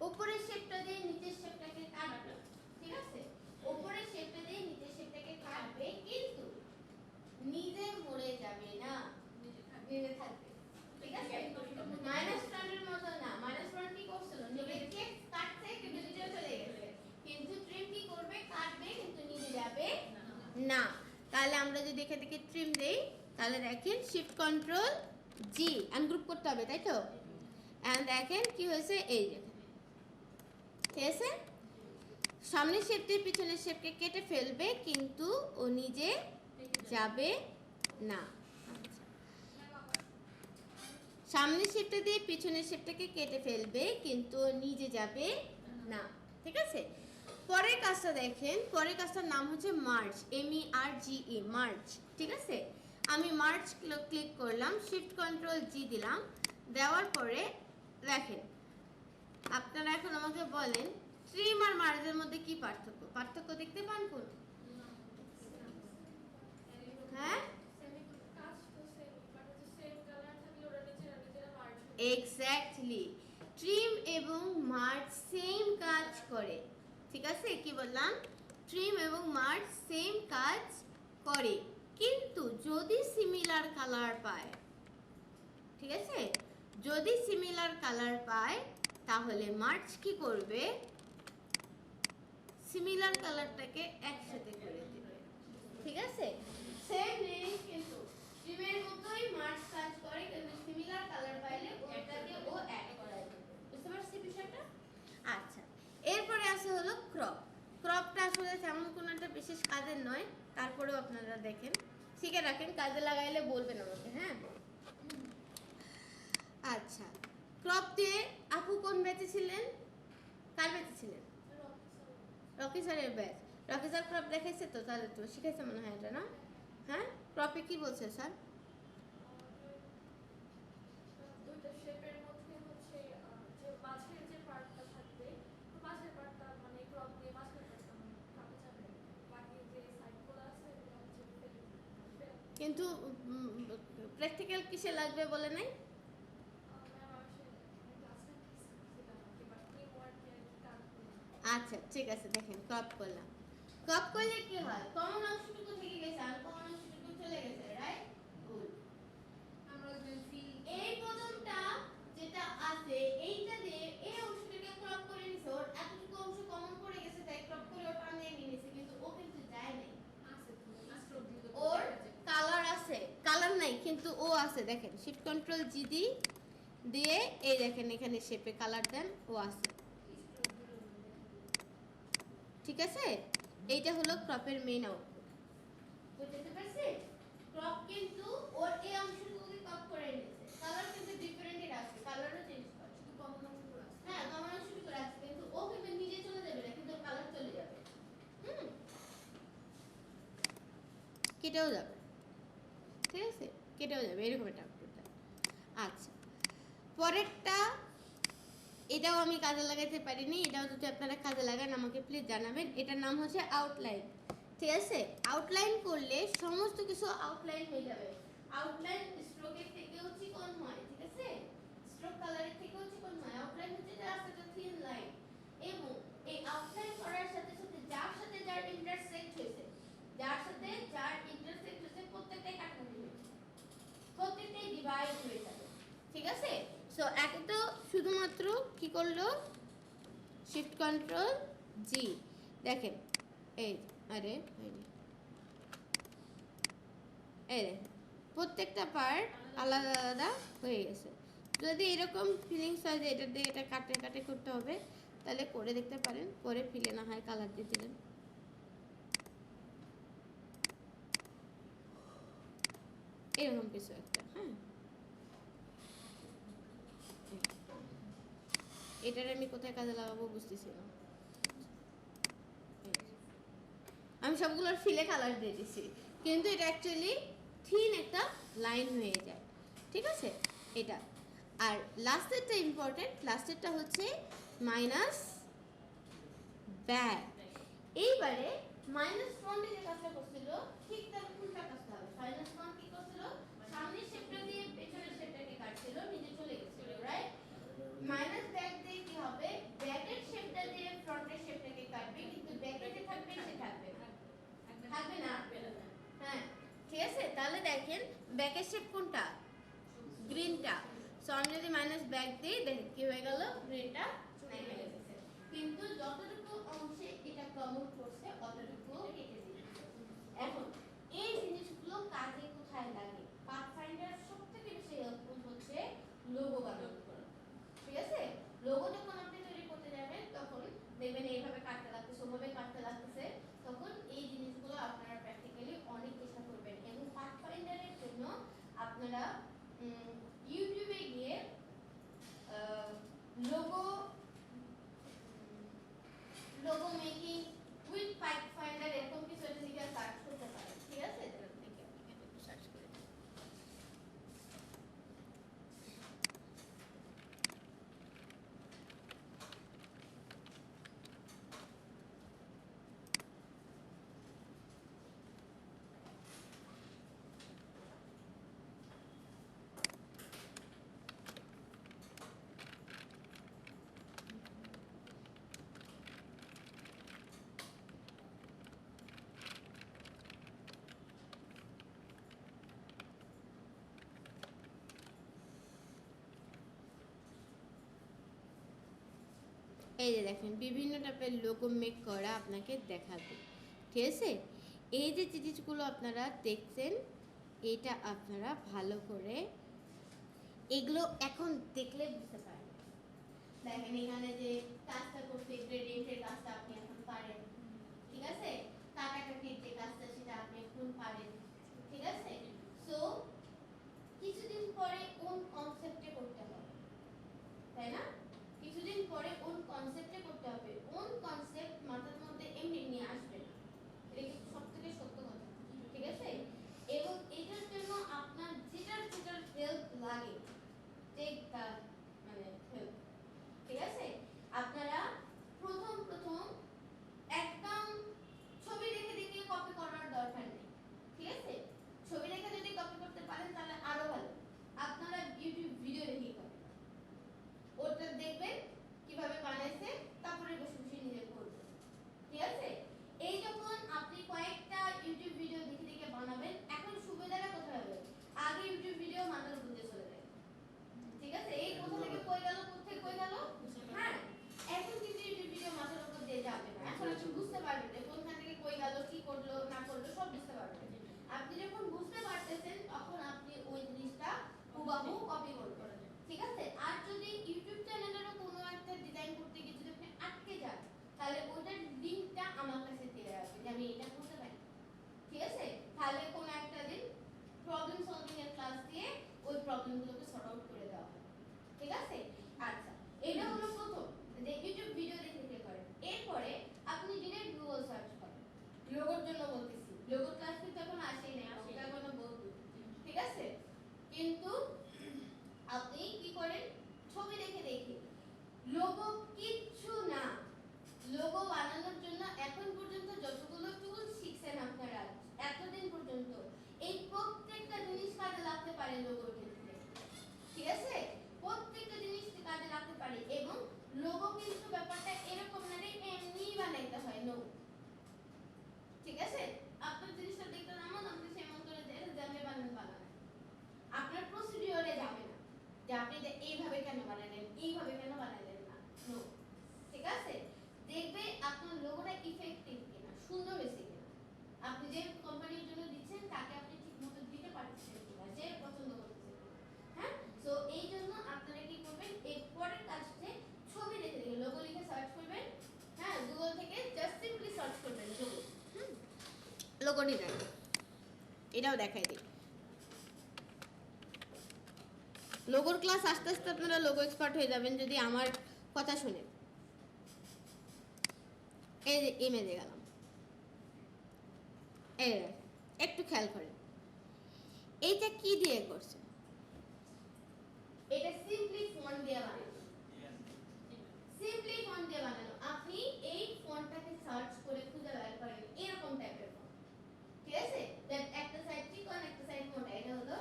উপরের শেপটা দিয়ে নিচের শেপটাকে কাটবে, ঠিক আছে? উপরে শেপটা দিয়ে নিচের শেপটাকে কাটবে, কিন্তু নিজে মরে যাবে না, নিজে থাকবে। ঠিক আছে, মাইনাস ফ্রন্টের মতো না। মাইনাস ফ্রন্ট কি করছিল, নিজেকে কাটছে কিন্তু নিজে চলে গেছে, কিন্তু ট্রিম কি করবে, কাটবে কিন্তু নিজে যাবে না। তাহলে আমরা যদি এখান থেকে ট্রিম দেই, তাহলে দেখেন শিফট কন্ট্রোল জি আনগ্রুপ করতে হবে, তাই তো? এন্ড দেখেন কি হয়েছে, এই দেখেন, ঠিক আছে, সামনের শেপটি পিছনের শেপকে কেটে ফেলবে কিন্তু ও নিজে যাবে না। সামনের শেপটা দিয়ে পিছনের শেপটাকে কেটে ফেলবে কিন্তু ও নিজে যাবে না। ঠিক আছে, পরের কাজটা দেখেন, পরের কাজটার নাম হচ্ছে মার্জ, MERGE, মার্জ। ঠিক আছে, আমি মার্জ ক্লিক করলাম, শিফট কন্ট্রোল জি দিলাম, দেওয়ার পরে দেখেন, আপনারা এখন আমাকে বলেন ট্রিম আর মার্জের মধ্যে কি পার্থক্য? পার্থক্য দেখতে পান কোন? হ্যাঁ, এক্স্যাক্টলি, ট্রিম এবং মার্জ সেম কাজ করে। ঠিক আছে, কি বললাম, ট্রিম এবং মার্জ সেম কাজ করে, কিন্তু যদি সিমিলার কালার পায়, ঠিক আছে, যদি সিমিলার কালার পায় তাহলে মার্জ কি করবে, সিমিলার কালারটাকে একসাথে করে দিবে। ঠিক আছে, সেম জিনিস কিন্তু ট্রিমের মতোই মার্জ কাজ করে, কিন্তু সিমিলার কালার পাইলে ওটাকে ও অ্যাড করায় দেবে। বুঝতে পারছি বিষয়টা? আচ্ছা, এরপরে আছে হলো ক্রপ। ক্রপটা আসলে তেমন কোনো একটা বিশেষ কাজের নয়, তারপরেও আপনারা দেখেন, শিখে রাখেন, কাজে লাগাইলে বলবেন আমাকে। হ্যাঁ, আচ্ছা, ক্রপ দিয়ে আপু কোন ব্যাচে ছিলেন, কার ব্যাচে ছিলেন? রকি স্যারের ব্যাচ। রকি স্যার ক্রপ দেখাইছে তো, তাহলে তো শিখাইছে মনে হয় এটা, না? হ্যাঁ, ক্রপে কি বলছে স্যার? দুইটা শেপের মধ্যে হচ্ছে যে মাঝের যে পার্টটা থাকবে, তো মাঝের পার্টটা মানে ক্রপ দিয়ে মাঝের পার্টটা কাটা যাবে, বাকি যে সাইডগুলো আছে ওগুলো হচ্ছে কিন্তু প্র্যাকটিক্যাল কিসে লাগবে বলে নাই? আচ্ছা, ঠিক আছে, দেখেন ক্রপ করলাম, ক্রপ করলে কি হয়, কমন অংশটুকু থেকে গেছে আর কমন অংশটুকু চলে গেছে, রাইট? গুড। আমরা এই প্রথমটা যেটা আছে এইটা দিয়ে এই অংশটাকে ক্রপ করে নিছে, ওর এতটুকু অংশ কমন পড়ে গেছে, তাই ক্রপ করে ও টান দিয়ে নিয়েছে, কিন্তু ও কিন্তু যায় নাই, ওর কালার আছে, কালার নাই কিন্তু ও আছে। দেখেন শিফট কন্ট্রোল জি দিয়ে এই দেখেন এখানে শেপে কালার দেন, ও আছে। ঠিক আছে, এইটা হলো ক্রপের মেইন আউটপুট। বুঝতে পারছি? ক্রপ কিন্তু ওর এই অংশটুকুকে ক্রপ করে নিয়েছে, কালার কিন্তু ডিফারেন্ট আছে, কালারও চেঞ্জ করে, শুধু কমন অংশটুকু আছে। হ্যাঁ, কমন অংশটুকু আছে, কিন্তু ও কিন্তু নিজে চলে যাবে না, কিন্তু কালার চলে যাবে, কেটেও যাবে। ঠিক আছে, কেটেও যাবে, এরকম একটা আউটপুট। আচ্ছা, পরেরটা, এটাও আমি কাজে লাগাইতে পারিনি, এটাও যদি আপনারা কাজে লাগান আমাকে প্লিজ জানাবেন। এটার নাম হচ্ছে আউটলাইন। ঠিক আছে, আউটলাইন করলে সমস্ত কিছু আউটলাইন হয়ে যাবে। আউটলাইন স্ট্রোকের থেকেও চিকন হয়, ঠিক আছে, স্ট্রোক কালারের থেকেও চিকন হয়। আউটলাইন হচ্ছে জাস্ট একটা থিন লাইন, এবং এই আউটলাইন করার সাথে সাথে যার সাথে যার ইন্টারসেক্ট হয়েছে, যার সাথে যার ইন্টারসেক্ট হয়েছে প্রত্যেকটাই কাটাকুটি হয়েছে, প্রত্যেকটাই ডিভাইড হয়ে যাবে। ঠিক আছে, সো একে তো শুধুমাত্র কি করলো, শিফট কন্ট্রোল জি, দেখেন এই, আরে এই দেখেন প্রত্যেকটা পার্ট আলাদা আলাদা হয়ে গেছে। যদি এরকম ফিলিংস হয় যে এটা দিয়ে এটা কাটে কাটে করতে হবে, তাহলে করে দেখতে পারেন, করে ফিলে না হয় কালার দিয়ে দিলেন। এরকম কিছু একটা। হ্যাঁ, এটার আমি কোথায় কাজে লাগাবো বুঝতেছি না, আমি সবগুলোর ফিলে কালার দিয়ে দিছি, কিন্তু এটা অ্যাকচুয়ালি থিন একটা লাইন হয়ে যায়। ঠিক আছে, এটা। আর লাস্টেরটা ইম্পর্টেন্ট, লাস্টেরটা হচ্ছে মাইনাস ব্যাক। এইবারে মাইনাস ফ্রন্টে যে কাজটা করছিল ঠিক তার উল্টা কাজটা হবে। মাইনাস ফ্রন্ট কি করছিল, সামনের শেপটা দিয়ে পেছনের শেপটাকে কাটছিল, নিচে চলে গেছিল, রাইট? মাইনাস ব্যাক দিয়ে কি হবে, ব্যাকের শেপটা দিয়ে ফ্রন্টের শেপটাকে কাটবে, কিন্তু ব্যাকে যে থাকবে সেটা ব্যাকের শেপ কোনটা? গ্রিনটা। সো আমি যদি মাইনাস ব্যাক দিই দেখেন কি হয়ে গেল, গ্রিনটা নেমে গেছে, কিন্তু যতটুকু অংশে এটা কমন করছে অতটুকু কেটে দিয়েছে। এখন এই জিনিসগুলো কাজে কোথায় লাগে? পাথফাইন্ডার সবথেকে বেশি হেল্পফুল হচ্ছে লোগো বানানো করা, ঠিক আছে? লোগো যখন আপনি তৈরি করতে যাবেন তখন দেখবেন এইভাবে কাটতে লাগতেছে, ওভাবে কাটতে লাগতেছে, তখন এই জিনিসগুলো আপনারা প্র্যাকটিক্যালি অনেক চেষ্টা করবেন। এবং পাথফাইন্ডারের জন্য আপনারা ইউটিউবে গিয়ে লোগো মেকিং উইথ পাথফাইন্ডার এরকম কিছু একটা লিখে সার্চ করতে পারেন, ঠিক আছে? এটা লিখে আপনি একটু সার্চ করে দিন। এই যে দেখেন বিভিন্ন টাইপের লোগো মেক করা আপনাকে দেখাবে, ঠিক আছে? এই যে জিনিসগুলো আপনারা দেখছেন এটা আপনারা ভালো করে এগুলো এখন দেখলে বুঝতে পারেন। দেখেন এখানে যে কাজটা করতে গ্রেডিয়েন্টের কাজটা আপনি এখন পারেন, ঠিক আছে? কাটাকাটির যে কাজটা সেটা আপনি এখন পারেন, ঠিক আছে? সো কিছুদিন পরে কোন কনসেপ্টে করতে হবে, তাই না? কিছুদিন পরে কোন কনসেপ্টে করতে হবে, কোন কনসেপ্ট মাথার মধ্যে এমনি নিয়ে আসবে না, এটা কিন্তু সবথেকে সত্য কথা, ঠিক আছে? এবং এটার জন্য আপনার যেটার হেল্প লাগে টেক দ্য মানে হেল্প, ঠিক আছে? আপনারা প্রথম একদম ছবি দেখে দেখে কপি করার দরকার নেই, ঠিক আছে? ছবি দেখে যদি কপি করতে পারেন তাহলে আরো ভালো। আপনারা ইউটিউব ভিডিও দেখে কপি ওটা দেখবেন কিভাবে বানাইছে, তারপরে বসে বসে নিজে করবেন, ঠিক আছে? এই যখন আপনি কয়েকটা ইউটিউব ভিডিও দেখে দেখে বানাবেন, এখন সুবিধাটা কোথায় হবে? আগে ইউটিউব ভিডিও মাথার উপর দিয়ে চলে যায়, ঠিক আছে? এই কোথা থেকে কই গেল, কোথায় কই গেল, হ্যাঁ? এখন কিন্তু ইউটিউব ভিডিও মাথার উপর দিয়ে যাবে না, এখন আপনি বুঝতে পারবেন যে কোনখান থেকে কই গেল, কি করলো না করলো সব বুঝতে পারবেন। আপনি যখন বুঝতে পারতেছেন তখন আপনি ওই জিনিসটা হুবহু কপি করবেন, ঠিক আছে? আর যদি ইউটিউব চ্যানেলেরও কোনো একটা ডিজাইন করতে গিয়ে যদি আপনি আটকে যান তাহলে ওটার লিংকটা আমার কাছে দিয়ে রাখবেন যে আমি এটা করতে পারি, ঠিক আছে? তাহলে কোনো একটা দিন প্রবলেম সলভিং এর ক্লাস দিয়ে ওই প্রবলেমগুলোকে সর্ট আউট করে দেওয়া হবে, ঠিক আছে? আচ্ছা, এটা হলো প্রথম যে ইউটিউব ভিডিও দেখে দেখে করেন। এরপরে আপনি ডিরেক্ট গুগল সার্চ করেন। লোগোর জন্য বলতেছি, লোগোর ক্লাস কিন্তু এখন আসেই না, ওটা কোনো বলবো, ঠিক আছে? কিন্তু আপনি কি করেন, ছবি দেখে দেখে লোগো কিচ্ছু না, লোগো বানানোর জন্য এখন পর্যন্ত যতগুলো টুল শিখছেন আপনারা এতদিন পর্যন্ত, এই প্রত্যেকটা জিনিস কাজে লাগতে পারে লোগোর ক্ষেত্রে, ঠিক আছে? প্রত্যেকটা জিনিস কাজে লাগতে পারে। এবং লোগো কিন্তু ব্যাপারটা এরকম না যে এমনি বানাইতে হয়, নো, ঠিক আছে? আপনার জিনিসটা দেখতে যেমন আপনি সেমন করে জানলে বানান, আপনার প্রসিডিওরে যাবে না যে আপনি এইভাবে কেন বানালেন, এইভাবে কেন বানালেন না, নো, ঠিক আছে? দেখবে আপনার লোগোটা ইফেক্টিভ কিনা, সুন্দর হয়েছে কিনা, আপনি যে কোম্পানির জন্য দিচ্ছেন তাকে আপনি ঠিকমতো দিতে পারছেন কিনা, সে পছন্দ করতেছে কিনা, হ্যাঁ? সো এই জন্য আপনারা কি করবেন, এর পরের কাজে ছবি দেখে দেখে লোগো লিখে সার্চ করবেন, হ্যাঁ? গুগল থেকে জাস্ট সিম্পলি সার্চ করবেন লোগো, লোগো ডিজাইন, এটাও দেখাই দিই। লোগোর ক্লাস আস্তে আস্তে আপনারা লোগো এক্সপার্ট হয়ে যাবেন যদি আমার কথা শুনেন। এই যে ইমেজে গেলাম, এই একটু খেয়াল করেন এইটা কি দিয়ে করছে, এটা সিম্পলি ফন্ট দিয়ে বানানো, সিম্পলি ফন্ট দিয়ে বানানো। আপনি এই ফন্টটাকে সার্চ করে খুঁজে বের করেন এরকম টাইপের ফন্ট, ঠিক আছে? দ্যাট একটা সাইড চিকন একটা সাইড মোটা, এটা হলো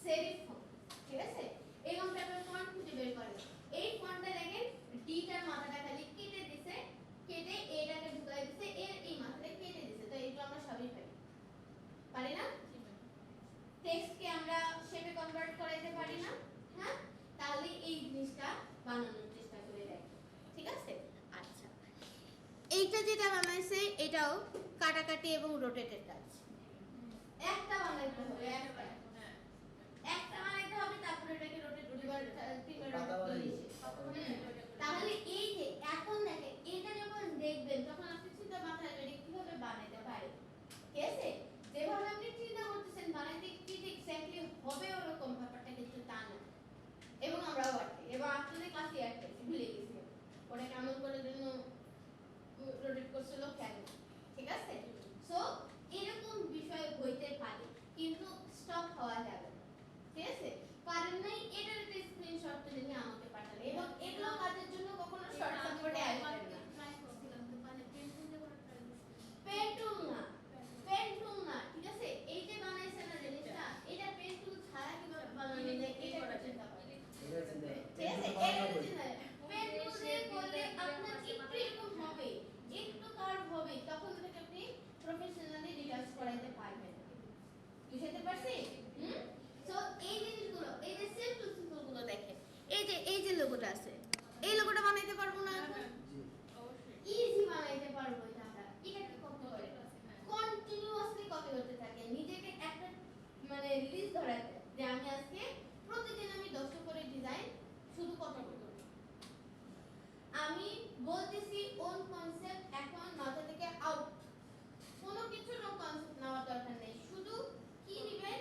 সেরিফ ফন্ট, ঠিক আছে? এরকম টাইপের ফন্ট খুঁজে বের করেন। এই ফন্টটা দেখেন ডিটার মাথাটা খালি কেটে দিছে, কেটে এটাকে ঢুকাই দিছে, এর এই মাথাটা কেটে দিছে, তো এইটা আমরা সবই পারি, পারি না? টেক্সটকে আমরা এটা যেটা বানাইছে এটাও কাটাকাটি এবং রোটেটেড কাজ। একটা বানাইতে হবে, একটা বানাইতে হবে, তারপরে এটাকে রোটেট দুইবার তাহলে এই যে এখন দেখেন এটা যখন দেখবেন তখন আপনি চিন্তা মাথায় আসবে কিভাবে বানাইতে পারে, ঠিক আছে? যেভাবে আপনি চিন্তা করতেছেন বানাইতে কি এক্স্যাক্টলি হবে ওরকম ব্যাপারটা কিন্তু তা না। এবং আমরাও আটকে এবং আপনাদের ক্লাসে আটকেছি, ভুলে গেছি ওটা কেমন করে জন্য রোটেট করছিল কেন, ঠিক আছে? সো এরকম বিষয় হইতে পারে কিন্তু স্টপ হওয়া যাবে না, ঠিক আছে? পারেন নাই এটার একটা স্ক্রিনশট তুলে নিয়ে আমাকে পাঠালে এবং এগুলো কাজের জন্য কখনো শর্ট সাপোর্টে আসবেন না। পেন্টুল না, পেন্টুল না, ঠিক আছে? এই যে বানাইছে না জিনিসটা, এটা পেন্টুল ছাড়া কিভাবে বানানো যায় এটা একটা চিন্তা করেন, ঠিক আছে? এটা চিন্তা পেন্টুল দিয়ে করলে আপনার একটু এরকম হবে, একটু কার্ভ হবে, তখন এটাকে আপনি প্রফেশনালি রিলাক্স করাইতে পারবেন। বুঝতে পারছি? সো এই জিনিসগুলো, এই যে সিম্পল সিম্পল গুলো দেখেন, এই যে লোগোটা আছে, এই লোগোটা বানাইতে পারবো না এখন? ইজি বানাইতে পারবো এটা আমরা। এটা কি করতে হবে? কন্টিনিউয়াসলি কপি করতে থাকে, নিজেকে একটা মানে লিস্ট ধরাতে যে আমি আজকে প্রতিদিন আমি 10টা করে ডিজাইন শুধু কপি করব। আমি বলতেছি ওন কনসেপ্ট এখন মাথা থেকে আউট, কোনো কিছু নো কনসেপ্ট নেওয়ার দরকার নেই, শুধু কি নেবেন?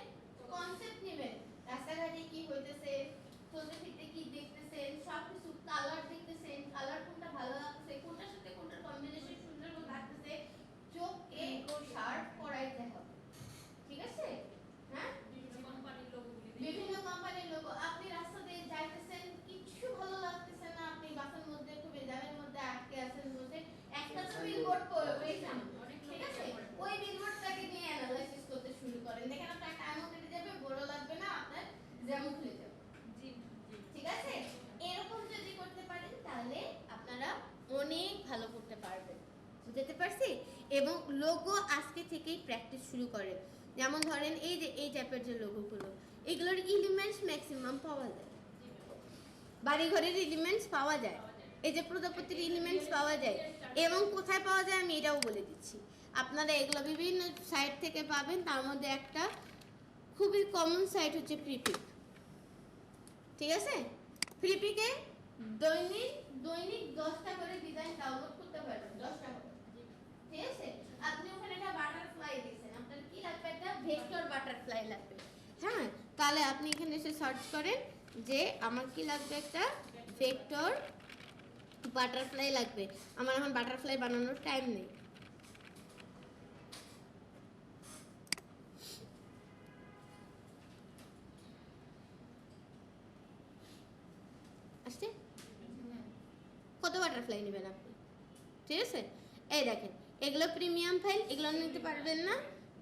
কনসেপ্ট নেবেন। রাস্তাঘাটে কি হইতেছে, চলতে ফিরতে কি দেখতেছেন, সবকিছু কালার দেখতেছেন, কালার কোনটা ভালো লাগছে, কোনটার সাথে কোনটার কম্বিনেশন সুন্দর লাগতেছে, চোখকে শার্প করাইতে হবে, ঠিক আছে? হ্যাঁ, বিভিন্ন কোম্পানির লোগো আপনি রাস্তা দিয়ে যাইতেছেন, কিছু ভালো লাগতেছে না, আপনি বাসের মধ্যে খুব জ্যামের মধ্যে আটকে আছেন, বলতে একটা তো বিলবোর্ড করেছেন, ঠিক আছে? ওই বিলবোর্ডটাকে নিয়ে অ্যানালাইসিস করতে শুরু করেন, দেখেন আপনার টাইমও কেটে যাবে, বড় লাগবে না, আপনার জ্যামও খুলে যাবে, ঠিক আছে? এরকম যদি করতে পারেন তাহলে আপনারা অনেক ভালো করতে পারবেন, বুঝতে পারছি? এবং লোগো আজকে থেকেই প্র্যাকটিস শুরু করে, যেমন ধরেন এই যে এই টাইপের যে লোগোগুলো, এগুলোর এলিমেন্টস ম্যাক্সিমাম পাওয়া যায়, বাড়িঘরের এলিমেন্টস পাওয়া যায়, এই যে প্রজাপতির এলিমেন্টস পাওয়া যায়, এবং কোথায় পাওয়া যায় আমি এটাও বলে দিচ্ছি। আপনারা এগুলো বিভিন্ন সাইট থেকে পাবেন, তার মধ্যে একটা খুবই কমন সাইট হচ্ছে প্রিপিক, ঠিক আছে? প্রিপিকে দৈনিক 10টা করে ডিজাইন ডাউনলোড করতে পারবেন, 10টা করে, ঠিক আছে? আপনি ওখানে একটা বাটারফ্লাই দিয়েছেন, আপনার কি লাগবে? একটা ভেক্টর বাটারফ্লাই লাগবে, হ্যাঁ? তাহলে আপনি এখানে এসে সার্চ করেন যে আমার কি লাগবে, একটা ভেক্টর বাটারফ্লাই লাগবে। আমার এখন বাটারফ্লাই বানানোর টাইম নেই, আসছে? কত বাটারফ্লাই নেবেন আপনি, ঠিক আছে? এই দেখেন এগুলো প্রিমিয়াম ফাইল, এগুলো নিতে পারবেন না,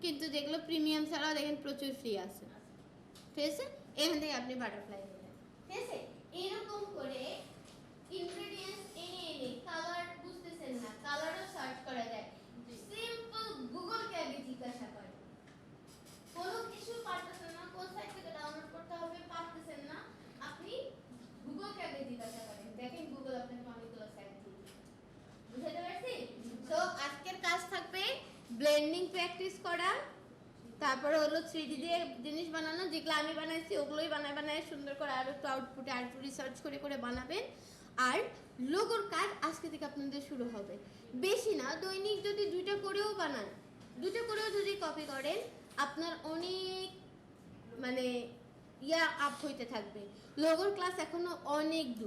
কিন্তু যেগুলো প্রিমিয়াম ছাড়াও দেখেন প্রচুর ফ্রি আছে, ঠিক আছে? এখান থেকে আপনি বাটারফ্লাই নেবেন, ঠিক আছে? এরকম করে ইনগ্রেডিয়েন্টস এনে কালার বুঝতেছেন না, কালারও সার্চ করা যায়, সিম্পল গুগলকে আগে জিজ্ঞাসা করেন, কোনো কিছু পারতেছেন না, কোন সাইট থেকে ডাউনলোড করতে হবে পারতেছেন না, আপনি গুগলকে আগে জিজ্ঞাসা করেন, দেখেন গুগল আপনাকে অনেকগুলো সাইট দিয়ে দিবে, বুঝতে পারছি? তো আজকের কাজ থাকবে ব্লেন্ডিং প্র্যাকটিস করা, তারপরে হলো 3D দিয়ে জিনিস বানানো, যেগুলো আমি বানাইছি ওগুলোই বানায় সুন্দর করে আরো একটু আউটপুটে আর একটু রিসার্চ করে বানাবেন। আর লোগোর কাজ আজকে থেকে আপনাদের শুরু হবে, বেশি না, দৈনিক যদি 2টা করেও বানান, 2টা করেও যদি কপি করেন, আপনার অনেক মানে আপ হইতে থাকবে। লোগোর ক্লাস এখনো অনেক দূর।